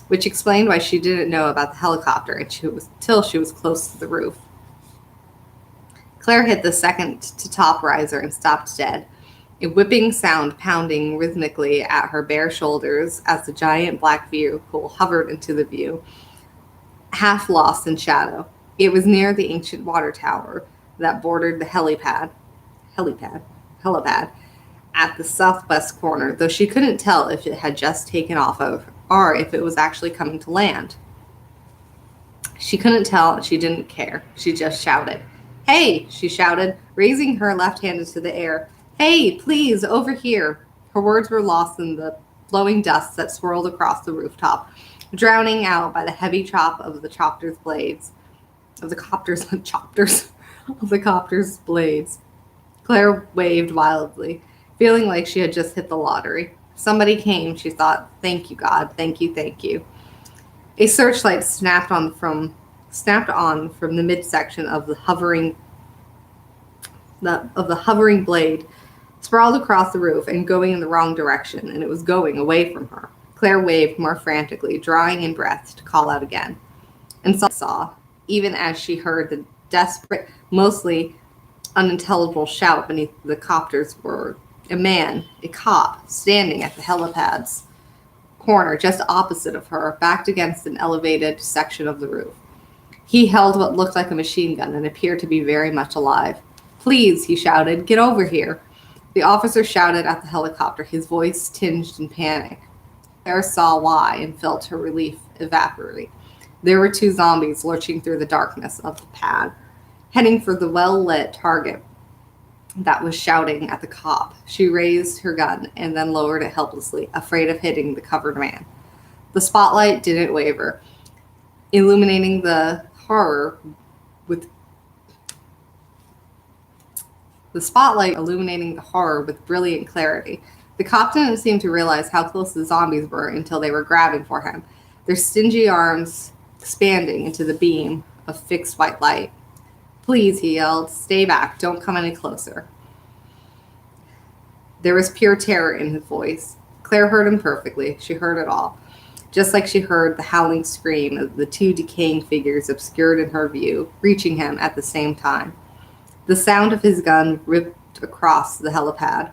which explained why she didn't know about the helicopter until she was close to the roof. Claire hit the second to top riser and stopped dead, a whipping sound pounding rhythmically at her bare shoulders as the giant black vehicle hovered into the view, half lost in shadow. It was near the ancient water tower that bordered the helipad at the southwest corner, though she couldn't tell if it had just taken off or if it was actually coming to land. She couldn't tell, and she didn't care. She just shouted. "Hey!" she shouted, raising her left hand into the air. "Hey, please, over here!" Her words were lost in the blowing dust that swirled across the rooftop, drowning out by the heavy chop of the copter's blades. Of the copter's blades. Claire waved wildly, feeling like she had just hit the lottery. Somebody came, she thought. Thank you, God. Thank you, thank you. A searchlight snapped on from the midsection of the hovering blade, sprawled across the roof and going in the wrong direction, and it was going away from her. Claire waved more frantically, drawing in breath to call out again. And saw, even as she heard the desperate, mostly unintelligible shout beneath the copter's word. A cop, standing at the helipad's corner just opposite of her, backed against an elevated section of the roof. He held what looked like a machine gun and appeared to be very much alive. "Please," he shouted, "get over here." The officer shouted at the helicopter, his voice tinged in panic. Claire saw why and felt her relief evaporate. There were two zombies lurching through the darkness of the pad, heading for the well-lit target that was shouting at the cop. She raised her gun and then lowered it helplessly, afraid of hitting the covered man. The spotlight didn't waver, illuminating the horror with brilliant clarity. The cop didn't seem to realize how close the zombies were until they were grabbing for him, their stingy arms expanding into the beam of fixed white light. "Please," he yelled, "stay back. Don't come any closer." There was pure terror in his voice. Claire heard him perfectly. She heard it all. Just like she heard the howling scream of the two decaying figures obscured in her view, reaching him at the same time. The sound of his gun ripped across the helipad,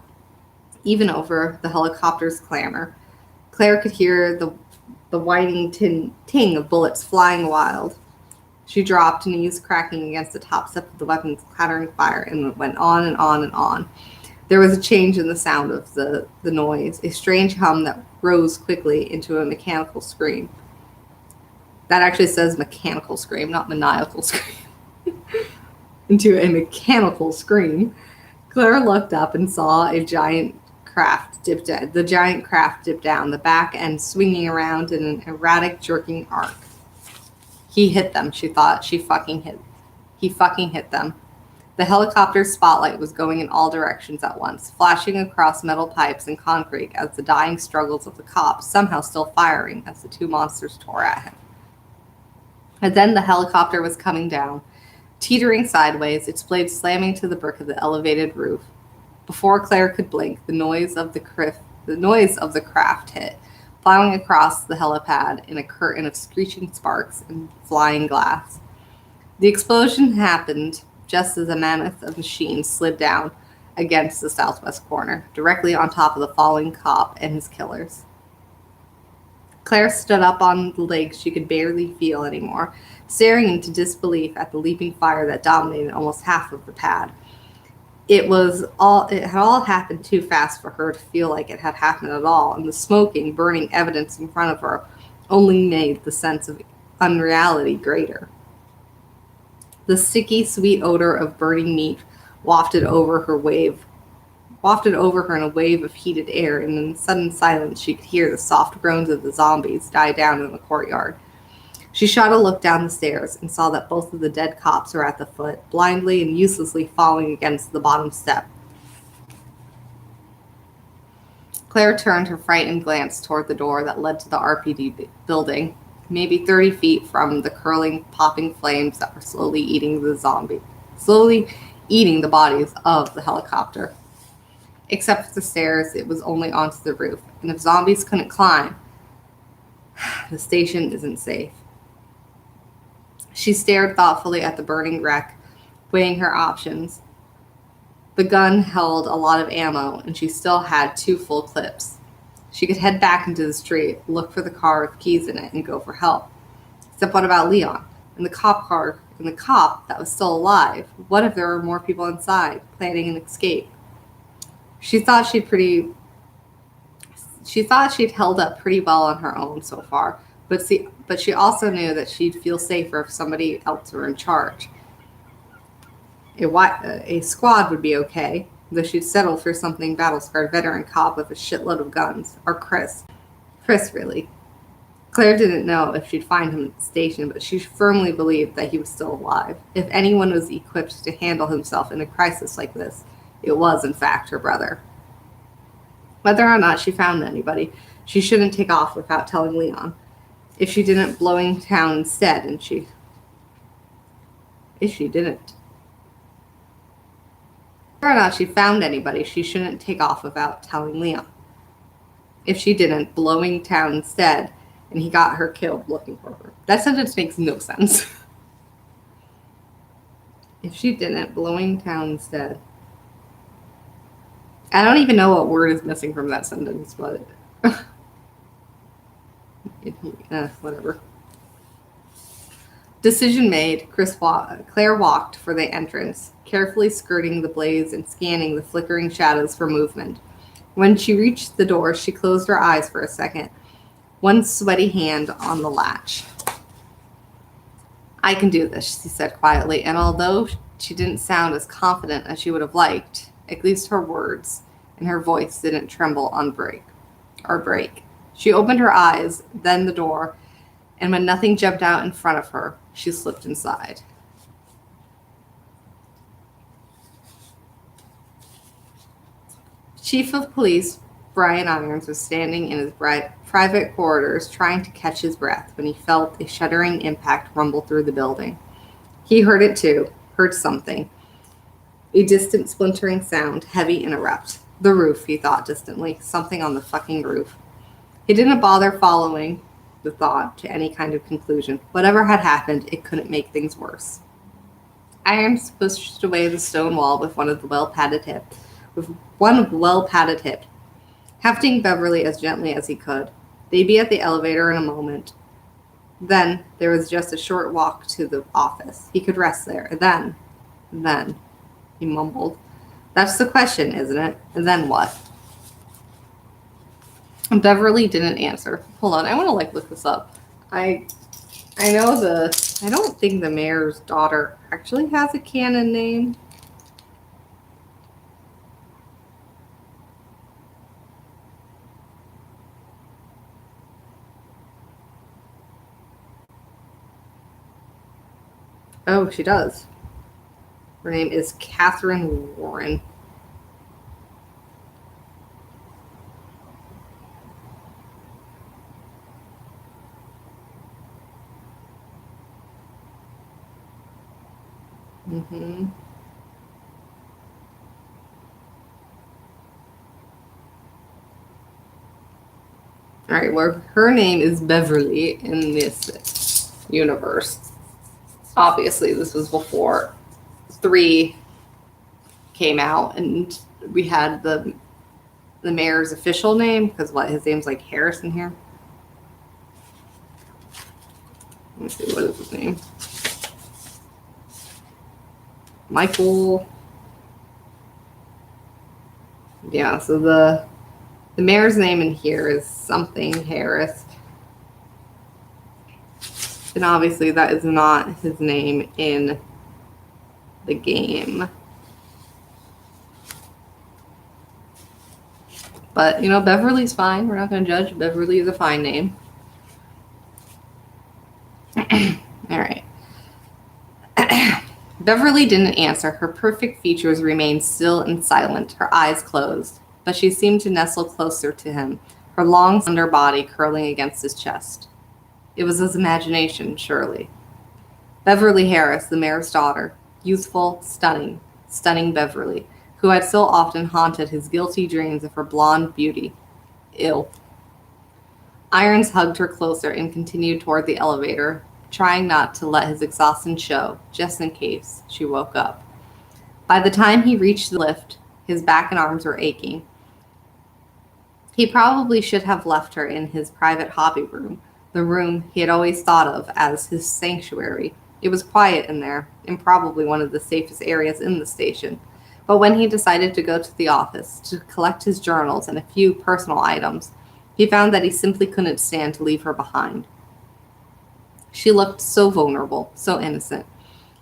even over the helicopter's clamor. Claire could hear the whining ting of bullets flying wild. She dropped, knees cracking against the top step of the weapon's clattering fire, and it went on and on and on. There was a change in the sound of the noise, a strange hum that rose quickly into a mechanical scream. That actually says mechanical scream, not maniacal scream. Into a mechanical scream. Claire looked up and saw the giant craft dip down, the back end swinging around in an erratic, jerking arc. He hit them, she thought. He fucking hit them. The helicopter's spotlight was going in all directions at once, flashing across metal pipes and concrete as the dying struggles of the cops, somehow still firing as the two monsters tore at him. And then the helicopter was coming down, teetering sideways, its blades slamming to the brick of the elevated roof. Before Claire could blink, the noise of the craft hit, plowing across the helipad in a curtain of screeching sparks and flying glass. The explosion happened just as a mammoth of machines slid down against the southwest corner, directly on top of the falling cop and his killers. Claire stood up on the legs she could barely feel anymore, staring into disbelief at the leaping fire that dominated almost half of the pad. It had all happened too fast for her to feel like it had happened at all, and the smoking, burning evidence in front of her only made the sense of unreality greater. The sticky, sweet odor of burning meat wafted over her in a wave of heated air, and in sudden silence she could hear the soft groans of the zombies die down in the courtyard. She shot a look down the stairs and saw that both of the dead cops were at the foot, blindly and uselessly falling against the bottom step. Claire turned her frightened glance toward the door that led to the RPD building, maybe 30 feet from the curling, popping flames that were slowly eating the bodies of the helicopter. Except for the stairs, it was only onto the roof, and if zombies couldn't climb, the station isn't safe. She stared thoughtfully at the burning wreck, weighing her options. The gun held a lot of ammo, and she still had 2 full clips. She could head back into the street, look for the car with keys in it, and go for help. Except what about Leon? And the cop car, and the cop that was still alive? What if there were more people inside, planning an escape? She thought she'd held up pretty well on her own so far, but she also knew that she'd feel safer if somebody else were in charge. A squad would be okay, though she'd settle for something battle-scarred veteran cop with a shitload of guns. Or Chris. Chris, really. Claire didn't know if she'd find him at the station, but she firmly believed that he was still alive. If anyone was equipped to handle himself in a crisis like this, it was, in fact, her brother. Whether or not she found anybody, she shouldn't take off without telling Leon. If she didn't, blowing town instead, and if she didn't. Whether or not she found anybody, she shouldn't take off without telling Leon. If she didn't, blowing town instead, and he got her killed looking for her. That sentence makes no sense. If she didn't, blowing town instead. I don't even know what word is missing from that sentence, but whatever. Decision made, Claire walked for the entrance, carefully skirting the blaze and scanning the flickering shadows for movement. When she reached the door, she closed her eyes for a second, one sweaty hand on the latch. "I can do this," she said quietly, and although she didn't sound as confident as she would have liked, at least her words and her voice didn't tremble or break. She opened her eyes, then the door, and when nothing jumped out in front of her, she slipped inside. Chief of Police Brian Irons was standing in his private corridors trying to catch his breath when he felt a shuddering impact rumble through the building. He heard it too, heard something. A distant splintering sound, heavy and abrupt. The roof, he thought distantly. Something on the fucking roof. He didn't bother following the thought to any kind of conclusion. Whatever had happened, it couldn't make things worse. Irons pushed away the stone wall with one of the well-padded hip, hefting Beverly as gently as he could. They'd be at the elevator in a moment. Then there was just a short walk to the office. He could rest there. Then, he mumbled. "That's the question, isn't it? And then what?" Beverly didn't answer. Hold on, I want to look this up. I don't think the mayor's daughter actually has a canon name. Oh, she does. Her name is Catherine Warren. All right, well, her name is Beverly in this universe. Obviously, this was before 3 came out, and we had the mayor's official name, because his name's like Harrison here. Let me see, what is his name? Michael. Yeah, so the mayor's name in here is something Harris. And obviously that is not his name in the game. But, Beverly's fine. We're not going to judge. Beverly is a fine name. All right. Beverly didn't answer. Her perfect features remained still and silent, her eyes closed. But she seemed to nestle closer to him, her long, slender body curling against his chest. It was his imagination, surely. Beverly Harris, the mayor's daughter, youthful, stunning Beverly, who had so often haunted his guilty dreams of her blonde beauty. Ill. Irons hugged her closer and continued toward the elevator, trying not to let his exhaustion show, just in case she woke up. By the time he reached the lift, his back and arms were aching. He probably should have left her in his private hobby room, the room he had always thought of as his sanctuary. It was quiet in there, and probably one of the safest areas in the station. But when he decided to go to the office to collect his journals and a few personal items, he found that he simply couldn't stand to leave her behind. She looked so vulnerable, so innocent.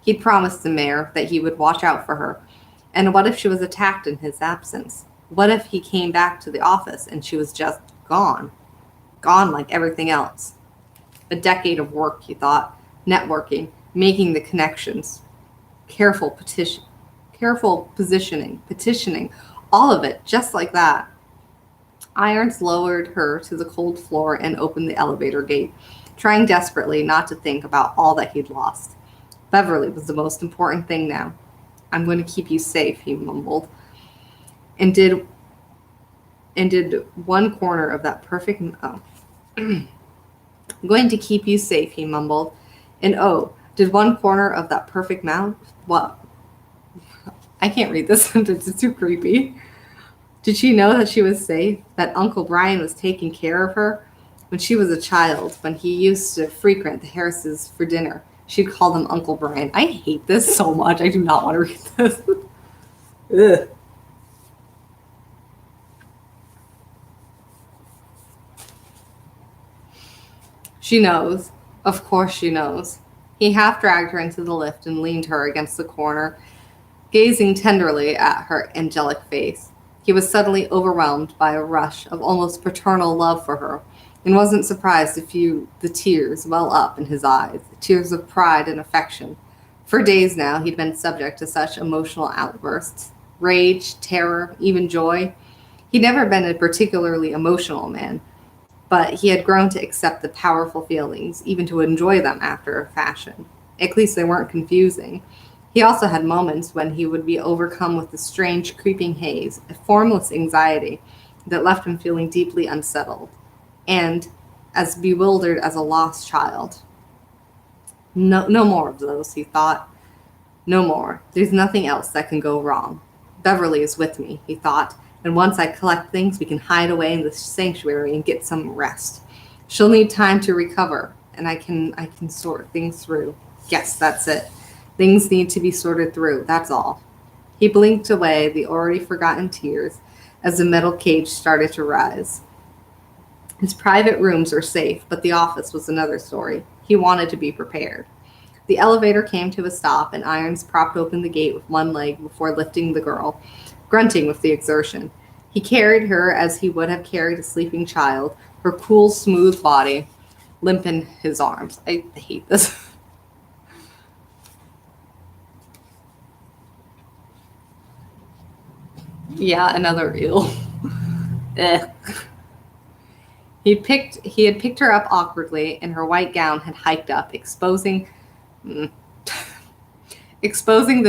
He'd promised the mayor that he would watch out for her. And what if she was attacked in his absence? What if he came back to the office and she was just gone? Gone like everything else. A decade of work, he thought, networking, making the connections, careful positioning, petitioning, all of it, just like that. Irons lowered her to the cold floor and opened the elevator gate, trying desperately not to think about all that he'd lost. Beverly was the most important thing now. I'm going to keep you safe, he mumbled, and did one corner of that perfect I'm going to keep you safe, he mumbled, and did one corner of that perfect mouth. What? I can't read this sentence, it's too creepy. Did she know that she was safe? That Uncle Brian was taking care of her? When she was a child, when he used to frequent the Harrises for dinner, she'd call them Uncle Brian. I hate this so much. I do not want to read this. Ugh. She knows. Of course she knows. He half dragged her into the lift and leaned her against the corner, gazing tenderly at her angelic face. He was suddenly overwhelmed by a rush of almost paternal love for her, and wasn't surprised to feel the tears well up in his eyes, tears of pride and affection. For days now he'd been subject to such emotional outbursts, rage, terror, even joy. He'd never been a particularly emotional man, but he had grown to accept the powerful feelings, even to enjoy them after a fashion. At least they weren't confusing. He also had moments when he would be overcome with a strange creeping haze, a formless anxiety that left him feeling deeply unsettled and as bewildered as a lost child. No more of those, he thought. No more. There's nothing else that can go wrong. Beverly is with me, he thought, and once I collect things, we can hide away in the sanctuary and get some rest. She'll need time to recover, and I can sort things through. Yes, that's it. Things need to be sorted through, that's all. He blinked away the already forgotten tears as the metal cage started to rise. His private rooms were safe, but the office was another story. He wanted to be prepared. The elevator came to a stop, and Irons propped open the gate with one leg before lifting the girl, grunting with the exertion. He carried her as he would have carried a sleeping child, her cool, smooth body limp in his arms. I hate this. Yeah, another ill. Ugh. He had picked her up awkwardly, and her white gown had hiked up, exposing the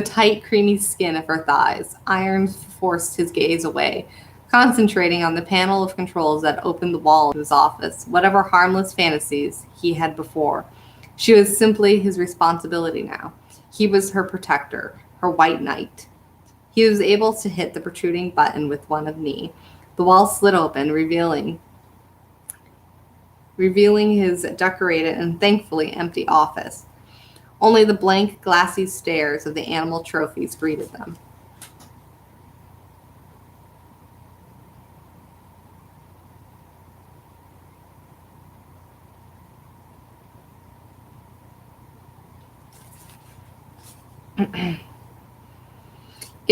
tight, creamy skin of her thighs. Irons forced his gaze away, concentrating on the panel of controls that opened the wall of his office, whatever harmless fantasies he had before. She was simply his responsibility now. He was her protector, her white knight. He was able to hit the protruding button with one knee. The wall slid open, revealing his decorated and thankfully empty office. Only the blank, glassy stares of the animal trophies greeted them.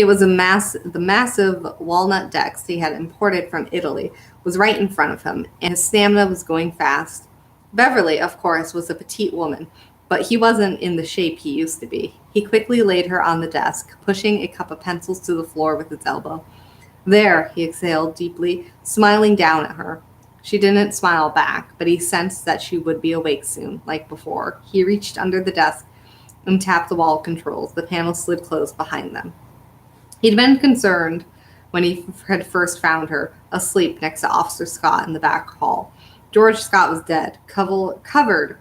It was the massive walnut dex he had imported from Italy was right in front of him, and his stamina was going fast. Beverly, of course, was a petite woman, but he wasn't in the shape he used to be. He quickly laid her on the desk, pushing a cup of pencils to the floor with his elbow. There, he exhaled deeply, smiling down at her. She didn't smile back, but he sensed that she would be awake soon, like before. He reached under the desk and tapped the wall controls. The panel slid closed behind them. He'd been concerned when he had first found her, asleep next to Officer Scott in the back hall. George Scott was dead, covered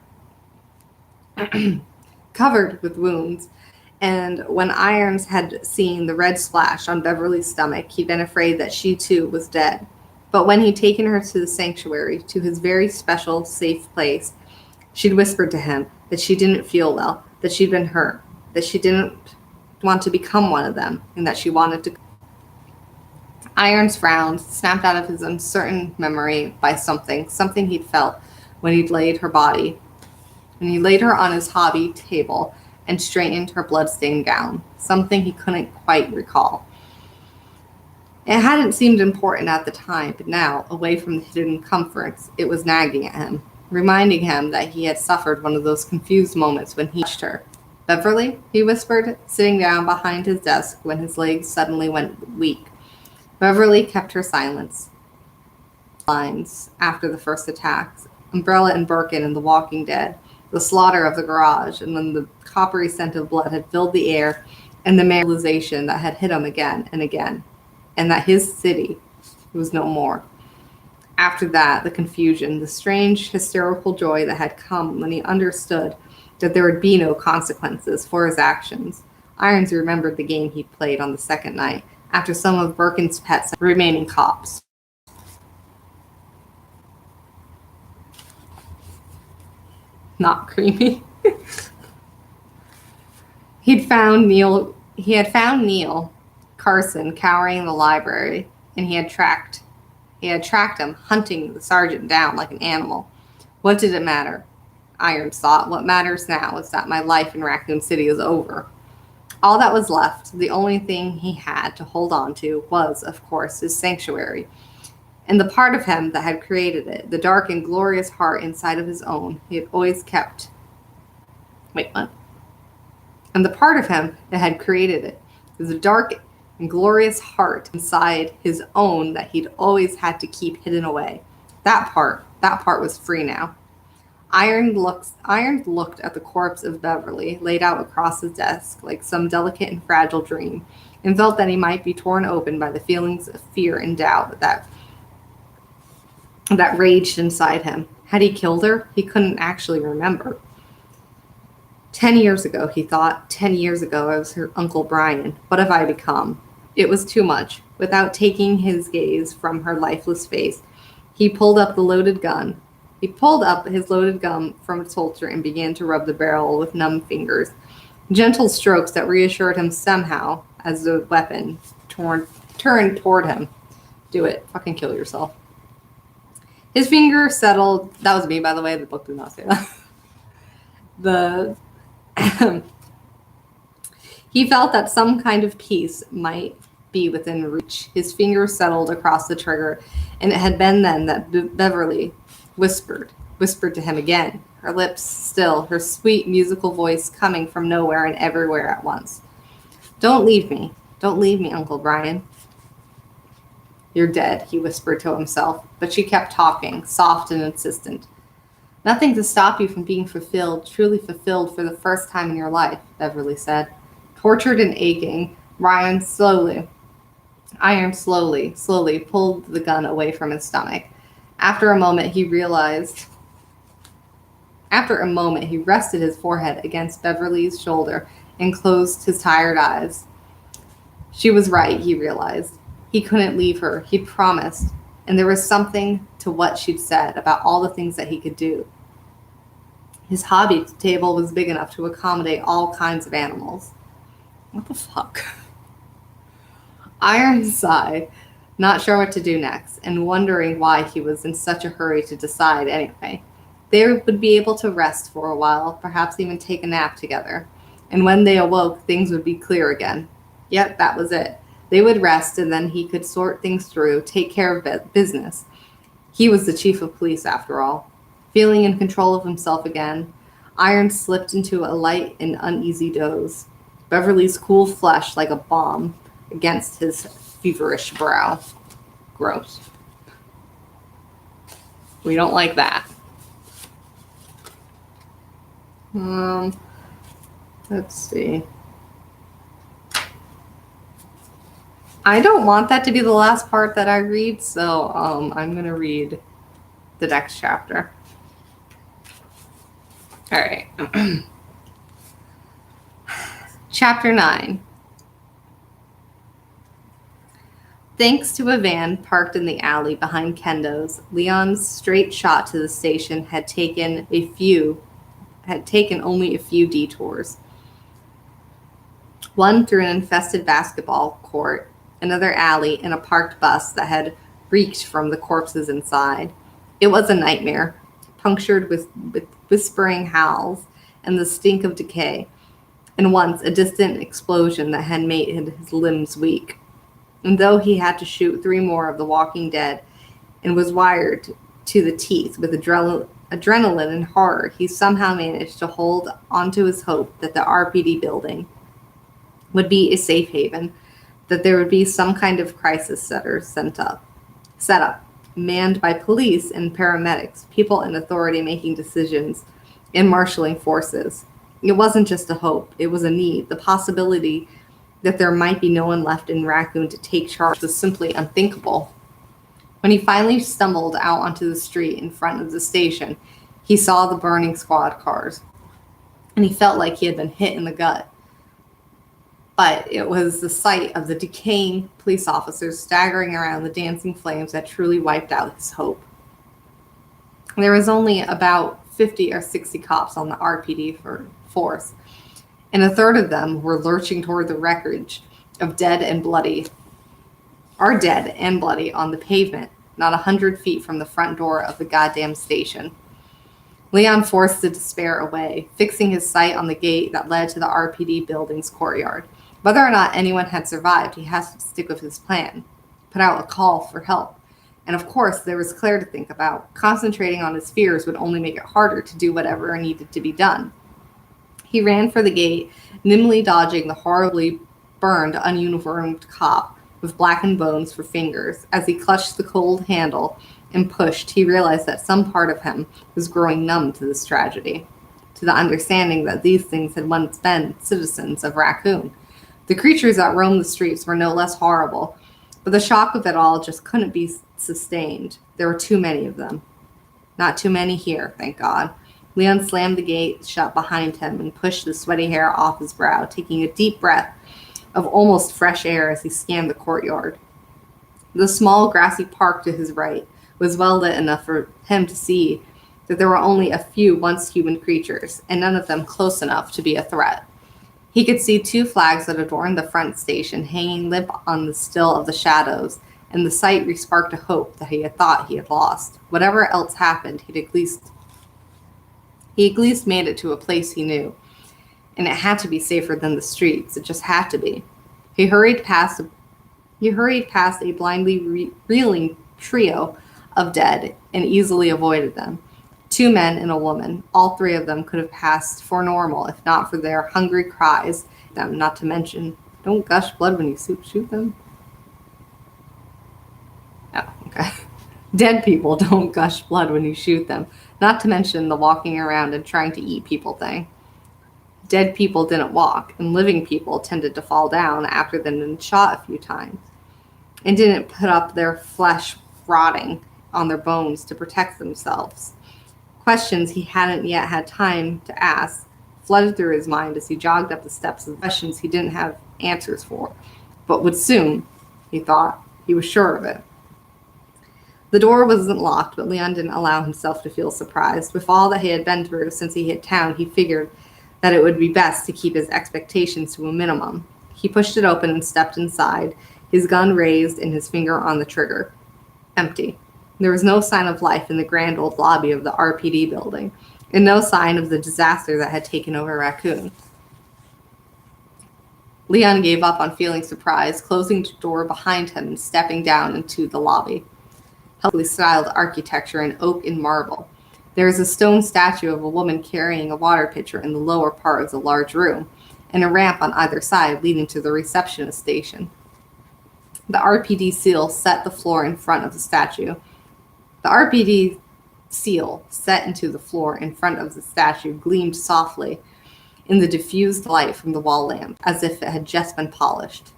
with wounds, and when Irons had seen the red splash on Beverly's stomach, he'd been afraid that she too was dead. But when he'd taken her to the sanctuary, to his very special, safe place, she'd whispered to him that she didn't feel well, that she'd been hurt, that she didn't want to become one of them, and that she wanted to. Irons frowned, snapped out of his uncertain memory by something he'd felt when he'd laid her on his hobby table and straightened her blood-stained gown, something he couldn't quite recall. It hadn't seemed important at the time, but now, away from the hidden comforts, it was nagging at him, reminding him that he had suffered one of those confused moments when he touched her. "Beverly?" he whispered, sitting down behind his desk when his legs suddenly went weak. Beverly kept her silence. Lines after the first attacks, Umbrella and Birkin and The Walking Dead, the slaughter of the garage, and when the coppery scent of blood had filled the air, and the realization that had hit him again and again, and that his city was no more. After that, the confusion, the strange hysterical joy that had come when he understood that there would be no consequences for his actions. Irons remembered the game he played on the second night, after some of Birkin's pets remaining cops. Not creamy. He had found Neil Carson cowering in the library, and he had tracked him, hunting the sergeant down like an animal. What did it matter? Irons thought. What matters now is that my life in Raccoon City is over. All that was left, the only thing he had to hold on to, was, of course, his sanctuary. And the part of him that had created it, the dark and glorious heart inside of his own, he had always kept. Wait, what? And the part of him that had created it, the dark and glorious heart inside his own that he'd always had to keep hidden away. That part was free now. Irons looked at the corpse of Beverly, laid out across his desk like some delicate and fragile dream, and felt that he might be torn open by the feelings of fear and doubt that raged inside him. Had he killed her? He couldn't actually remember. 10 years ago, he thought. 10 years ago, I was her Uncle Brian. What have I become? It was too much. Without taking his gaze from her lifeless face, he pulled up his loaded gun from its holster and began to rub the barrel with numb fingers. Gentle strokes that reassured him somehow as the weapon turned toward him. Do it. Fucking kill yourself. His finger settled. That was me, by the way. The book did not say that. He felt that some kind of peace might be within reach. His fingers settled across the trigger, and it had been then that Beverly whispered to him again, her lips still, her sweet musical voice coming from nowhere and everywhere at once. Don't leave me, Uncle Brian." "You're dead," he whispered to himself, but she kept talking, soft and insistent. "Nothing to stop you from being truly fulfilled for the first time in your life," Beverly said. Tortured and aching, Irons slowly pulled the gun away from his stomach. After a moment, he rested his forehead against Beverly's shoulder and closed his tired eyes. She was right, he realized. He couldn't leave her. He'd promised. And there was something to what she'd said about all the things that he could do. His hobby table was big enough to accommodate all kinds of animals. What the fuck? Irons sighed, not sure what to do next, and wondering why he was in such a hurry to decide anyway. They would be able to rest for a while, perhaps even take a nap together. And when they awoke, things would be clear again. Yep, that was it. They would rest, and then he could sort things through, take care of business. He was the chief of police, after all. Feeling in control of himself again, Iron slipped into a light and uneasy doze. Beverly's cool flesh like a bomb against his feverish brow. Gross. We don't like that. Let's see. I don't want that to be the last part that I read, so I'm going to read the next chapter. All right. Chapter 9. Thanks to a van parked in the alley behind Kendo's, Leon's straight shot to the station had taken only a few detours. One through an infested basketball court, another alley, and a parked bus that had reeked from the corpses inside. It was a nightmare, punctured with whispering howls and the stink of decay, and once a distant explosion that had made his limbs weak. And though he had to shoot 3 more of the walking dead and was wired to the teeth with adrenaline and horror, he somehow managed to hold onto his hope that the RPD building would be a safe haven, that there would be some kind of crisis setter set up, manned by police and paramedics, people in authority making decisions and marshaling forces. It wasn't just a hope, it was a need. The possibility that there might be no one left in Raccoon to take charge was simply unthinkable. When he finally stumbled out onto the street in front of the station, he saw the burning squad cars, and he felt like he had been hit in the gut. But it was the sight of the decaying police officers staggering around the dancing flames that truly wiped out his hope. There was only about 50 or 60 cops on the RPD force, and a third of them were lurching toward the wreckage of dead and bloody on the pavement, not 100 feet from the front door of the goddamn station. Leon forced the despair away, fixing his sight on the gate that led to the RPD building's courtyard. Whether or not anyone had survived, he has to stick with his plan, put out a call for help. And of course, there was Claire to think about. Concentrating on his fears would only make it harder to do whatever needed to be done. He ran for the gate, nimbly dodging the horribly burned, ununiformed cop with blackened bones for fingers. As he clutched the cold handle and pushed, he realized that some part of him was growing numb to this tragedy, to the understanding that these things had once been citizens of Raccoon. The creatures that roamed the streets were no less horrible, but the shock of it all just couldn't be sustained. There were too many of them. Not too many here, thank God. Leon slammed the gate shut behind him and pushed the sweaty hair off his brow, taking a deep breath of almost fresh air as he scanned the courtyard. The small grassy park to his right was well lit enough for him to see that there were only a few once human creatures, and none of them close enough to be a threat. He could see 2 flags that adorned the front station hanging limp on the still of the shadows, and the sight resparked a hope that he had thought he had lost. Whatever else happened, he at least made it to a place he knew, and it had to be safer than the streets. It just had to be. He hurried past a blindly reeling trio of dead and easily avoided them. 2 men and a woman. All 3 of them could have passed for normal if not for their hungry cries, them not to mention, don't gush blood when you shoot them. Oh, okay. Dead people don't gush blood when you shoot them, not to mention the walking around and trying to eat people thing. Dead people didn't walk, and living people tended to fall down after they'd been shot a few times, and didn't put up their flesh rotting on their bones to protect themselves. Questions he hadn't yet had time to ask flooded through his mind as he jogged up the steps of questions he didn't have answers for, but would soon, he thought. He was sure of it. The door wasn't locked, but Leon didn't allow himself to feel surprised. With all that he had been through since he hit town, he figured that it would be best to keep his expectations to a minimum. He pushed it open and stepped inside, his gun raised and his finger on the trigger. Empty. There was no sign of life in the grand old lobby of the RPD building, and no sign of the disaster that had taken over Raccoon. Leon gave up on feeling surprised, closing the door behind him and stepping down into the lobby. Helpfully styled architecture in oak and marble. There is a stone statue of a woman carrying a water pitcher in the lower part of the large room, and a ramp on either side leading to the receptionist station. The RPD seal set the floor in front of the statue. The RPD seal set into the floor in front of the statue gleamed softly in the diffused light from the wall lamp, as if it had just been polished.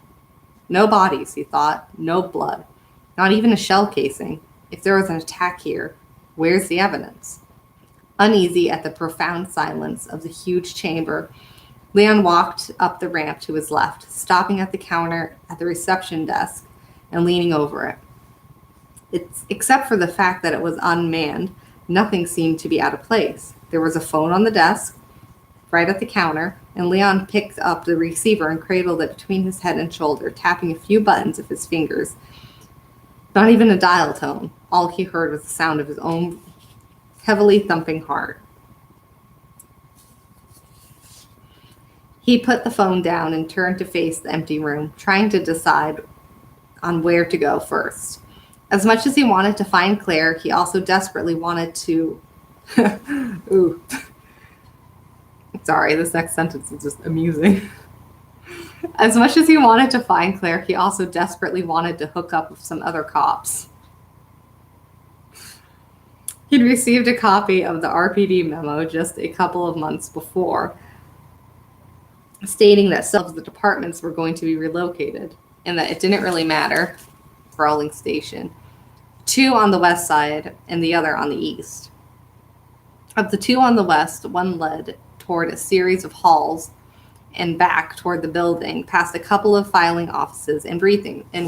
No bodies, he thought, no blood, not even a shell casing. If there was an attack here, where's the evidence? Uneasy at the profound silence of the huge chamber, Leon walked up the ramp to his left, stopping at the counter at the reception desk and leaning over it. Except for the fact that it was unmanned, nothing seemed to be out of place. There was a phone on the desk, right at the counter, and Leon picked up the receiver and cradled it between his head and shoulder, tapping a few buttons with his fingers. Not even a dial tone. All he heard was the sound of his own heavily thumping heart. He put the phone down and turned to face the empty room, trying to decide on where to go first. As much as he wanted to find Claire, he also desperately wanted to... Ooh. Sorry, this next sentence is just amusing. As much as he wanted to find Claire, he also desperately wanted to hook up with some other cops. He'd received a copy of the RPD memo just a couple of months before, stating that some of the departments were going to be relocated and that it didn't really matter, Brawling Station. 2 on the west side and the other on the east. Of the 2 on the west, one led toward a series of halls and back toward the building, past a couple of filing offices and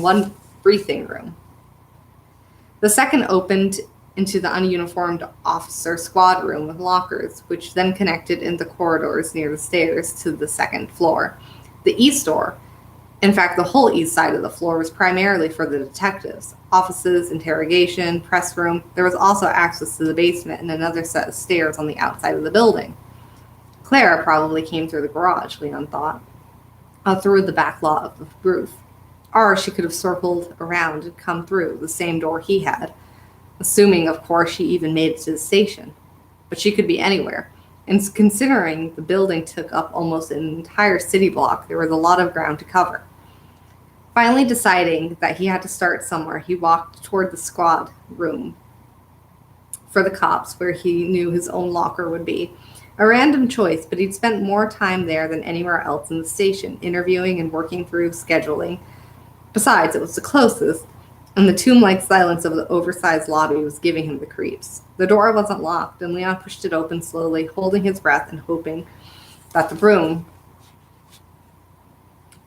one briefing room. The second opened into the ununiformed officer squad room with lockers, which then connected in the corridors near the stairs to the second floor. The east door, in fact, the whole east side of the floor, was primarily for the detectives. Offices, interrogation, press room. There was also access to the basement and another set of stairs on the outside of the building. Clara probably came through the garage, Leon thought, through the back lot of the roof. Or she could have circled around and come through the same door he had, assuming, of course, she even made it to the station. But she could be anywhere. And considering the building took up almost an entire city block, there was a lot of ground to cover. Finally deciding that he had to start somewhere, he walked toward the squad room for the cops, where he knew his own locker would be. A random choice, but he'd spent more time there than anywhere else in the station, interviewing and working through scheduling. Besides, it was the closest, and the tomb-like silence of the oversized lobby was giving him the creeps. The door wasn't locked, and Leon pushed it open slowly, holding his breath and hoping that the room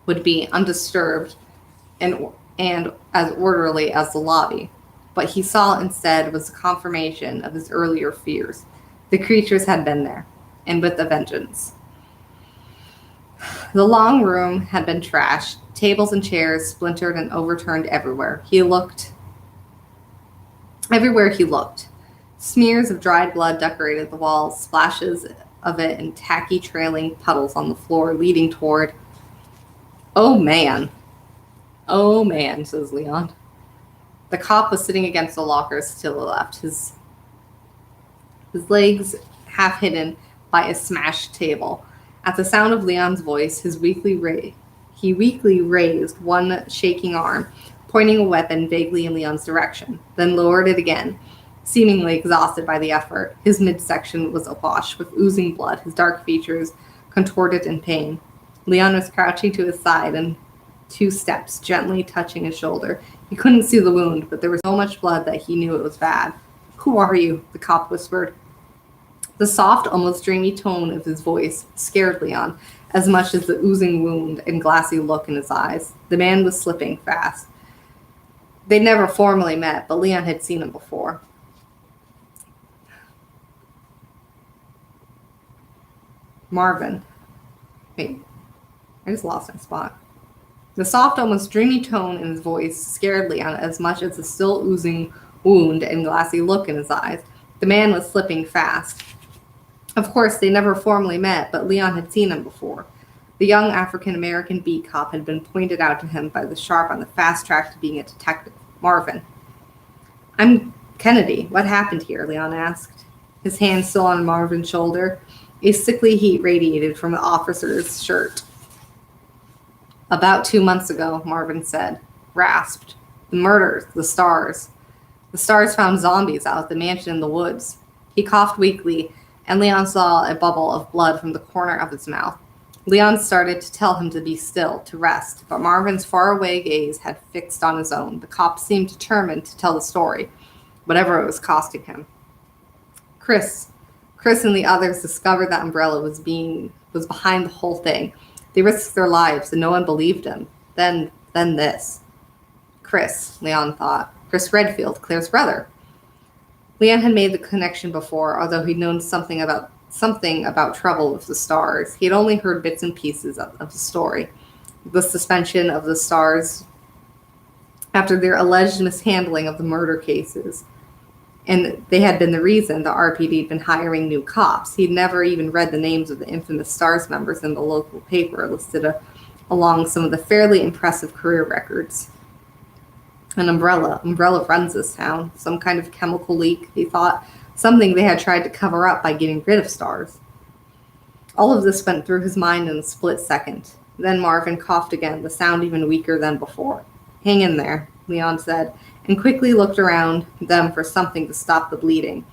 would be undisturbed and as orderly as the lobby. What he saw instead was a confirmation of his earlier fears. The creatures had been there, and with a vengeance. The long room had been trashed, tables and chairs splintered and overturned everywhere. Everywhere he looked. Smears of dried blood decorated the walls, splashes of it in tacky trailing puddles on the floor leading toward... Oh man, says Leon. The cop was sitting against the lockers to the left, his legs half hidden by a smashed table. At the sound of Leon's voice, he weakly raised one shaking arm, pointing a weapon vaguely in Leon's direction, then lowered it again, seemingly exhausted by the effort. His midsection was awash with oozing blood, his dark features contorted in pain. Leon was crouching to his side and 2 steps, gently touching his shoulder. He couldn't see the wound, but there was so much blood that he knew it was bad. "Who are you?" the cop whispered. The soft, almost dreamy tone of his voice scared Leon as much as the oozing wound and glassy look in his eyes. The man was slipping fast. They'd never formally met, but Leon had seen him before. Marvin. Wait, I just lost my spot. The soft, almost dreamy tone in his voice scared Leon as much as the still oozing wound and glassy look in his eyes. The man was slipping fast. Of course, they never formally met, but Leon had seen him before. The young African-American beat cop had been pointed out to him by the sharp on the fast track to being a detective, Marvin. I'm Kennedy. What happened here? Leon asked, his hand still on Marvin's shoulder. A sickly heat radiated from the officer's shirt. About 2 months ago, Marvin said, rasped. The murders, the stars. The stars found zombies out at the mansion in the woods. He coughed weakly, and Leon saw a bubble of blood from the corner of his mouth. Leon started to tell him to be still, to rest, but Marvin's faraway gaze had fixed on his own. The cop seemed determined to tell the story, whatever it was costing him. Chris and the others discovered that Umbrella was behind the whole thing. They risked their lives, and no one believed him. Then this. Chris, Leon thought. Chris Redfield, Claire's brother. Leon had made the connection before, although he'd known something about trouble with the stars. He had only heard bits and pieces of the story. The suspension of the stars after their alleged mishandling of the murder cases. And they had been the reason the RPD had been hiring new cops. He'd never even read the names of the infamous STARS members in the local paper listed along some of the fairly impressive career records. An umbrella runs this town. Some kind of chemical leak, he thought. Something they had tried to cover up by getting rid of stars. All of this went through his mind in a split second. Then Marvin coughed again, the sound even weaker than before. Hang in there, Leon said, and quickly looked around them for something to stop the bleeding.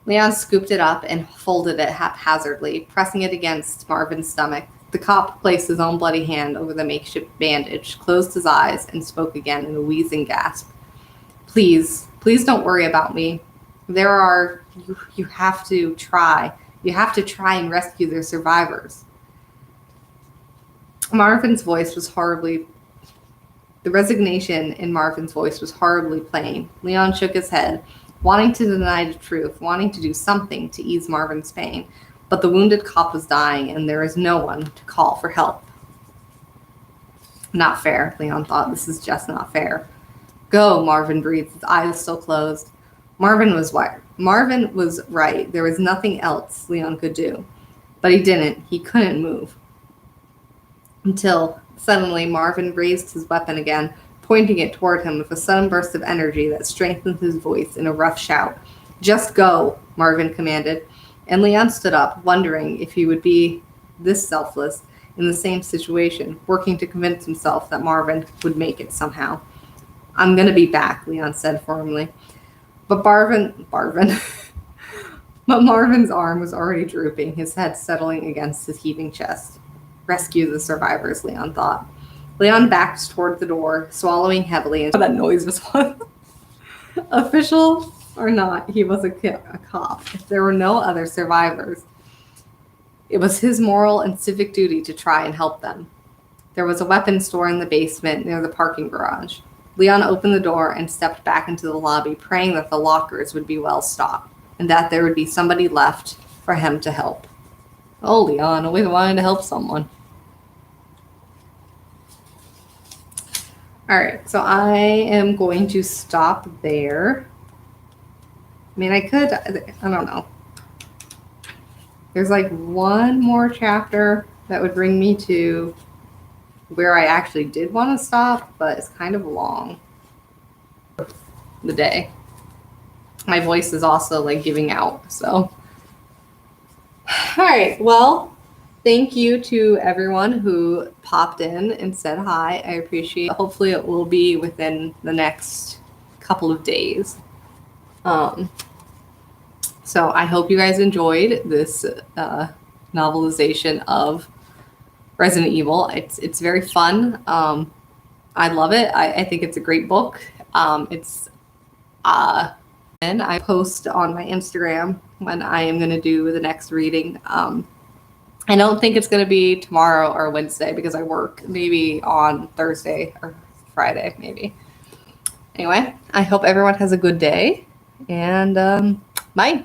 Leon scooped it up and folded it haphazardly, pressing it against Marvin's stomach. The cop placed his own bloody hand over the makeshift bandage, closed his eyes, and spoke again in a wheezing gasp. Please don't worry about me. You have to try. You have to try and rescue their survivors. The resignation in Marvin's voice was horribly plain. Leon shook his head, wanting to deny the truth, wanting to do something to ease Marvin's pain. But the wounded cop was dying, and there was no one to call for help. Not fair, Leon thought. This is just not fair. Go, Marvin breathed, his eyes still closed. Marvin was right. There was nothing else Leon could do. But he didn't. He couldn't move. Until, suddenly, Marvin raised his weapon again, pointing it toward him with a sudden burst of energy that strengthened his voice in a rough shout. Just go, Marvin commanded. And Leon stood up, wondering if he would be this selfless in the same situation, working to convince himself that Marvin would make it somehow. I'm going to be back, Leon said firmly. But Marvin's arm was already drooping, his head settling against his heaving chest. Rescue the survivors, Leon thought. Leon backed toward the door, swallowing heavily. And that noise was fun. Official or not, he was a cop. If there were no other survivors, it was his moral and civic duty to try and help them. There was a weapons store in the basement near the parking garage. Leon opened the door and stepped back into the lobby, praying that the lockers would be well stocked and that there would be somebody left for him to help. Oh, Leon, always wanted to help someone. All right, so I am going to stop there. I mean, I don't know. There's like one more chapter that would bring me to where I actually did want to stop, but it's kind of long. The day. My voice is also like giving out, so. All right, well, thank you to everyone who popped in and said hi. I appreciate it. Hopefully it will be within the next couple of days. So I hope you guys enjoyed this novelization of Resident Evil. It's very fun. I love it. I think it's a great book. And I post on my Instagram when I am going to do the next reading. I don't think it's going to be tomorrow or Wednesday because I work. Maybe on Thursday or Friday, maybe. Anyway, I hope everyone has a good day, and bye.